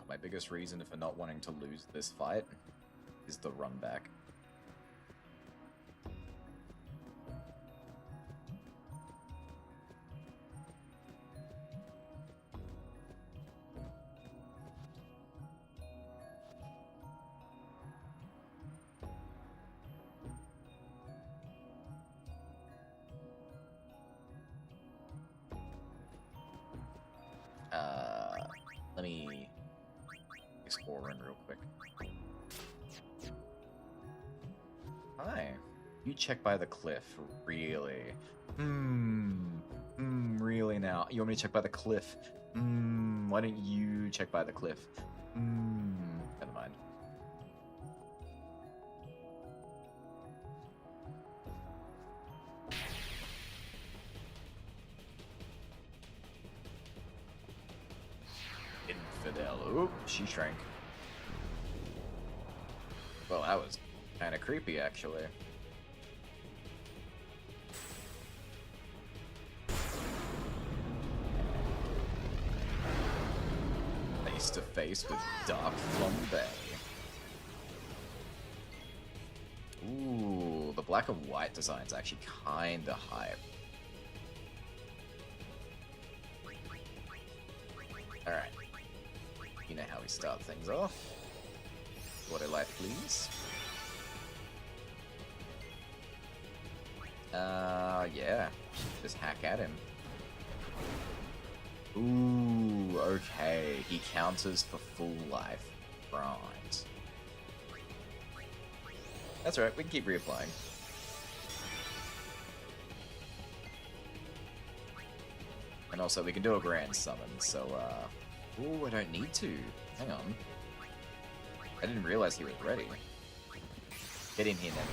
My biggest reason for not wanting to lose this fight is the run back. Let me explore in real quick. Hi. You check by the cliff, really? Really now? You want me to check by the cliff? Why don't you check by the cliff? Never mind. she shrank. Well, that was kind of creepy, actually. Face to face with Dark Flambe. Ooh, the black and white design's actually kinda hype. Alright. You know how we start things off. Water life, please. Yeah. Just hack at him. Ooh, okay. He counters for full life. Right. That's alright, we can keep reapplying. And also, we can do a grand summon, so, ooh, I don't need to. Hang on. I didn't realize he was ready. Get in here, Nemi.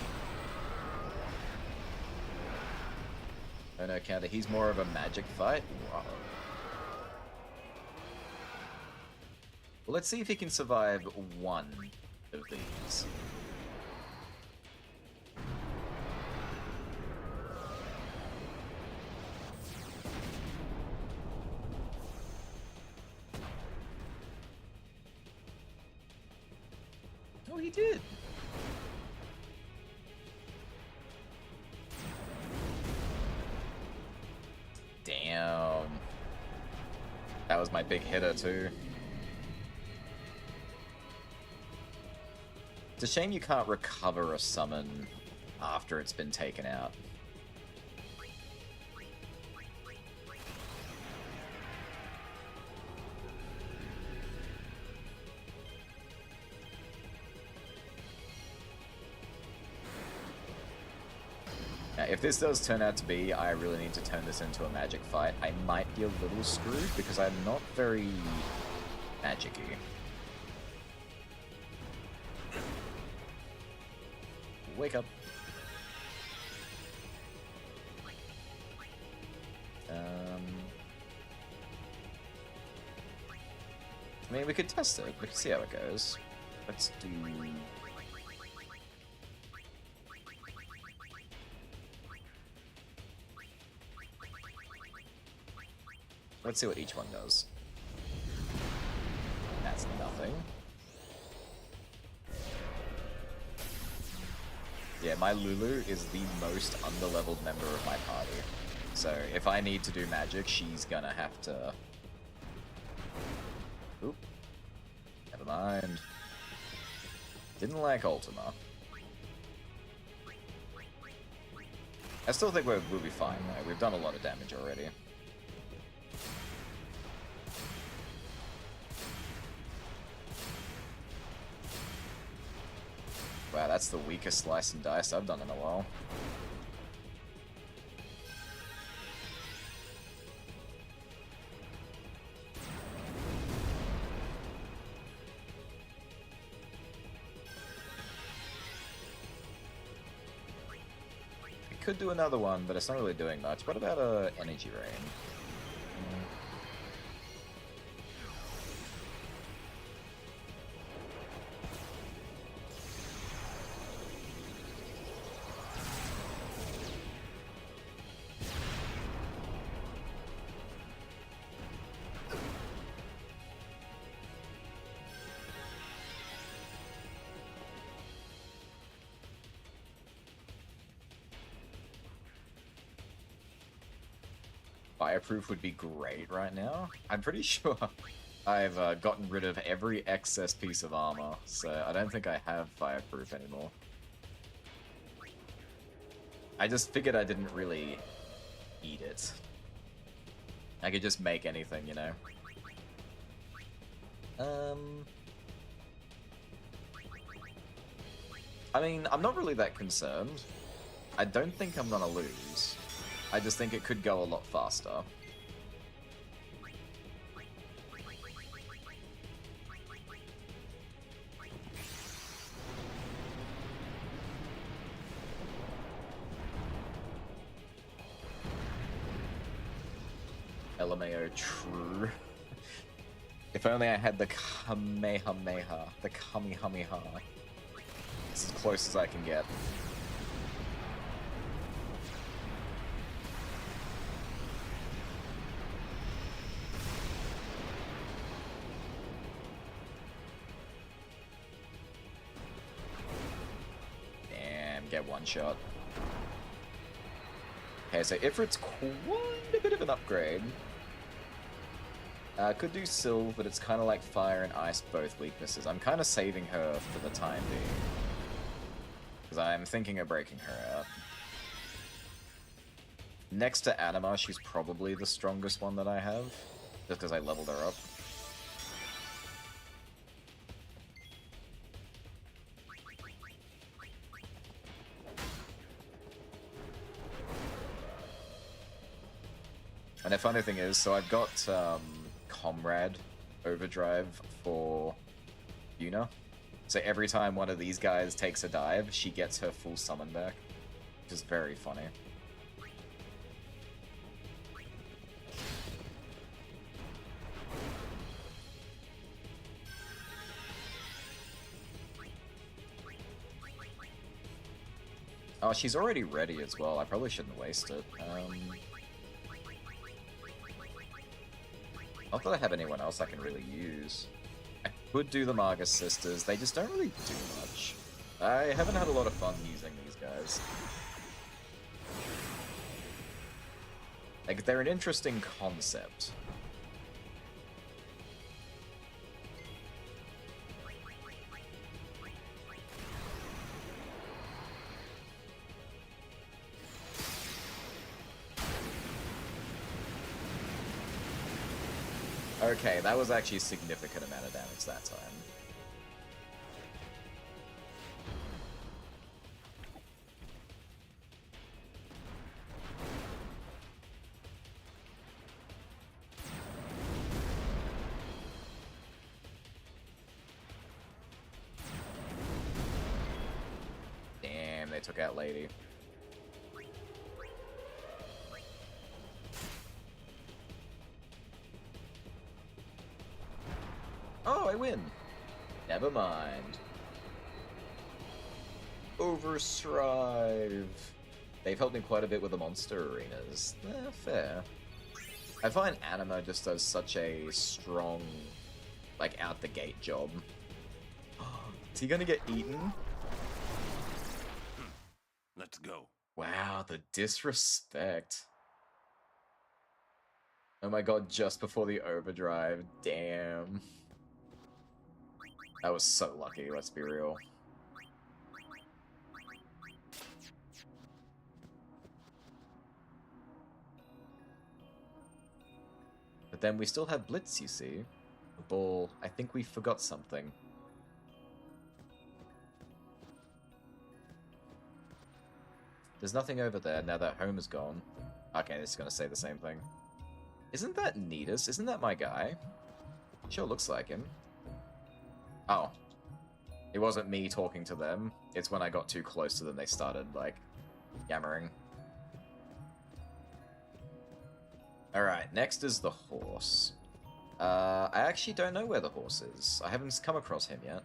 Oh no, counter. He's more of a magic fight. Wow. Well, let's see if he can survive one of these. Oh, he did. Damn. That was my big hitter too. It's a shame you can't recover a summon after it's been taken out. Now, if this does turn out to be, I really need to turn this into a magic fight, I might be a little screwed because I'm not very magic-y. Wake up. I mean, we could test it. We could see how it goes. Let's do... Let's see what each one does. That's nothing. Yeah, my Lulu is the most underleveled member of my party. So if I need to do magic, she's gonna have to... Oop. Never mind. Didn't like Ultima. I still think we'll be fine though. We've done a lot of damage already. Wow, that's the weakest slice and dice I've done in a while. I could do another one, but it's not really doing much. What about a energy rain? Fireproof would be great right now. I'm pretty sure I've gotten rid of every excess piece of armor, so I don't think I have fireproof anymore. I just figured I didn't really need it. I could just make anything, you know. I mean, I'm not really that concerned. I don't think I'm gonna lose. I just think it could go a lot faster. LMAO true. If only I had the Kamehameha. The Kamehameha. It's as close as I can get. Damn, get one shot. Okay, so Ifrit's quite a bit of an upgrade. Could do Sylve, but it's kind of like Fire and Ice, both weaknesses. I'm kind of saving her for the time being. Because I'm thinking of breaking her out. Next to Anima, she's probably the strongest one that I have. Just because I leveled her up. And the funny thing is, so I've got Comrade Overdrive for Yuna. So every time one of these guys takes a dive, she gets her full summon back. Which is very funny. Oh, she's already ready as well. I probably shouldn't waste it. Not that I have anyone else I can really use. I could do the Margus sisters, they just don't really do much. I haven't had a lot of fun using these guys. Like, they're an interesting concept. Okay, that was actually a significant amount of damage that time. Damn, they took out Lady. Oh, I win. Never mind. Overstrive. They've helped me quite a bit with the monster arenas. Fair. I find Anima just does such a strong, like, out the gate job. Is he gonna get eaten? Let's go. Wow, the disrespect. Oh my god, just before the overdrive. Damn. That was so lucky, let's be real. But then we still have Blitz, you see. The ball. I think we forgot something. There's nothing over there now that home is gone. Okay, this is gonna say the same thing. Isn't that Nidus? Isn't that my guy? Sure looks like him. Oh. It wasn't me talking to them. It's when I got too close to them they started, like, yammering. Alright, next is the horse. I actually don't know where the horse is. I haven't come across him yet.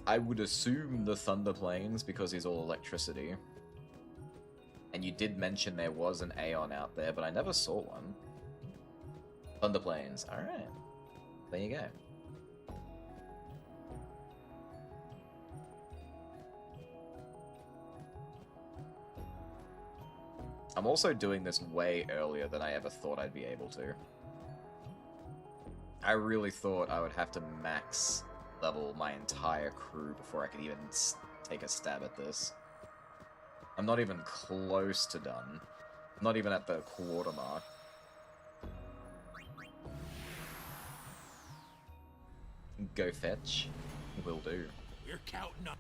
I would assume the Thunder Plains because he's all electricity. And you did mention there was an Aeon out there, but I never saw one. Thunder Plains, alright. There you go. I'm also doing this way earlier than I ever thought I'd be able to. I really thought I would have to max level my entire crew before I could even take a stab at this. I'm not even close to done. I'm not even at the quarter mark. Go fetch. Will do. We're counting on.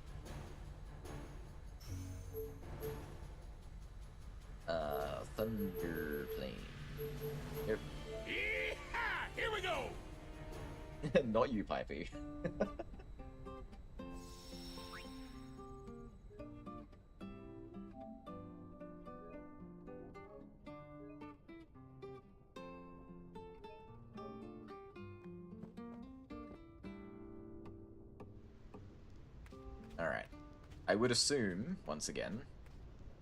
Thunder Plane. Yep. Yeehaw! Here we go! Not you, Pipey. Alright. I would assume, once again,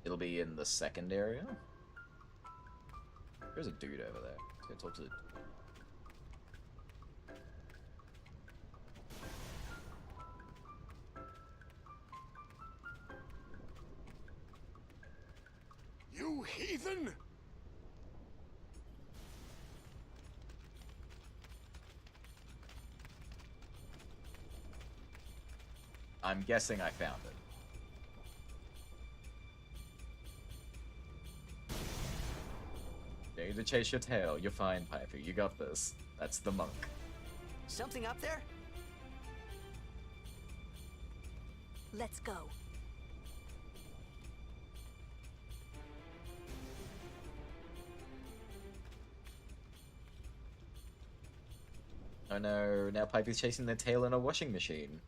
it'll be in the second area. There's a dude over there. Let's go talk to the... You heathen! I'm guessing I found it. You need to chase your tail. You're fine, Piper. You got this. That's the monk. Something up there? Let's go. Oh no, now Piper's chasing their tail in a washing machine.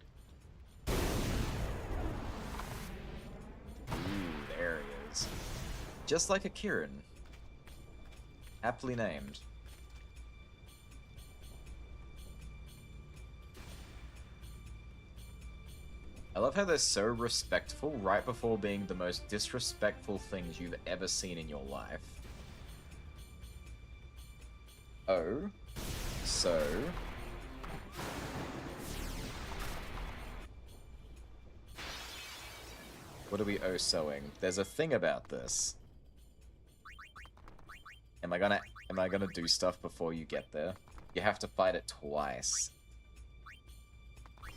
Ooh, there he is. Just like a Kieran. Aptly named. I love how they're so respectful right before being the most disrespectful things you've ever seen in your life. Oh. So... what are we oh-soing? There's a thing about this. Am I gonna do stuff before you get there? You have to fight it twice.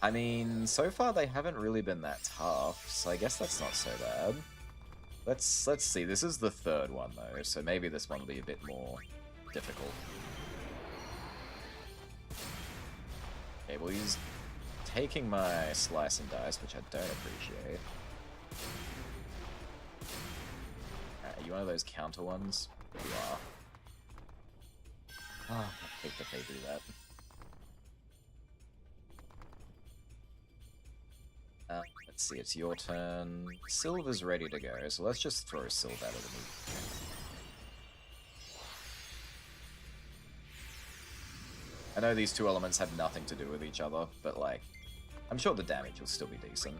I mean, so far they haven't really been that tough, so I guess that's not so bad. Let's see. This is the third one though, so maybe this one will be a bit more difficult. Okay, well he's taking my slice and dice, which I don't appreciate. Are you one of those counter ones? You are. Oh, I hate that they do that. Let's see, it's your turn. Silver's ready to go, so let's just throw Silver out of the move. I know these two elements have nothing to do with each other, but like, I'm sure the damage will still be decent.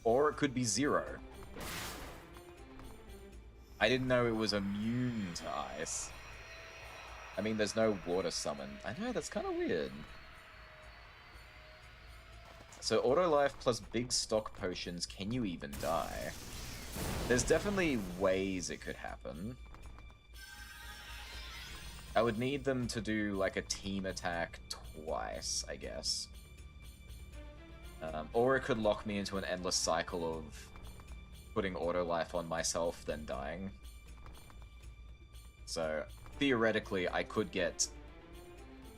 Or it could be 0. I didn't know it was immune to ice. I mean, there's no water summon. I know, that's kind of weird. So auto life plus big stock potions, can you even die? There's definitely ways it could happen. I would need them to do like a team attack twice, I guess. Or it could lock me into an endless cycle of putting auto life on myself, then dying. So, theoretically, I could get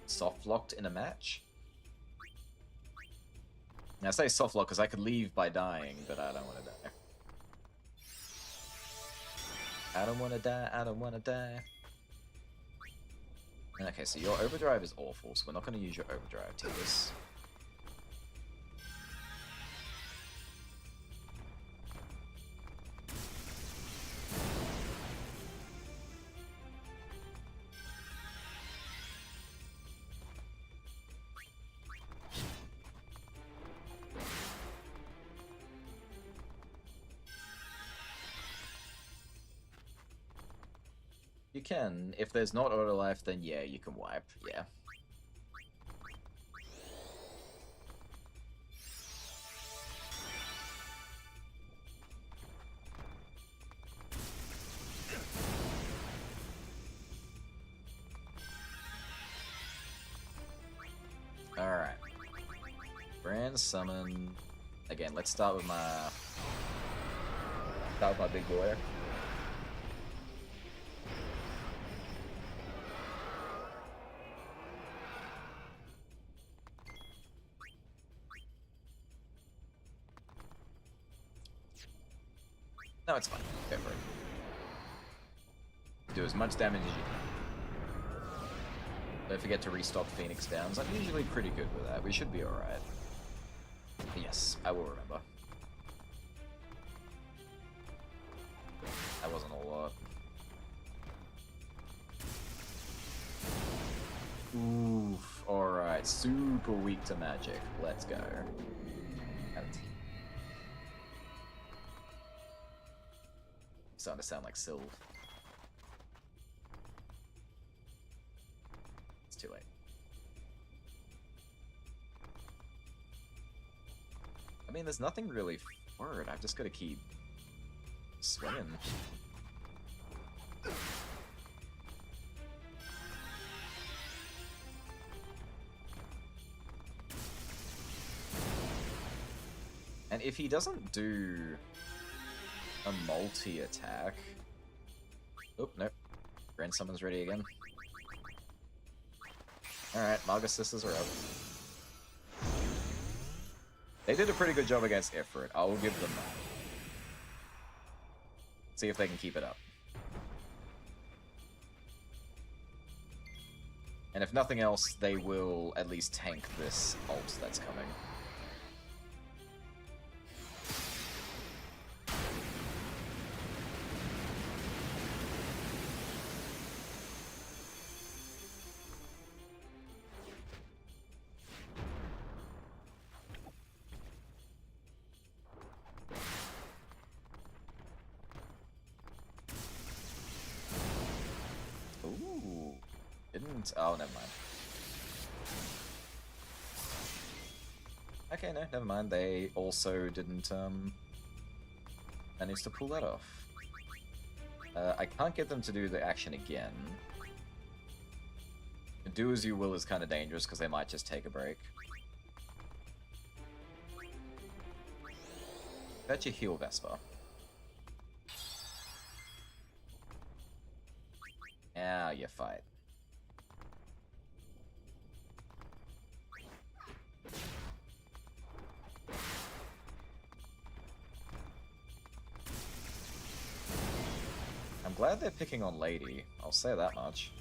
soft locked in a match. Now, I say soft lock because I could leave by dying, but I don't want to die. I don't want to die, I don't want to die. Okay, so your overdrive is awful, so we're not going to use your overdrive to this. You can. If there's not auto life, then yeah, you can wipe. Yeah. Alright. Grand summon. Again, let's start with my big boy. No, it's fine. Go for it. Do as much damage as you can. Don't forget to restock Phoenix Downs. I'm usually pretty good with that. We should be alright. Yes, I will remember. That wasn't a lot. Oof. Alright, super weak to magic. Let's go. Starting to sound like Sylve. It's too late. I mean, there's nothing really for it. I've just got to keep swinging. And if he doesn't do a multi-attack... Oh, nope. Grand Summon's ready again. Alright, Margus Sisters are up. They did a pretty good job against Ifrit. I will give them that. See if they can keep it up. And if nothing else, they will at least tank this ult that's coming. Ooh. Didn't... Oh, never mind. Okay, no, never mind. They also didn't, manage to pull that off. I can't get them to do the action again. Do as you will is kind of dangerous, because they might just take a break. Bet you heal Vespa. Now you fight. I'm glad they're picking on Lady, I'll say that much.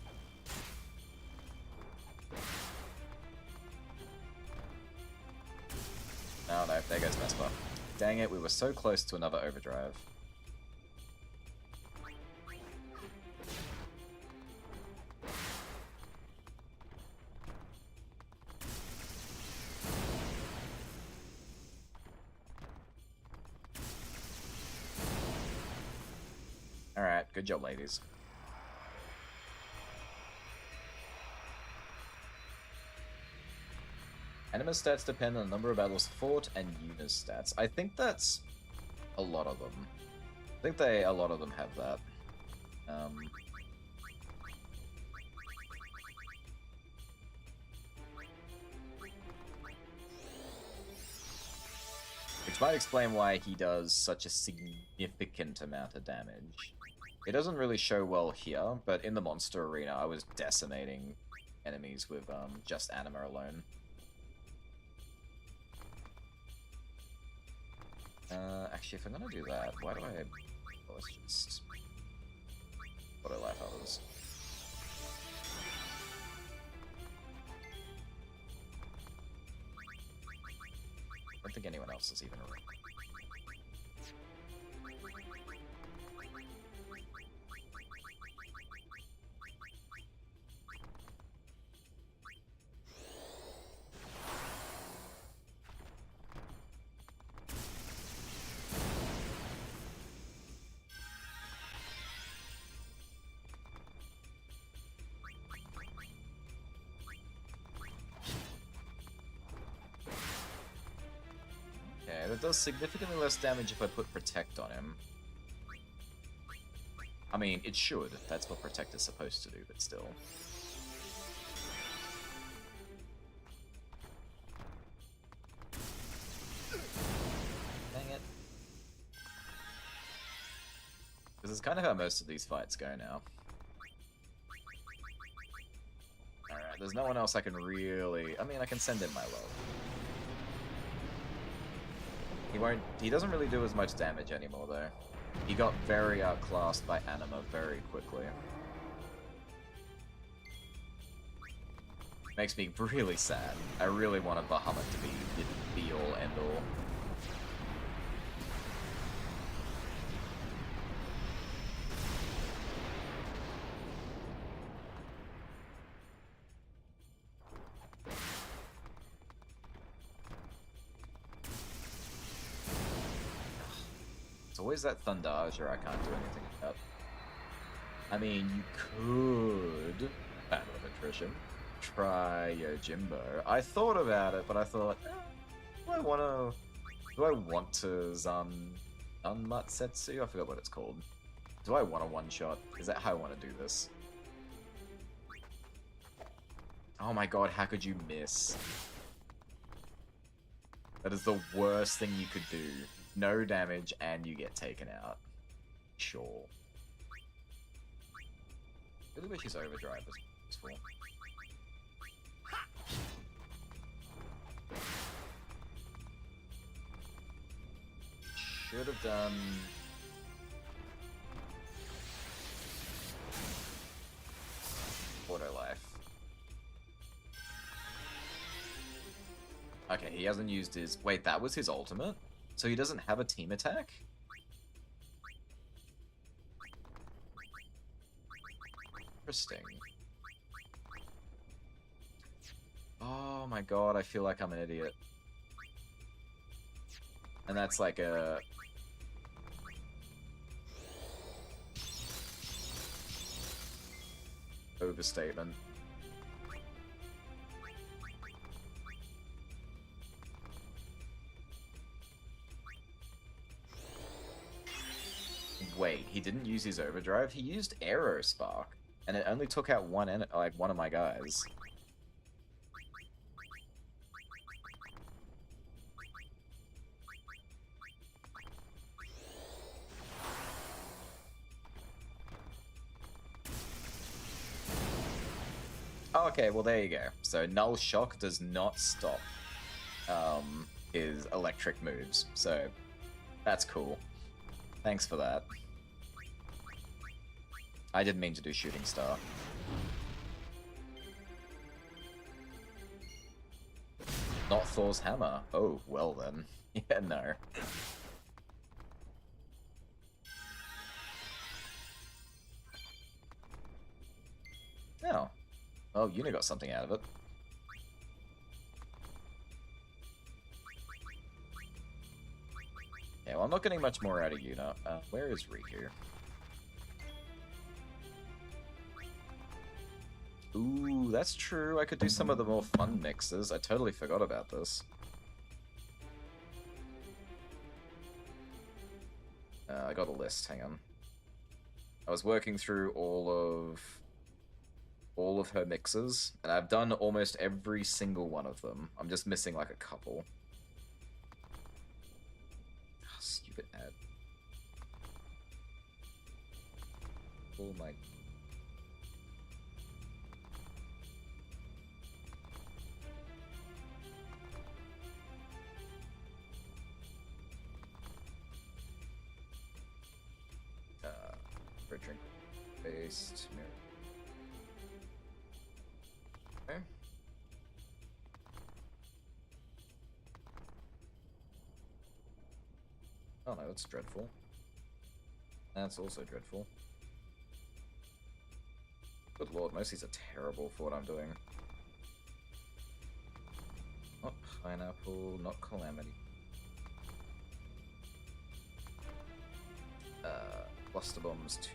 Oh no, there goes Vespa. Dang it, we were so close to another overdrive. Alright, good job, ladies. Anima stats depend on the number of battles fought and Yuna's stats. I think that's a lot of them. I think a lot of them have that. Which might explain why he does such a significant amount of damage. It doesn't really show well here, but in the monster arena I was decimating enemies with just Anima alone. Actually, if I'm gonna do that, why do I... Well, let's just... Auto life others. I don't think anyone else is even around. That does significantly less damage if I put Protect on him. I mean, it should. That's what Protect is supposed to do, but still. Dang it. This is kind of how most of these fights go now. Alright, there's no one else I can really... I mean, I can send in my love. He doesn't really do as much damage anymore, though. He got very outclassed by Anima very quickly. Makes me really sad. I really wanted Bahamut to be the be-all, end-all. always that Thundarja I can't do anything about. I mean, you could, battle of attrition, try Yojimbo. I thought about it, but I thought, do I want to Zanmatsetsu? I forgot what it's called. Do I want a one-shot? Is that how I want to do this? Oh my god, how could you miss? That is the worst thing you could do. No damage and you get taken out. Sure. Really wish his overdrive was useful. Should have done... Auto life. Okay, he hasn't used his... Wait, that was his ultimate? So he doesn't have a team attack? Interesting. Oh my god, I feel like I'm an idiot. And that's like a... overstatement. Wait, he didn't use his overdrive? He used Aero Spark, and it only took out one of my guys. Oh, okay, well there you go. So Null Shock does not stop his electric moves, so that's cool. Thanks for that. I didn't mean to do Shooting Star. Not Thor's hammer. Oh, well then. Yeah, no. Oh. Oh, Yuna got something out of it. Yeah, well, I'm not getting much more out of Yuna. Where is Riku? Ooh, that's true. I could do some of the more fun mixes. I totally forgot about this. I got a list, hang on. I was working through all of her mixes, and I've done almost every single one of them. I'm just missing like a couple. Oh, stupid ad. Oh my... drink based mirror. Okay. Oh no, that's dreadful. That's also dreadful. Good lord, most of these are terrible for what I'm doing. Not pineapple, not calamity. Cluster bombs 2.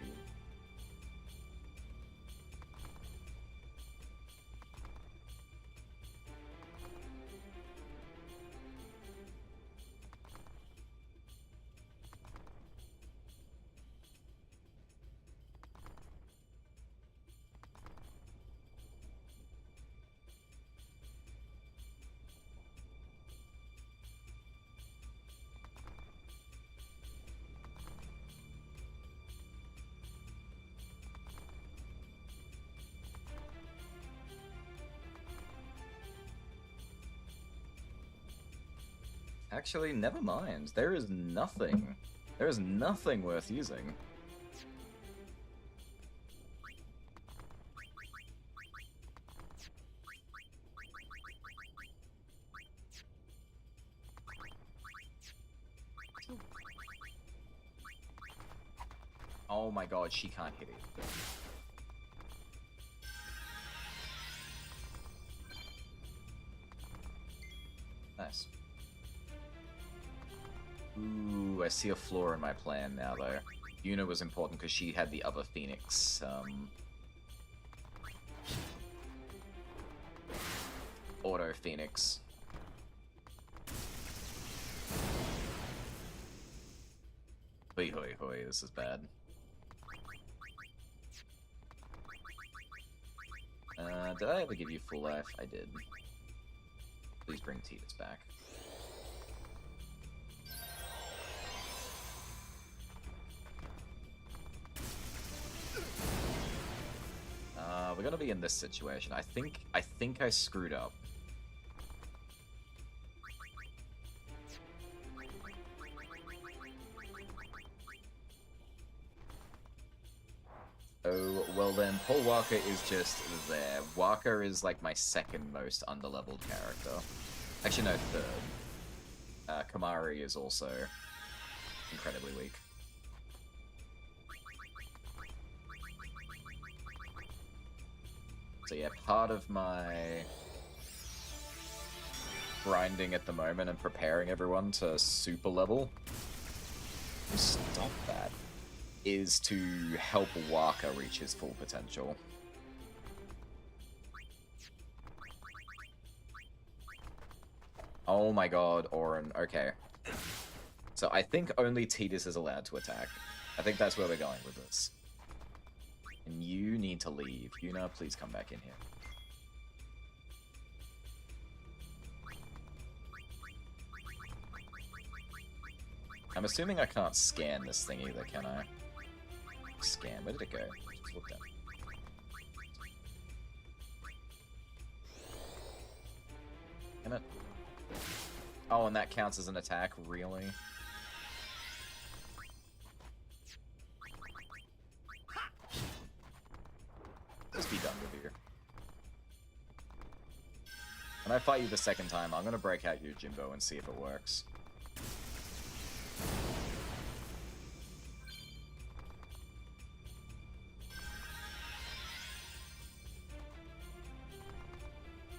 Actually, never mind. There is nothing. There is nothing worth using. Oh my god, she can't hit it. Nice. Ooh, I see a flaw in my plan now, though. Yuna was important because she had the other Phoenix, Auto Phoenix. Hoi hoi hoi, this is bad. Did I ever give you full life? I did. Please bring Titus back. We're gonna be in this situation. I think I screwed up. Oh, well then, Paul Walker is just there. Walker is like my second most underleveled character. Actually, no, third. Kamari is also incredibly weak. So yeah, part of my grinding at the moment and preparing everyone to super level, stop that, is to help Waka reach his full potential. Oh my god, Orin, okay. So I think only Titus is allowed to attack. I think that's where we're going with this. And you need to leave. Yuna, please come back in here. I'm assuming I can't scan this thing either, can I? Scan, where did it go? Just look down. Damn it. Oh, and that counts as an attack? Really? Just be done with you. When I fight you the second time, I'm gonna break out your Jimbo and see if it works.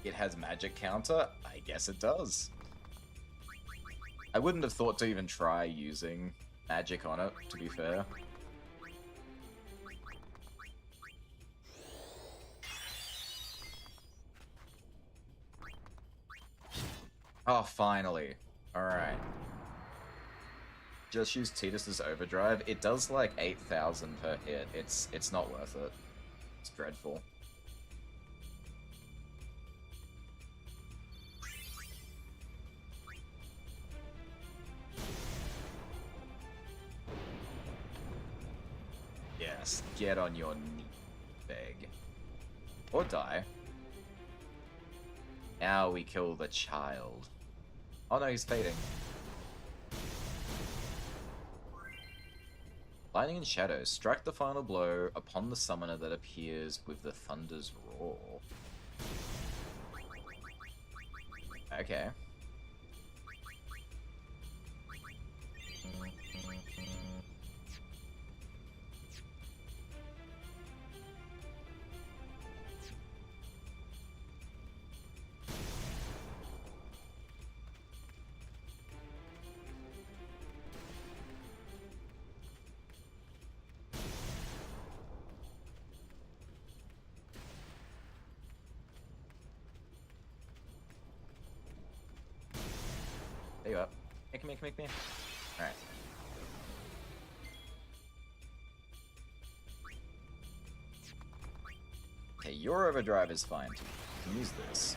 It has magic counter? I guess it does. I wouldn't have thought to even try using magic on it, to be fair. Oh, finally. Alright. Just use Titus's overdrive. It does like 8,000 per hit. It's not worth it. It's dreadful. Yes, get on your knee, beg. Or die. Now we kill the child. Oh no, he's fading. Lightning and shadows. Strike the final blow upon the summoner that appears with the thunder's roar. Okay. There you are. Make me. Alright. Okay, your overdrive is fine too. You can use this.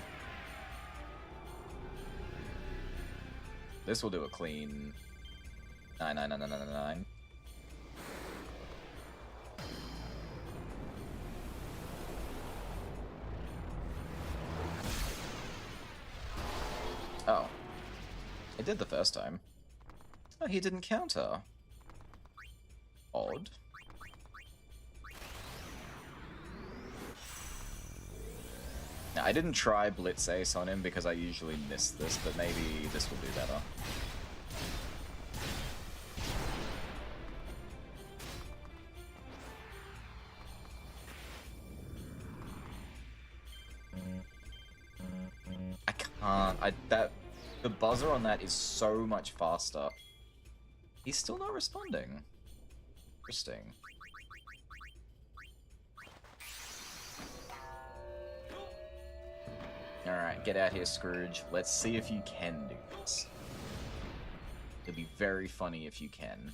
This will do a clean 9. Oh. It did the first time. Oh, he didn't counter. Odd. Now, I didn't try Blitz Ace on him because I usually miss this, but maybe this will do better. I can't. The buzzer on that is so much faster. He's still not responding. Interesting. Alright, get out here, Scrooge. Let's see if you can do this. It'll be very funny if you can.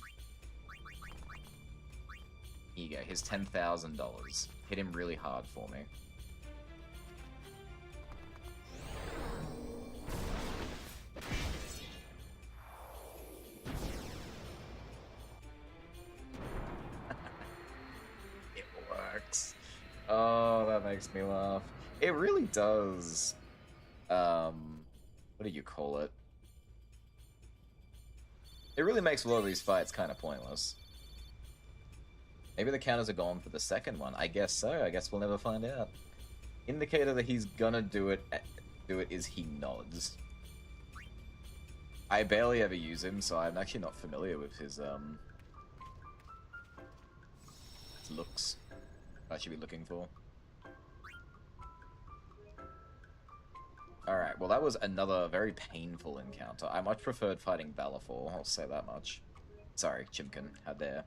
Here you go, here's $10,000. Hit him really hard for me. It works. Oh, that makes me laugh. It really does. What do you call it? It really makes a lot of these fights kind of pointless. Maybe the counters are gone for the second one. I guess so. I guess we'll never find out. Indicator that he's gonna do it is he nods. I barely ever use him, so I'm actually not familiar with his looks. I should be looking for. Alright, well that was another very painful encounter. I much preferred fighting Balafor, I'll say that much. Sorry, Chimkin, how dare.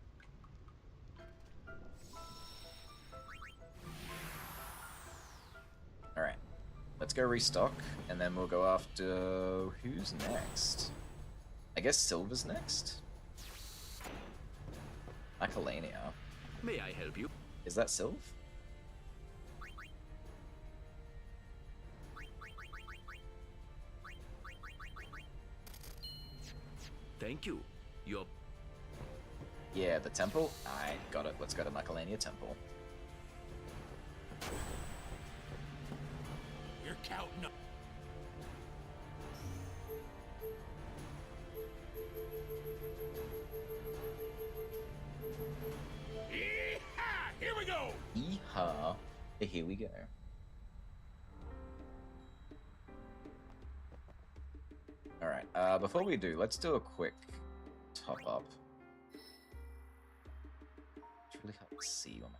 Alright, let's go restock, and then we'll go after... who's next? I guess Silver's next? Macalania. May I help you? Is that Sylv? Thank you. Your Yeah, the temple? I got it. Let's go to Macalania Temple. You're counting up. Here we go! Yeehaw. Here we go. Alright, before we do, let's do a quick top up. It's really hard to see on my...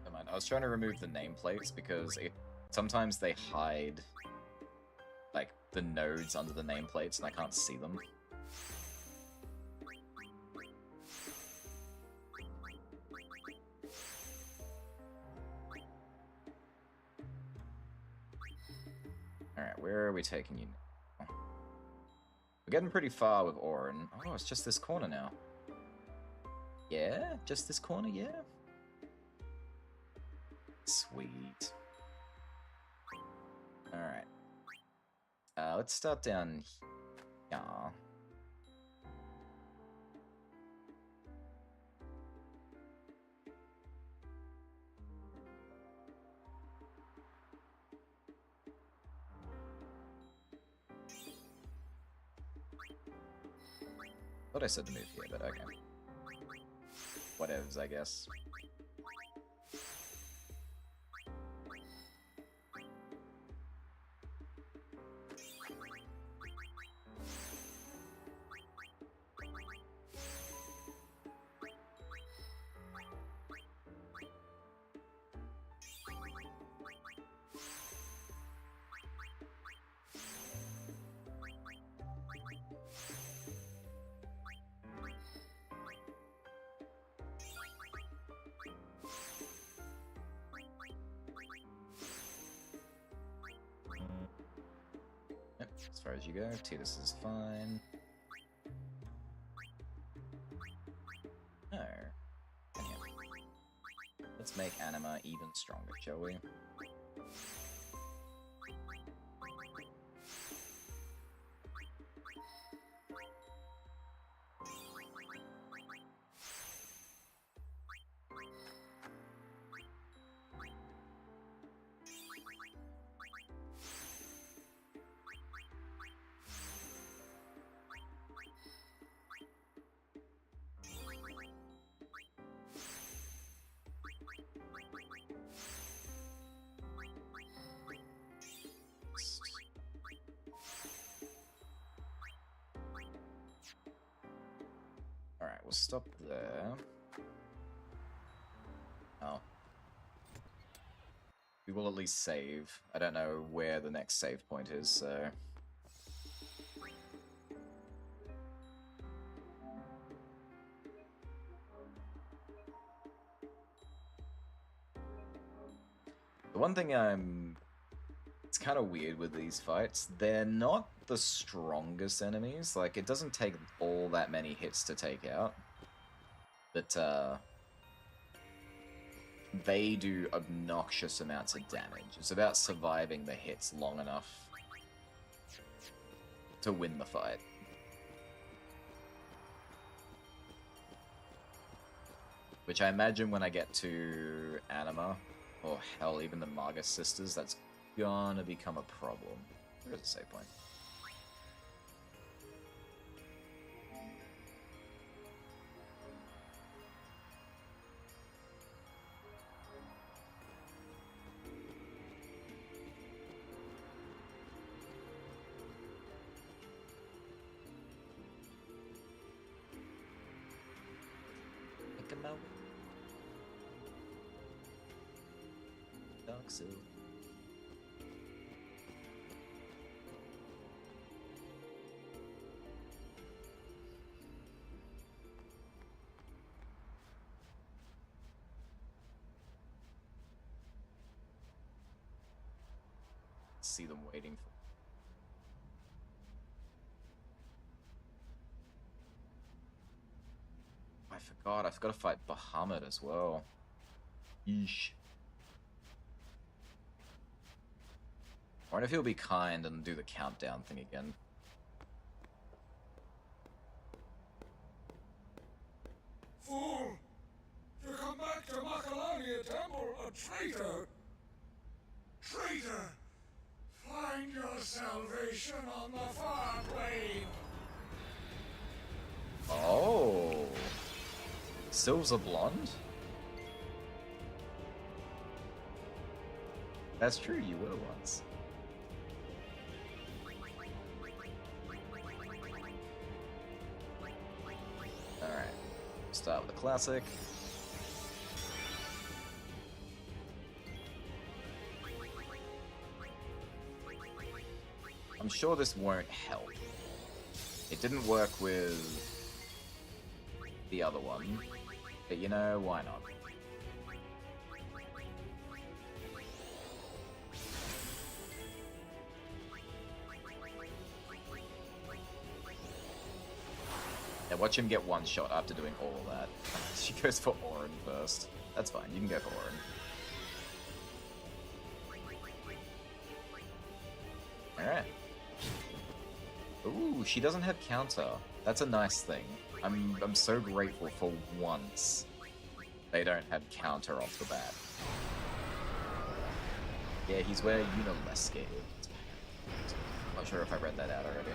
Never mind. I was trying to remove the nameplates because sometimes they hide like the nodes under the nameplates and I can't see them. Alright, where are we taking you now? We're getting pretty far with Orin. Oh, it's just this corner now. Yeah? Just this corner, yeah? Sweet. Alright. Let's start down here. Thought I said to move here, but okay. Whatevs, I guess. Yep, as far as you go, Titus is fine. Oh. Yeah. Let's make Anima even stronger, shall we? we'll stop there. Oh. We will at least save. I don't know where the next save point is, so... The one thing it's kind of weird with these fights, they're not the strongest enemies. Like, it doesn't take all that many hits to take out. But, they do obnoxious amounts of damage. It's about surviving the hits long enough to win the fight. Which I imagine when I get to Anima, or hell, even the Margus sisters, that's gonna become a problem. Where's the save point? Think about it. Dark Silk. See them waiting for. I forgot to fight Bahamut as well. Yeesh. I wonder if he'll be kind and do the countdown thing again. Fool! To come back to Makalania Temple, a traitor! Traitor! Find your salvation on the far plane! Oh! Sylve's a blonde? That's true, you were once. Alright, start with the classic. I'm sure this won't help. It didn't work with the other one, but you know, why not? Yeah, watch him get one shot after doing all of that. She goes for Orin first. That's fine, you can go for Orin. Alright. Ooh, she doesn't have counter. That's a nice thing. I'm so grateful for once they don't have counter off the bat. Yeah, he's where Unalescape. Not sure if I read that out already.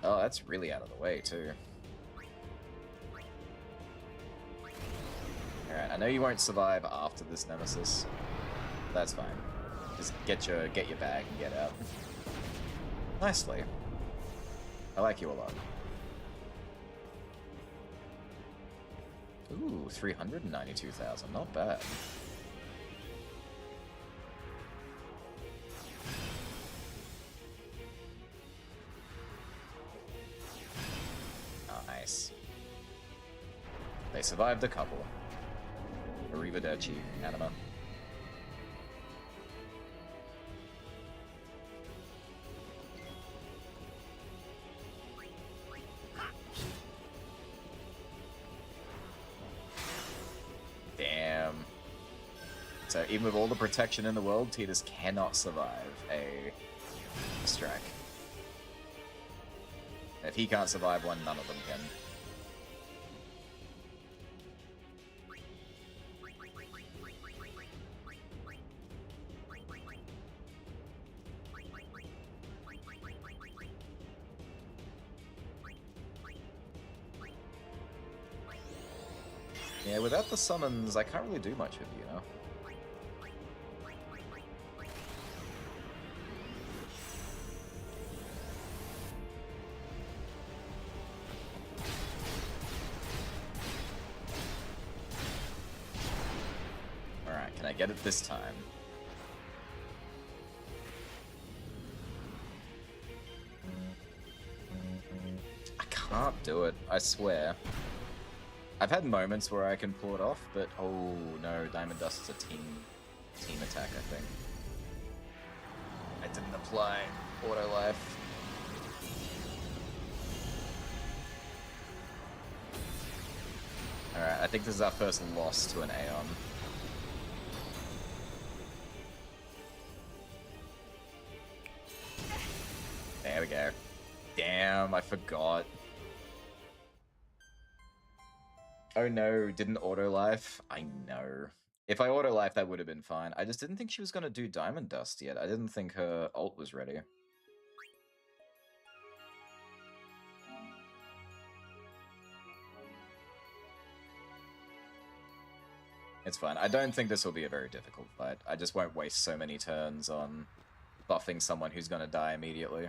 Oh, that's really out of the way too. Alright, I know you won't survive after this nemesis. That's fine. Just get your bag and get out. Nicely. I like you a lot. Ooh, 392,000. Not bad. Oh, nice. They survived a couple. Arrivederci, Anima. Damn. So even with all the protection in the world, Tidus cannot survive a strike. If he can't survive one, none of them can. Yeah, without the summons, I can't really do much with you, you know? Can I get it this time? I can't do it, I swear. I've had moments where I can pull it off, but oh no, Diamond Dust is a team attack, I think. I didn't apply auto life. Alright, I think this is our first loss to an Aeon. There we go. Damn, I forgot. Oh no, didn't auto life? I know. If I auto life, that would have been fine. I just didn't think she was going to do Diamond Dust yet. I didn't think her ult was ready. It's fine. I don't think this will be a very difficult fight. I just won't waste so many turns on buffing someone who's going to die immediately.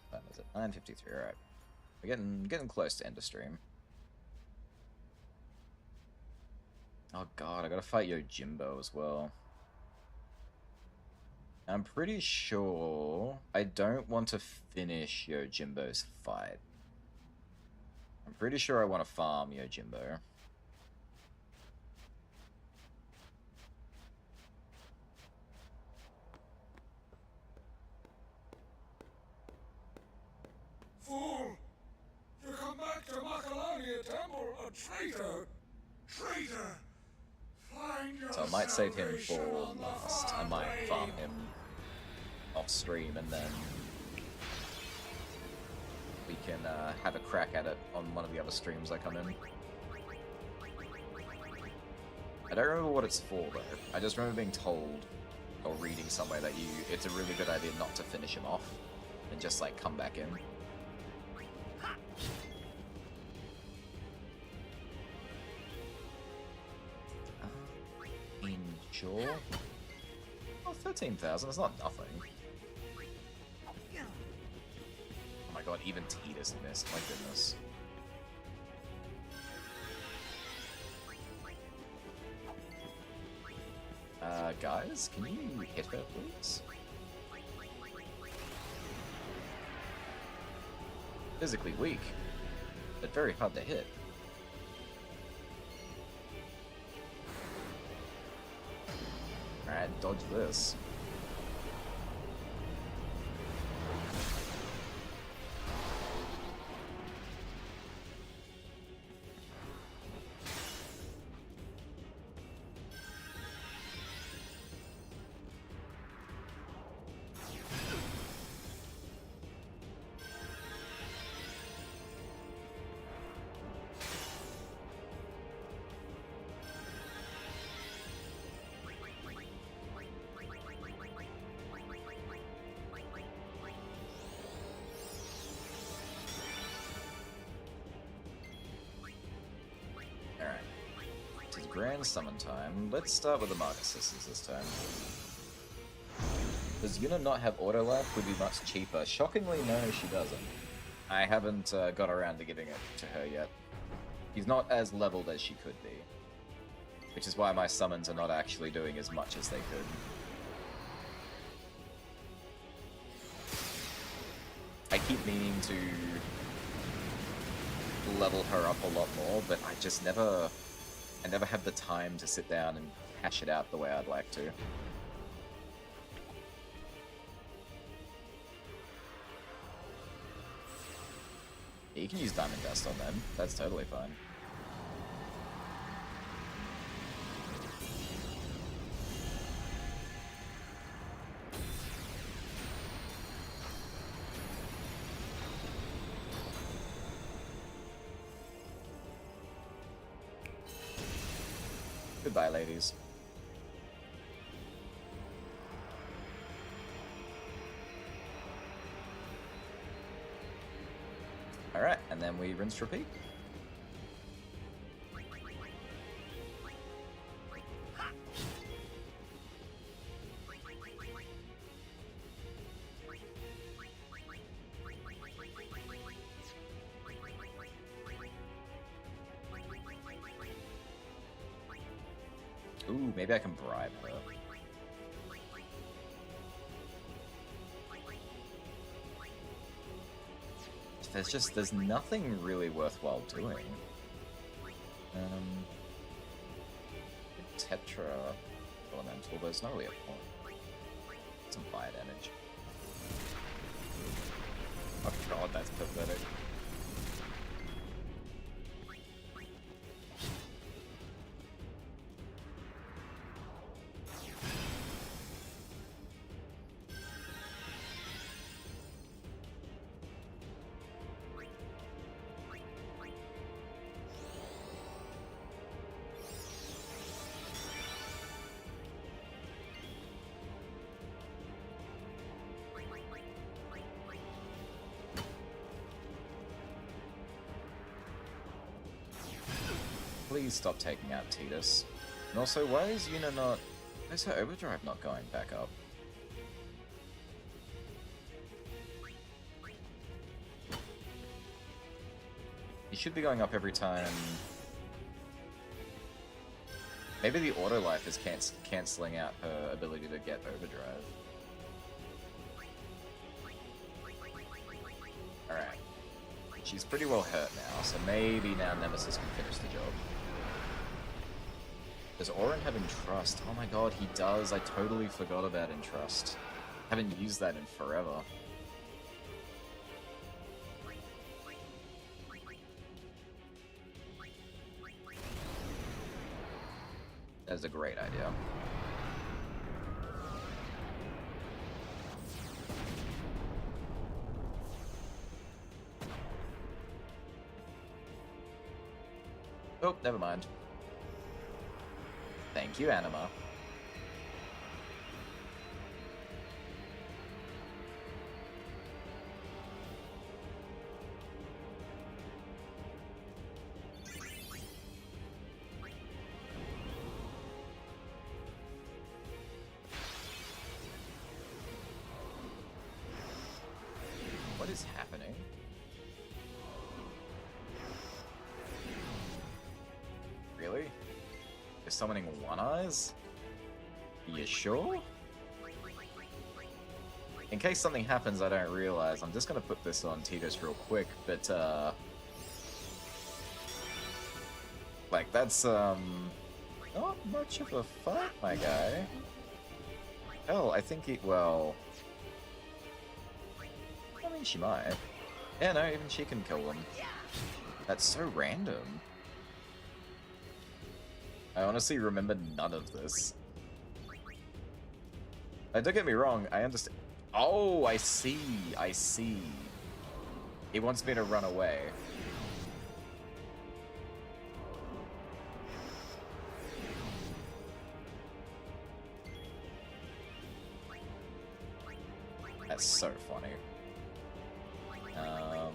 What is it? 9:53. All right, we're getting close to end of stream. Oh god, I gotta fight Yojimbo as well. I'm pretty sure I don't want to finish Yojimbo's fight. I'm pretty sure I want to farm Yojimbo. Fool! You come back to Makalania Temple a traitor! Traitor! Find your So I might save him salvation for on the last. I far might farm blade. him off stream and then we can have a crack at it on one of the other streams I come in. I don't remember what it's for though. I just remember being told or reading somewhere that it's a really good idea not to finish him off and just like come back in. Sure. Oh, 13,000, that's not nothing. Oh my god, even Tidus missed, my goodness. Guys, can you hit her, please? Physically weak, but very hard to hit. Alright, dodge this. Grand summon time. Let's start with the Market Sisters this time. Does Yuna not have auto life? Would be much cheaper. Shockingly, no, she doesn't. I haven't got around to giving it to her yet. She's not as leveled as she could be. Which is why my summons are not actually doing as much as they could. I keep meaning to level her up a lot more, but I just never have the time to sit down and hash it out the way I'd like to. Yeah, you can use Diamond Dust on them. That's totally fine. Goodbye, ladies. Alright, and then we rinse repeat. Ooh, maybe I can bribe her. There's nothing really worthwhile doing. Tetra elemental, there's not really a point. Some fire damage. Oh god, that's pathetic. Please stop taking out Tidus. And also, why is Yuna not... Why is her overdrive not going back up? It should be going up every time. Maybe the auto life is cancelling out her ability to get overdrive. Alright. She's pretty well hurt now, so maybe now Nemesis can finish the job. Does Auron have Entrust? Oh my god, he does. I totally forgot about Entrust. Haven't used that in forever. That's a great idea. Oh, never mind. Thank you, Anima. What is happening? Really? You're summoning One Eyes? You sure? In case something happens I don't realize, I'm just gonna put this on Tidus real quick, but like that's not much of a fight, my guy. Hell, I think well, I mean she might. Yeah, no, even she can kill them. That's so random. I honestly remember none of this. Don't get me wrong, I understand. Oh, I see, I see. He wants me to run away. That's so funny. Oh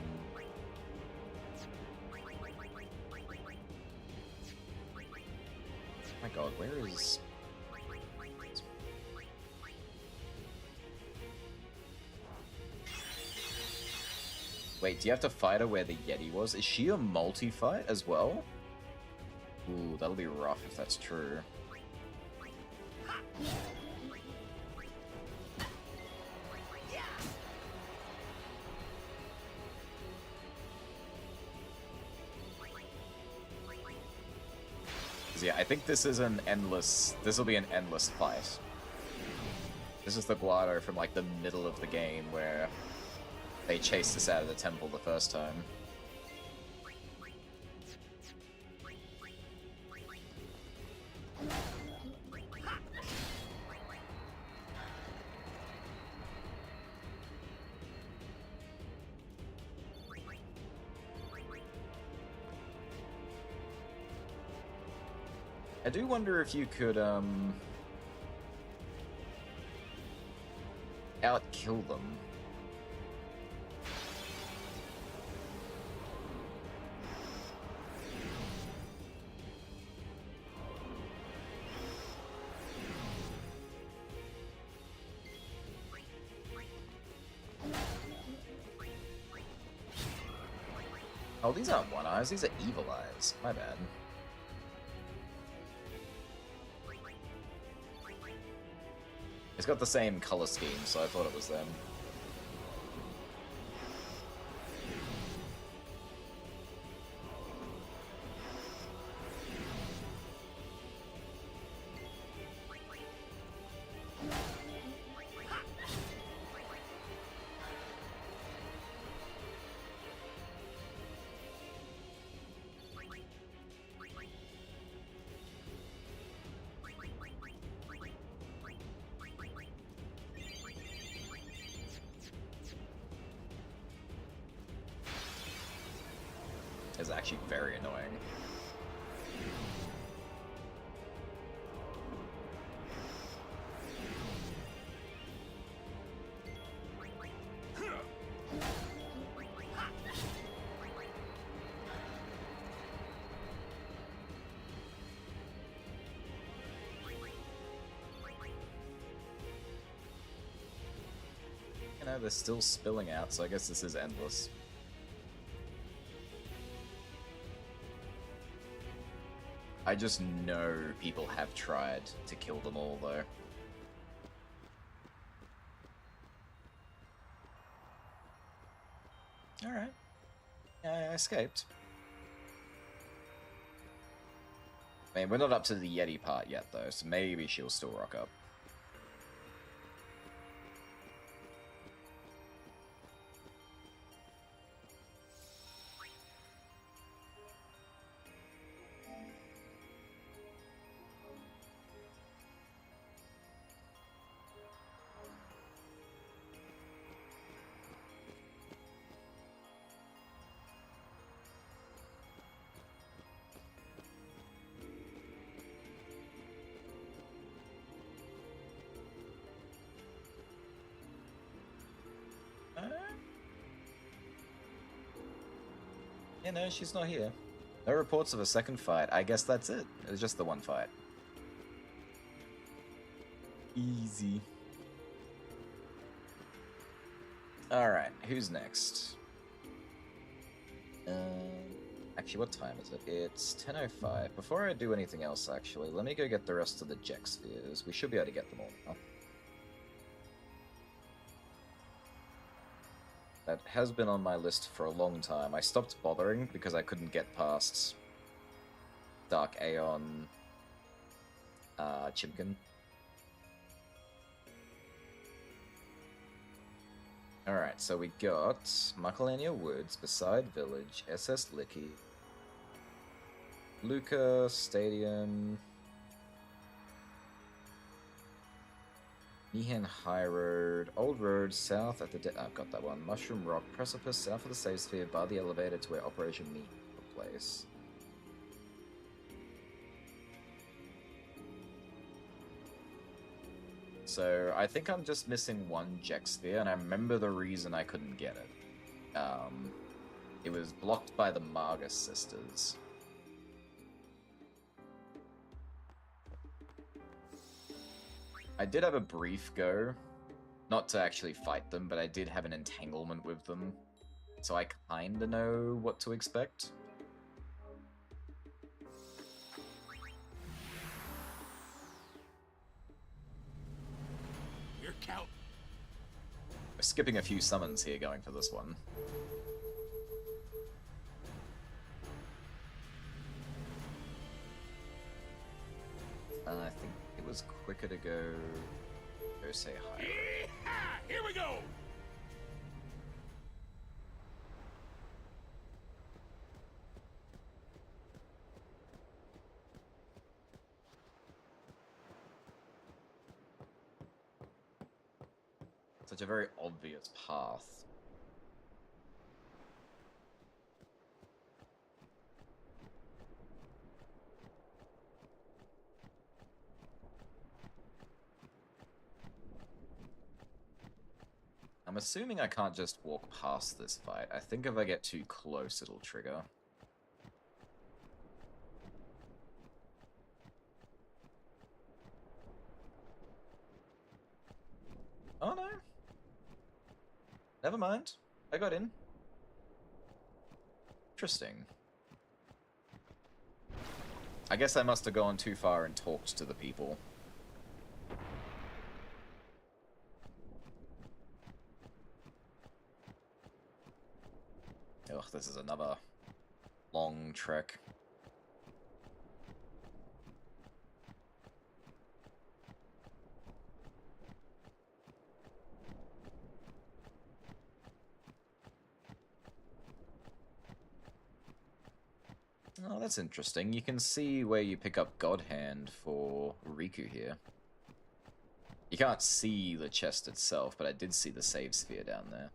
my god, where is... Wait, do you have to fight her where the Yeti was? Is she a multi-fight as well? Ooh, that'll be rough if that's true. Yeah, I think this is an endless... This will be an endless fight. This is the Guado from, like, the middle of the game where they chased us out of the temple the first time. I do wonder if you could, out-kill them. Oh, these aren't One Eyes, these are Evil Eyes. My bad. It's got the same color scheme, so I thought it was them. Is actually very annoying. You know, they're still spilling out, so I guess this is endless. I just know people have tried to kill them all, though. Alright. I escaped. I mean, we're not up to the Yeti part yet, though, so maybe she'll still rock up. Yeah, no, she's not here. No reports of a second fight. I guess that's it. It was just the one fight. Easy. Alright, who's next? Actually, what time is it? It's 10:05. Before I do anything else, actually, let me go get the rest of the Jex spheres. We should be able to get them all now. That has been on my list for a long time. I stopped bothering because I couldn't get past Dark Aeon Chimkin. Alright, so we got Macalania Woods, Beside Village, SS Licky, Luca Stadium, Meehan High Road, Old Road, south at the I've got that one. Mushroom Rock, Precipice, south of the Save Sphere, bar the elevator to where Operation Meat took place. So, I think I'm just missing one Jex Sphere, and I remember the reason I couldn't get it. It was blocked by the Margus sisters. I did have a brief go, not to actually fight them, but I did have an entanglement with them, so I kinda know what to expect. Your count. We're skipping a few summons here going for this one. I think it was quicker to go say hi. Yeehaw! Here we go! Such a very obvious path. I'm assuming I can't just walk past this fight. I think if I get too close, it'll trigger. Oh no. Never mind. I got in. Interesting. I guess I must have gone too far and talked to the people. this is another long trek. Oh, that's interesting. You can see where you pick up God Hand for Riku here. You can't see the chest itself, but I did see the save sphere down there.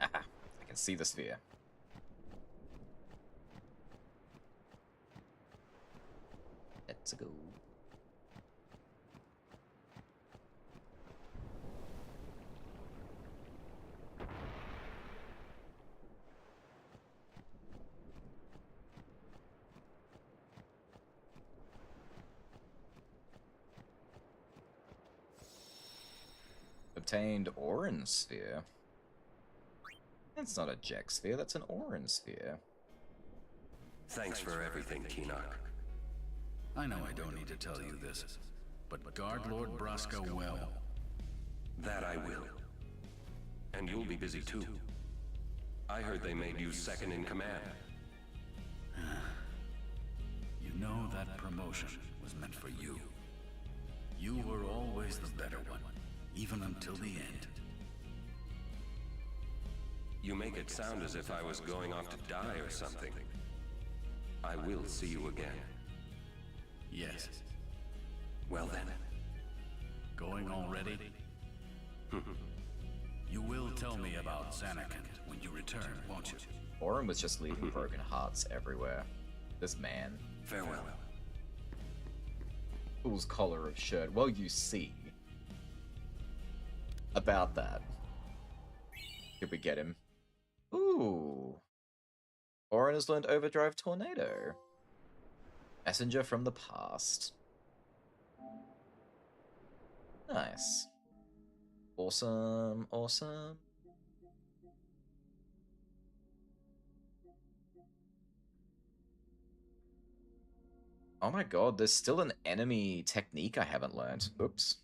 Aha, I can see the sphere. Let's go. Obtained Oran Sphere. That's not a Jack Sphere, that's an Oran Sphere. Thanks for everything, Keenock. I know I don't need to tell you this, but guard Lord Brasco well. That I will. And you'll be busy too. I heard they made you second in command. You know that promotion was meant for you. You were always the better one, even until the end. You make it sound as if I was going off to die or something. I will see you again. Yes. Well then. Going already? You will tell me about Zanarkand when you return, won't you? Oran was just leaving broken hearts everywhere. This man. Farewell. Fool's collar of shirt. Well, you see. About that. Did we get him? Ooh. Oran has learned Overdrive Tornado. Messenger from the past. Nice. Awesome, awesome. Oh my god, there's still an enemy technique I haven't learned. Oops.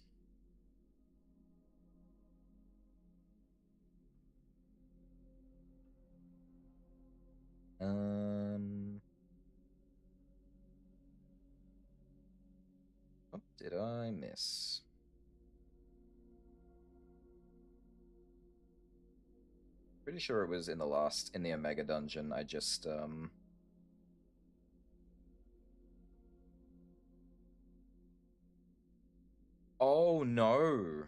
What did I miss? Pretty sure it was in the Omega Dungeon. I just, Oh no!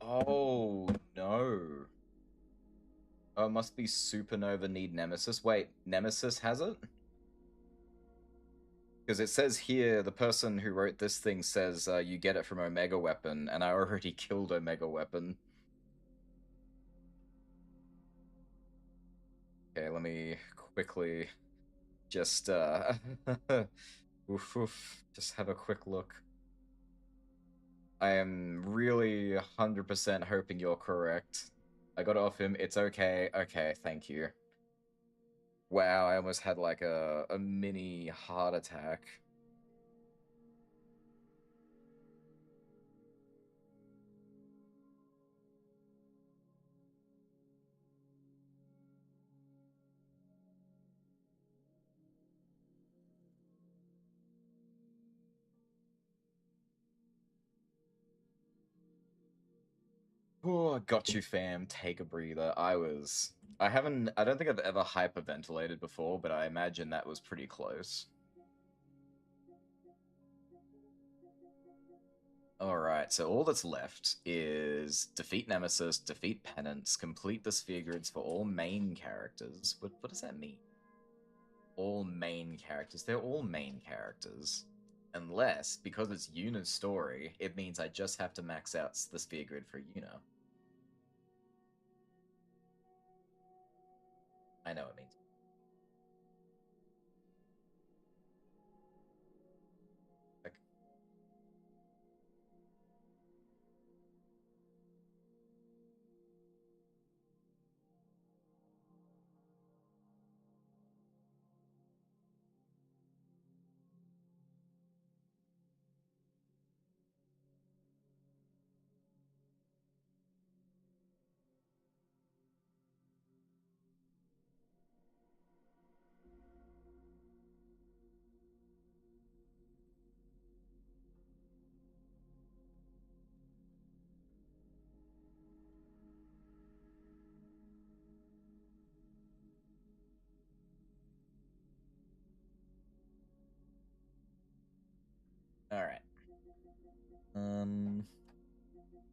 Oh no! Oh, it must be Supernova need Nemesis. Wait, Nemesis has it? Because it says here, the person who wrote this thing says you get it from Omega Weapon, and I already killed Omega Weapon. Okay, let me quickly just, just have a quick look. I am really 100% hoping you're correct. I got it off him. It's okay. Okay, thank you. Wow, I almost had like a mini heart attack. Oh, got you, fam. Take a breather. I don't think I've ever hyperventilated before, but I imagine that was pretty close. Alright, so all that's left is defeat Nemesis, defeat Penance, complete the sphere grids for all main characters. What does that mean? All main characters. They're all main characters. Unless, because it's Yuna's story, it means I just have to max out the sphere grid for Yuna. I know it means. Like, Alright.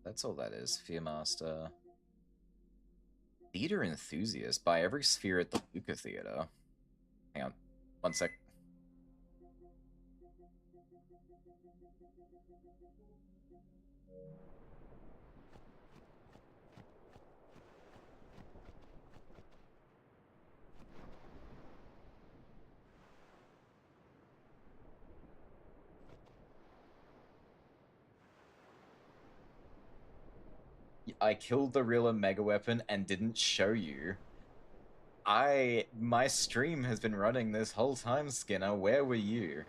That's all that is. Fearmaster. Theater enthusiast. Buy every sphere at the Luca Theater. Hang on. One sec. I killed the real Omega weapon and didn't show you. My stream has been running this whole time, Skinner. Where were you?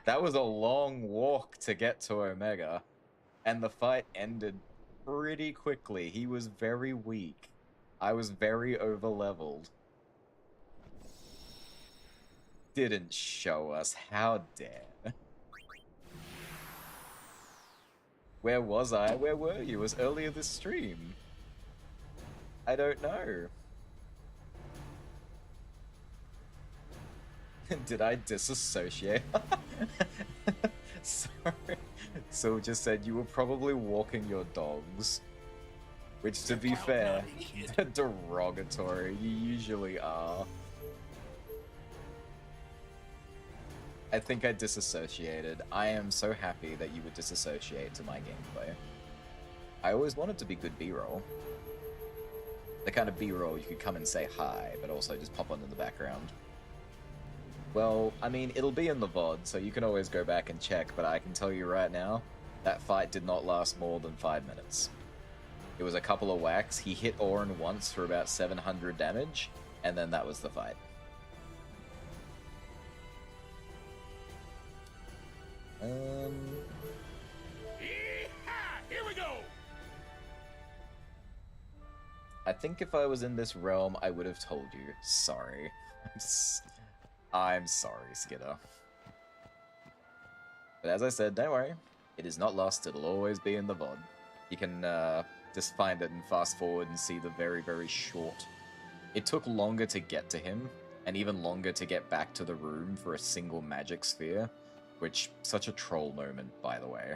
That was a long walk to get to Omega, and the fight ended pretty quickly. He was very weak. I was very overleveled. Didn't show us. How dare. Where was I? Where were you? It was earlier this stream. I don't know. Did I disassociate? Sorry. So just said you were probably walking your dogs. Which, to be fair, derogatory. You usually are. I think I disassociated. I am so happy that you would disassociate to my gameplay. I always wanted to be good B-roll. The kind of B-roll you could come and say hi, but also just pop on in the background. Well, I mean, it'll be in the VOD, so you can always go back and check, but I can tell you right now, that fight did not last more than 5 minutes. It was a couple of whacks, he hit Orin once for about 700 damage, and then that was the fight. Here we go! I think if I was in this realm, I would have told you. Sorry. I'm sorry, Skidder. But as I said, don't worry. It is not lost, it'll always be in the VOD. You can just find it and fast forward and see the very, very short. It took longer to get to him, and even longer to get back to the room for a single magic sphere. Which, such a troll moment, by the way.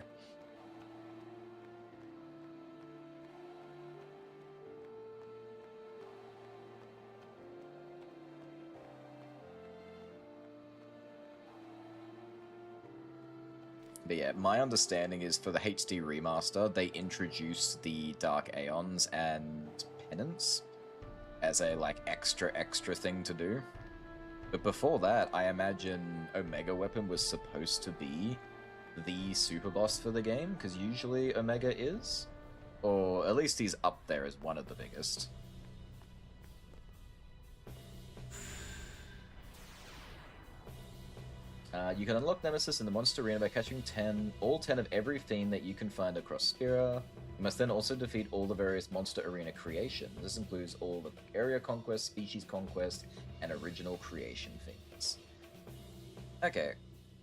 But yeah, my understanding is for the HD remaster, they introduced the Dark Aeons and Penance as a, like, extra thing to do. But before that, I imagine Omega Weapon was supposed to be the super boss for the game, because usually Omega is. Or at least he's up there as one of the biggest. You can unlock Nemesis in the Monster Arena by catching all 10 of every fiend that you can find across Spira. You must then also defeat all the various Monster Arena creations. This includes all the Area Conquest, Species Conquest, and Original Creation fiends. Okay,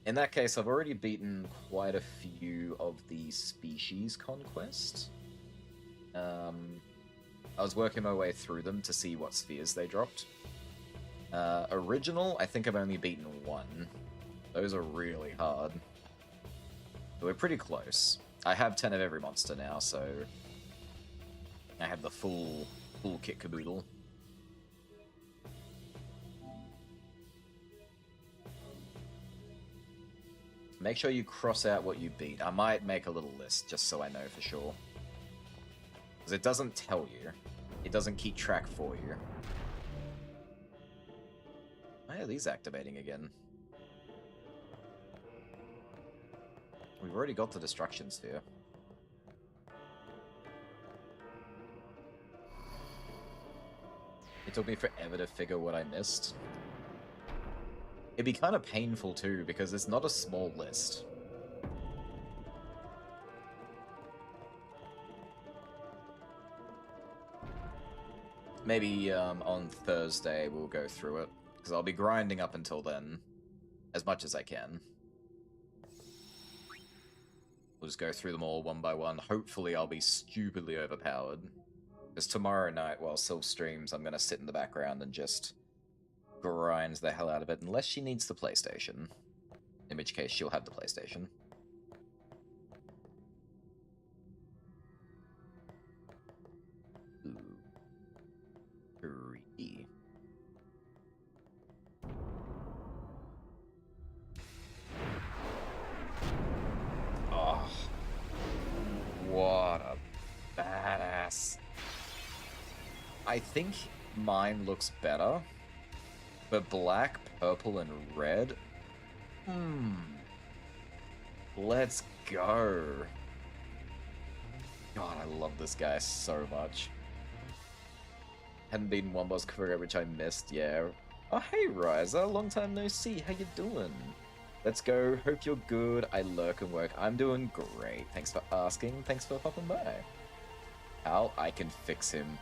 in that case, I've already beaten quite a few of the Species Conquest. I was working my way through them to see what spheres they dropped. Original, I think I've only beaten one. Those are really hard. But we're pretty close. I have 10 of every monster now, so I have the full kit caboodle. Make sure you cross out what you beat. I might make a little list just so I know for sure. Because it doesn't tell you. It doesn't keep track for you. Why are these activating again? We've already got the destruction sphere. It took me forever to figure what I missed. It'd be kind of painful too, because it's not a small list. Maybe on Thursday we'll go through it, because I'll be grinding up until then, as much as I can. We'll just go through them all one by one. Hopefully I'll be stupidly overpowered. Because tomorrow night, while Sylph streams, I'm going to sit in the background and just grind the hell out of it, unless she needs the PlayStation. In which case, she'll have the PlayStation. Ooh. 3. Oh. What a badass. I think mine looks better, but black, purple, and red? Let's go. God, I love this guy so much. Hadn't been one boss career, which I missed, yeah. Oh, hey, Riser, long time no see, how you doing? Let's go, hope you're good, I lurk and work. I'm doing great, thanks for asking, thanks for popping by. Al, I can fix him.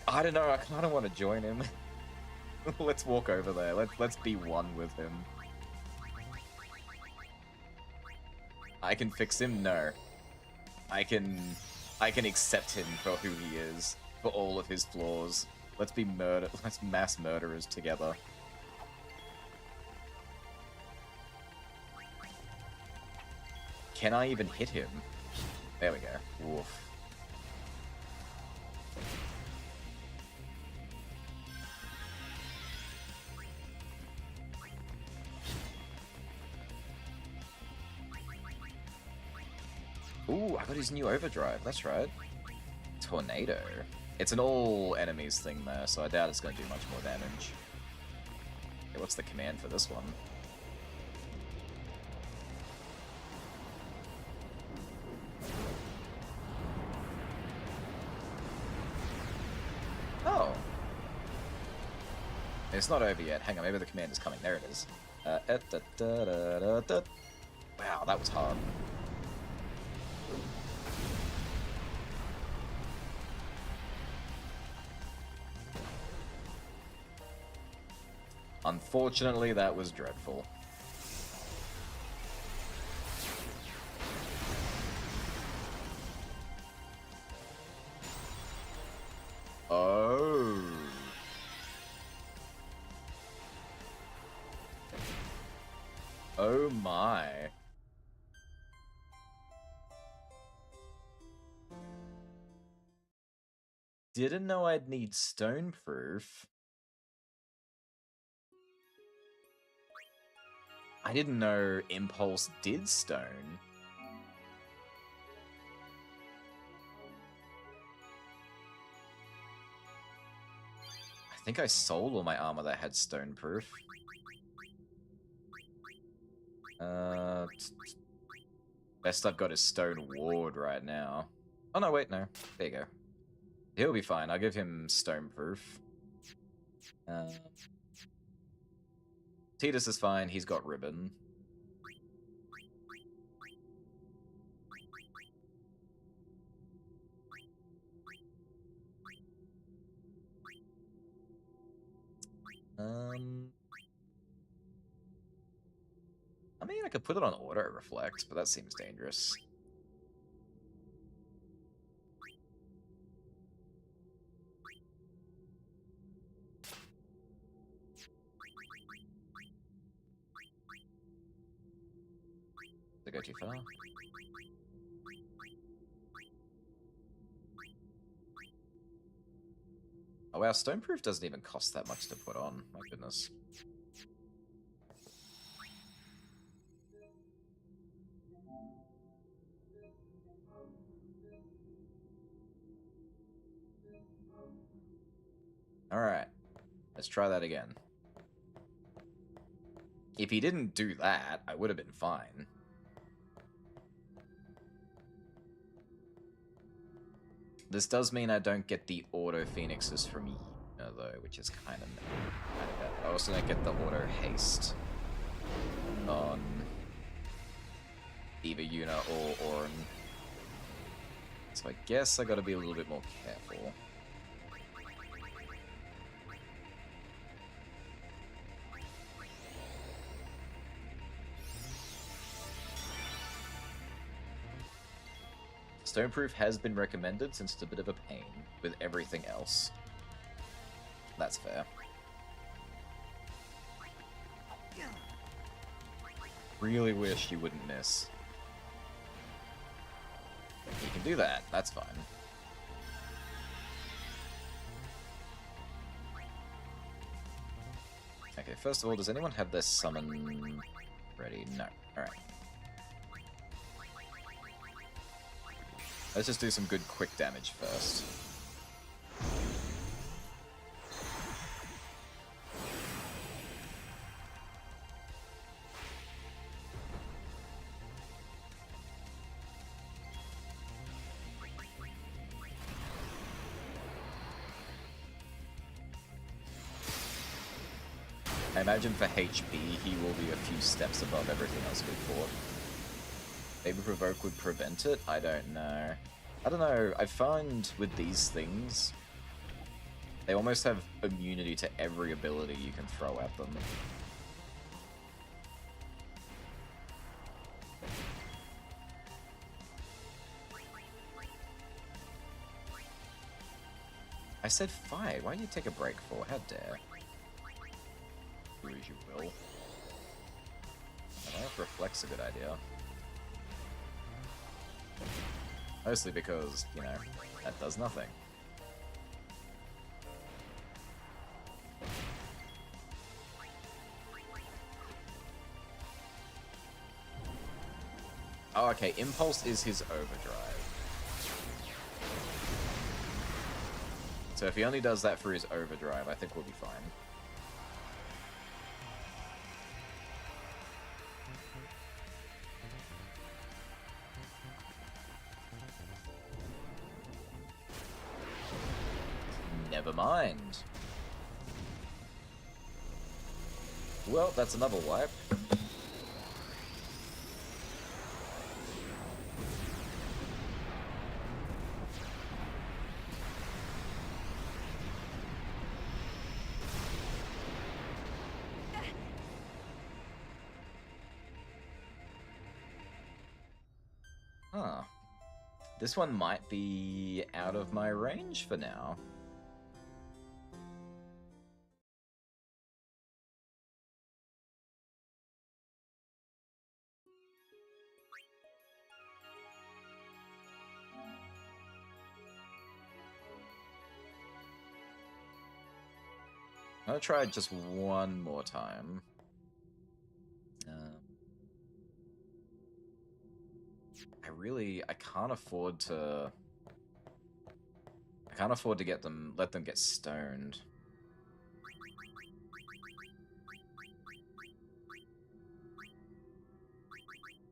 I don't know, I kind of want to join him. Let's walk over there, let's be one with him. I can fix him? No. I can accept him for who he is, for all of his flaws. Let's mass murderers together. Can I even hit him? There we go. Woof. Ooh, I got his new overdrive, that's right. Tornado. It's an all enemies thing there, so I doubt it's going to do much more damage. Okay, what's the command for this one? Oh. It's not over yet. Hang on, maybe the command is coming. There it is. Wow, that was hard. Unfortunately, that was dreadful. Oh. Oh my. Didn't know I'd need stone proof. I didn't know Impulse did stone. I think I sold all my armor that had stone proof. Best I've got is Stone Ward right now. Oh no, wait, no. There you go. He'll be fine. I'll give him stone proof. Titus is fine. He's got ribbon. I mean, I could put it on auto reflect, but that seems dangerous. Did I go too far? Oh wow, Stoneproof doesn't even cost that much to put on. My goodness. Alright. Let's try that again. If he didn't do that, I would have been fine. This does mean I don't get the auto phoenixes from Yuna, though, which is kind of bad. I also don't get the auto haste on either Yuna or Auron. So I guess I gotta be a little bit more careful. Stoneproof has been recommended since it's a bit of a pain with everything else. That's fair. Really wish you wouldn't miss. You can do that, that's fine. Okay, first of all, does anyone have their summon ready? No. Alright. Let's just do some good quick damage first. I imagine for HP, he will be a few steps above everything else we fought. Maybe Provoke would prevent it? I don't know. I don't know, I find with these things, they almost have immunity to every ability you can throw at them. I said fight, why do you take a break for? How dare. Do as you will. I don't know if Reflect's a good idea. Mostly because, you know, that does nothing. Oh, okay, Impulse is his overdrive. So if he only does that for his overdrive, I think we'll be fine. Never mind. Well, that's another wipe. Huh. This one might be out of my range for now. I'm gonna try it just one more time. I can't afford to. I can't afford to let them get stoned.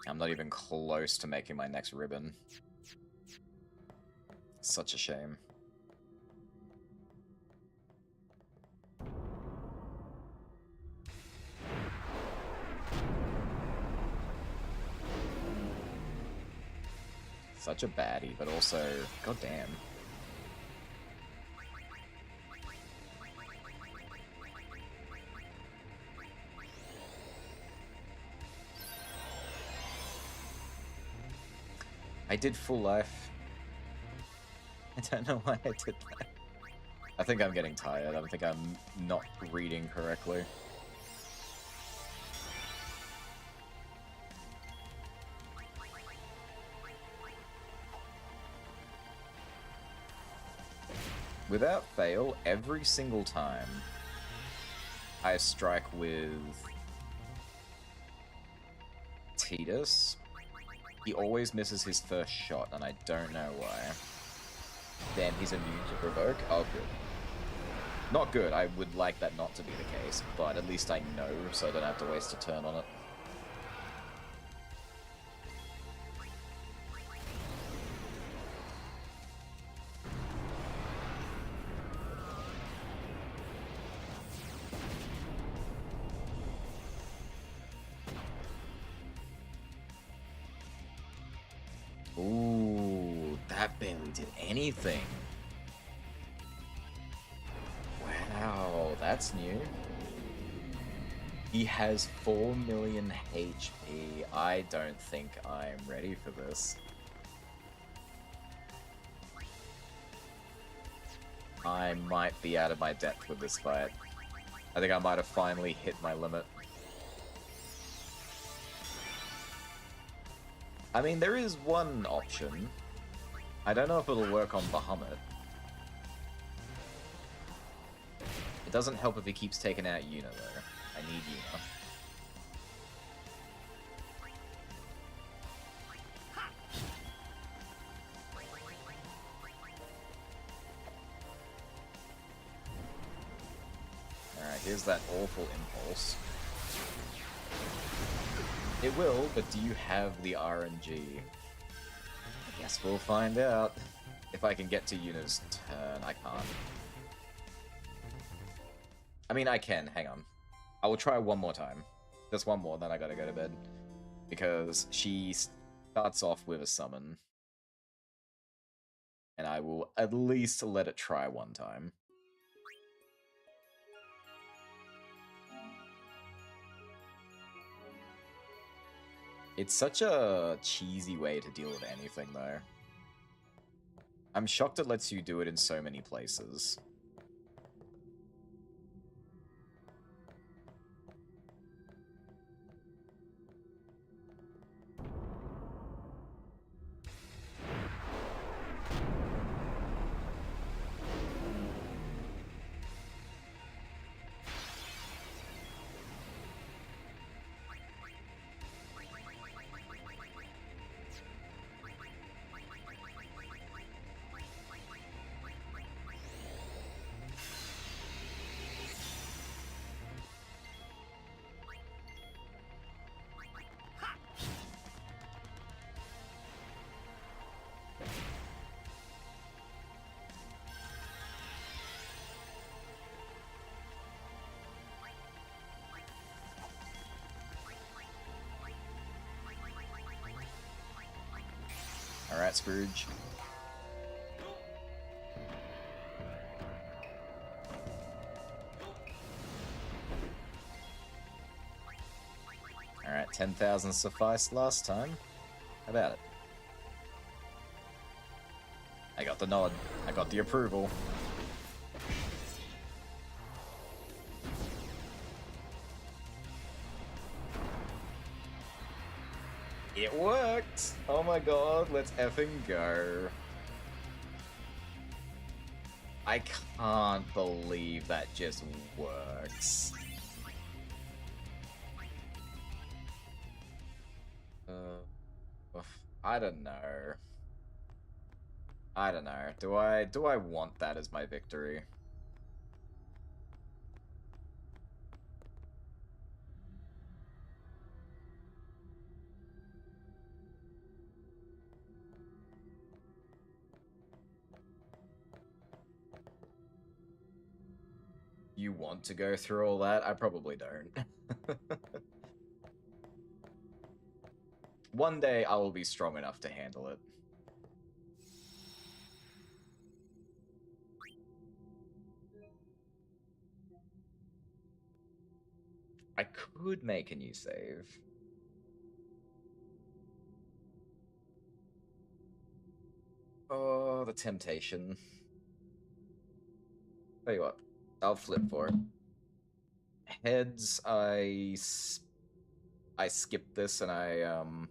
I'm not even close to making my next ribbon. Such a shame. Such a baddie, but also, goddamn. I did full life. I don't know why I did that. I think I'm getting tired. I think I'm not reading correctly. Without fail, every single time I strike with Tidus, he always misses his first shot, and I don't know why. Then he's immune to provoke. Oh, good. Not good. I would like that not to be the case, but at least I know, so I don't have to waste a turn on it. Ooh, that barely did anything. Wow, that's new. He has 4 million HP. I don't think I'm ready for this. I might be out of my depth with this fight. I think I might have finally hit my limit. I mean, there is one option. I don't know if it'll work on Bahamut. It doesn't help if he keeps taking out Yuna, though. I need Yuna. Alright, here's that awful impulse. It will, but do you have the RNG? I guess we'll find out. If I can get to Yuna's turn, I can't. I mean, I can, hang on. I will try one more time. Just one more, then I gotta go to bed. Because she starts off with a summon. And I will at least let it try one time. It's such a cheesy way to deal with anything, though. I'm shocked it lets you do it in so many places. Alright, Scrooge. Alright, 10,000 sufficed last time. How about it? I got the nod. I got the approval. It worked! Oh my god, let's effing go. I can't believe that just works. I don't know. I don't know. Do I want that as my victory? You want to go through all that? I probably don't. One day I will be strong enough to handle it. I could make a new save. Oh, the temptation. Tell you what, I'll flip for it. Heads, I skip this and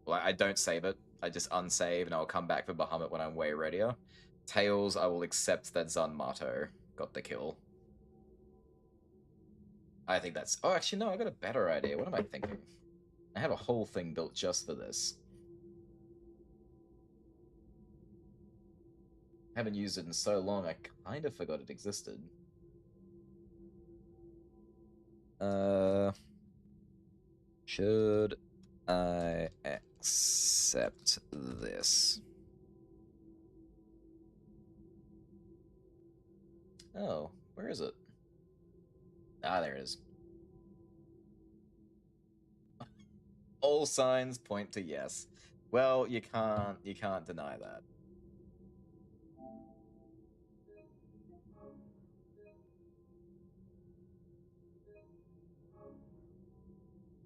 well, I don't save it. I just unsave and I'll come back for Bahamut when I'm way readier. Tails, I will accept that Zanmato got the kill. I think that's... Oh, actually, no, I got a better idea. What am I thinking? I have a whole thing built just for this. Haven't used it in so long, I kind of forgot it existed. Should I accept this? Oh, where is it? Ah, there it is. All signs point to yes. Well, you can't deny that.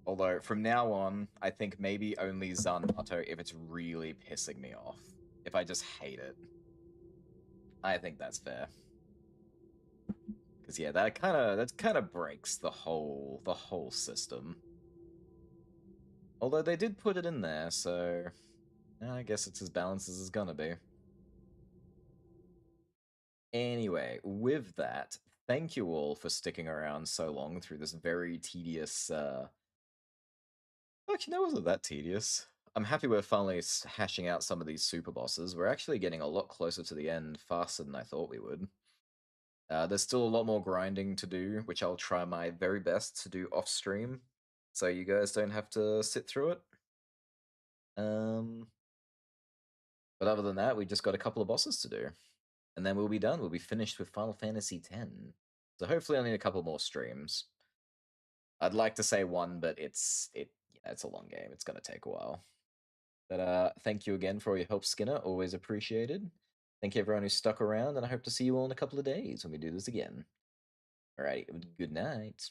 Although, from now on, I think maybe only Zanmato if it's really pissing me off. If I just hate it. I think that's fair. Because yeah, that kind of breaks the whole system. Although they did put it in there, so I guess it's as balanced as it's gonna be. Anyway, with that, thank you all for sticking around so long through this very tedious. Actually, no, it wasn't that tedious. I'm happy we're finally hashing out some of these super bosses. We're actually getting a lot closer to the end faster than I thought we would. There's still a lot more grinding to do, which I'll try my very best to do off stream, so you guys don't have to sit through it. But other than that, we just got a couple of bosses to do, and then we'll be done. We'll be finished with Final Fantasy X. So hopefully, only a couple more streams. I'd like to say one, but it's a long game. It's gonna take a while. But thank you again for all your help, Skinner. Always appreciated. Thank you everyone who stuck around, and I hope to see you all in a couple of days when we do this again. Alright, good night.